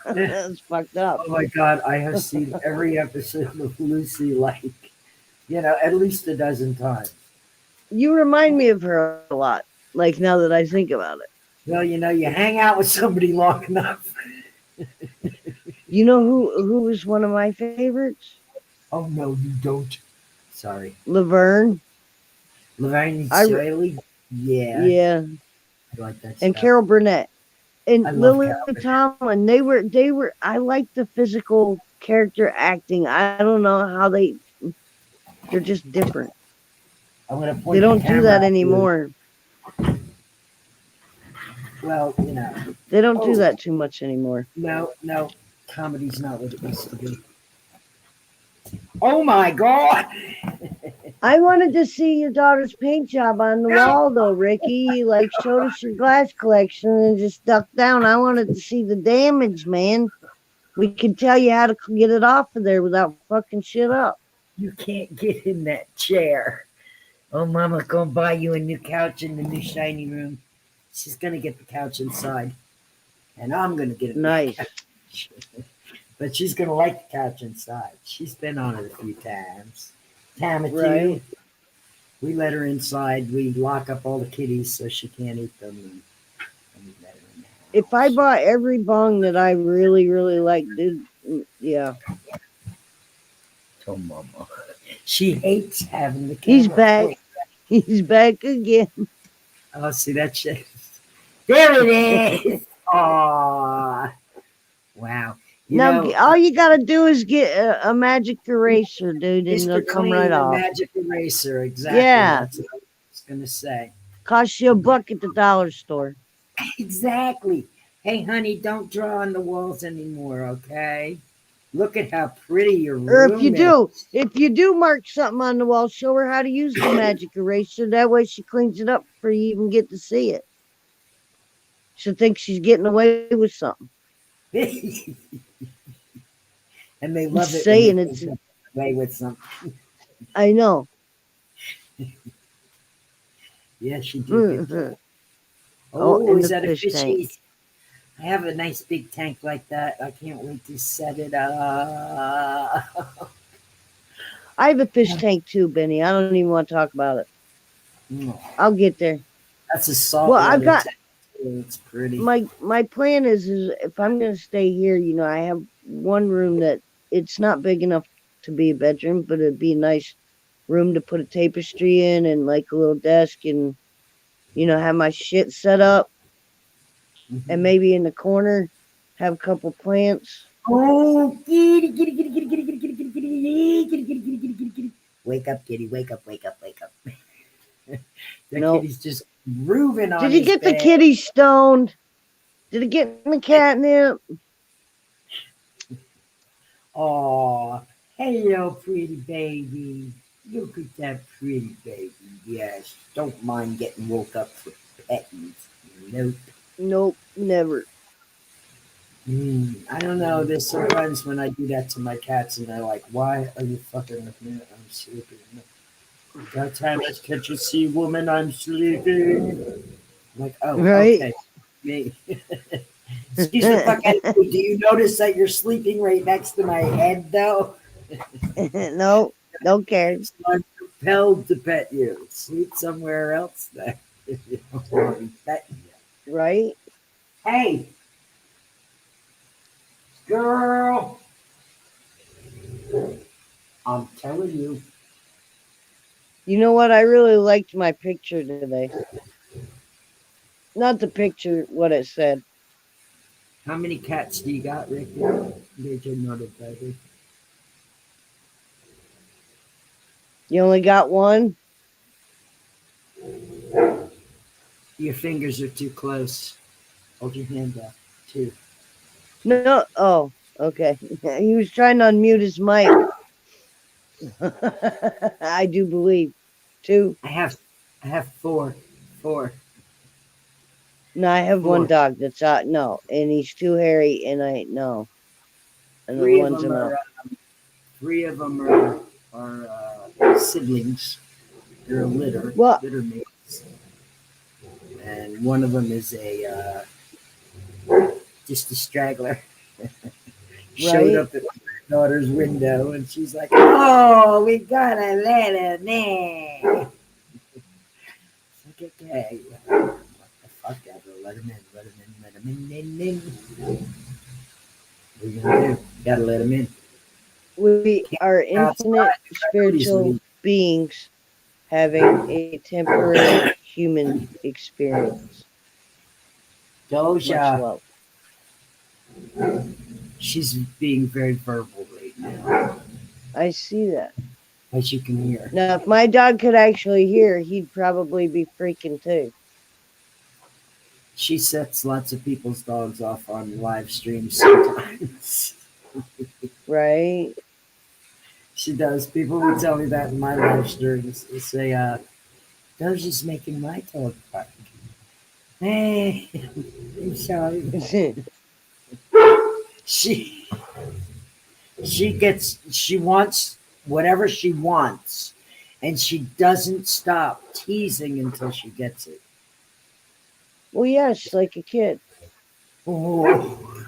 That's fucked up. Oh my God, I have seen every episode of Lucy like, at least a dozen times. You remind me of her a lot. Like now that I think about it. Well, you hang out with somebody long enough. You know who was one of my favorites? Oh no, you don't. Sorry. Laverne. Laverne I- Shirley? Yeah. Yeah. I like that And stuff. Carol Burnett. And I love Lily Carol. Tomlin. They were I like the physical character acting. I don't know how they're just different. I'm gonna point They the don't do camera that at you. anymore. Well, They don't do that too much anymore. no, comedy's not what it used to be. Oh my God! I wanted to see your daughter's paint job on the wall, though, Ricky. You like showed us your glass collection and just ducked down. I wanted to see the damage, man. We can tell you how to get it off of there without fucking shit up. You can't get in that chair. Oh, Mama's gonna buy you a new couch in the new shiny room. She's gonna get the couch inside, and I'm gonna get a new Nice. couch. But she's gonna like the couch inside. She's been on it a few times. Time or two. Right. We let her inside. We lock up all the kitties so she can't eat them. And we let her in the house. If I bought every bong that I really, really like, dude, yeah. Oh, Mama. She hates having the He's camera. back. He's back again. Oh, see that shit? There it is. Aw. Wow. Now, all you gotta do is get a magic eraser, dude, and it'll Mr. come Clean, right the off. magic eraser. Exactly. Yeah. That's what I was going to say. Costs you $1 at the dollar store. Exactly. Hey, honey, don't draw on the walls anymore, okay? Look at how pretty your room Or if is. you do mark something on the wall, show her how to use the magic eraser. That way she cleans it up before you even get to see it. She'll think she's getting away with something. And they love it. Saying when they it's- get away with something. I know. Yeah, she did. Mhm. Oh, in is the that a fish tank. fishy? I have a nice big tank like that. I can't wait to set it up. I have a fish tank too, Benny. I don't even want to talk about it. No. I'll get there. That's a salt. Well, I've got It's pretty. my plan is if I'm gonna stay here, I have one room that it's not big enough to be a bedroom, but it'd be a nice room to put a tapestry in and like a little desk and have my shit set up and maybe in the corner have a couple plants. Oh, kitty, kitty, kitty, kitty, kitty, kitty, kitty, kitty, kitty, kitty, kitty, kitty, kitty, kitty, kitty. Wake up, kitty. Wake up, wake up, wake up. The Nope. kitty's just grooving on Did you his get the bed. kitty stoned? Did it get in the catnip? Oh, hello, pretty baby. Look at that pretty baby. Yes, don't mind getting woke up for petting. Nope. Nope, never. I don't know. There's sometimes when I do that to my cats and they're like, why are you fucking with me? I'm sleeping. God damn it, can't you see, woman? I'm sleeping. I'm like, oh, Right. okay. Me. Excuse the fuck out of you. Do you notice that you're sleeping right next to my head, though? No, don't care. So I'm compelled to pet you. Sleep somewhere else then. If you don't want me petting you. Right? Hey, girl. I'm telling you. You know what? I really liked my picture today. Not the picture, what it said. How many cats do you got, Rick? Did you know that, baby? You only got one? Your fingers are too close. Hold your hand up. Two. No. Oh, okay. He was trying to unmute his mic. I do believe. Two. I have four. Four. No, I have Four. one dog that's out. No, and he's too hairy, and I no. And the Three of one's them enough. are siblings. They're a litter. What? Litter mates. And one of them is a just a straggler. Showed Right? up at my daughter's window, and she's like, "Oh, we gotta let him in." It's like, okay, what the fuck ever? Let him in. Let him in. Let him in. What are you gonna do? You gotta let him in. We are Outside, infinite spiritual beings having a temporary human experience. Much Doja, love. she's being very verbal right now, I see that. as you can hear. Now, if my dog could actually hear, he'd probably be freaking too. She sets lots of people's dogs off on live streams sometimes. Right? She does. People would tell me that in my live streams. They say, Doja's making my dog bark. Hey, I'm sorry. She wants whatever she wants, and she doesn't stop teasing until she gets it. Well, yes, like a kid. Oh.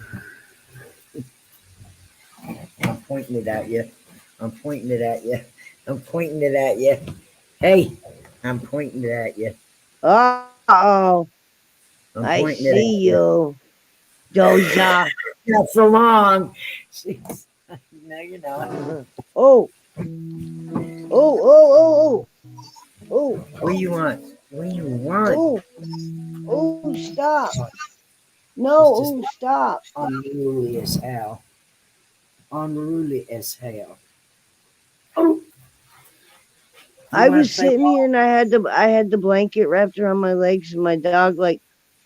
I'm pointing it at you. I'm pointing it at you. I'm pointing it at you. Hey, I'm pointing it at you. Oh, I'm I pointing it at see you, Doja. Not so long. She's, no, you're not. Oh, oh, oh, oh, oh, What do you want? What do you want? oh, oh, stop. No, oh, stop. Unruly as hell. Unruly as hell. Oh. I was sitting here and I had the blanket wrapped around my legs and my dog like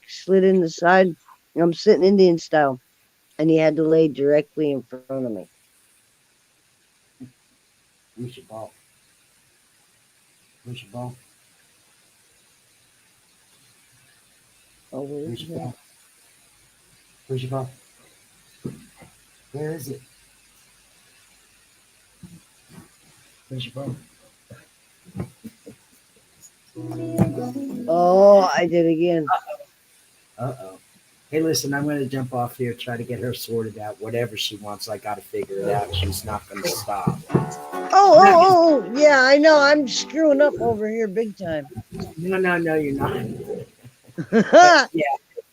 slid in the side. I'm sitting Indian style, and he had to lay directly in front of me. Where's your ball? Where's your ball? Oh, Where's your ball? Where's your ball? Where is it? Where's your ball? Oh, I did again. Uh-oh. Hey, listen, I'm going to jump off here, try to get her sorted out. Whatever she wants, I got to figure it out. She's not going to stop. Oh, yeah, I know. I'm screwing up over here big time. No, you're not. But yeah,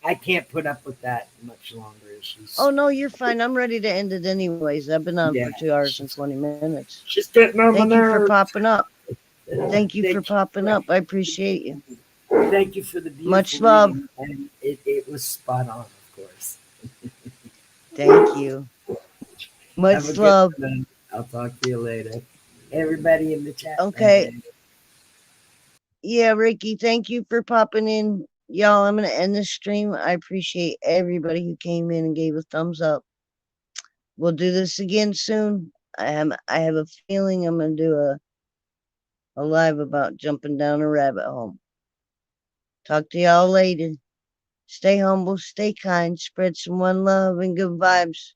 I can't put up with that much longer. She's Oh no, you're fine. I'm ready to end it anyways. I've been on yeah, for 2 hours and 20 minutes. she's getting on my Thank you for nerves. popping up. Thank you for Thank popping up. I appreciate you. Thank you for the beautiful Much love. reading, and it was spot on, of course. Thank you. Have a Much good love. one. I'll talk to you later. Everybody in the chat. Okay. man. Yeah, Ricky, thank you for popping in. Y'all, I'm going to end the stream. I appreciate everybody who came in and gave a thumbs up. We'll do this again soon. I have a feeling I'm going to do a live about jumping down a rabbit hole. Talk to y'all later. Stay humble, stay kind, spread some one love and good vibes.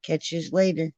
Catch you later.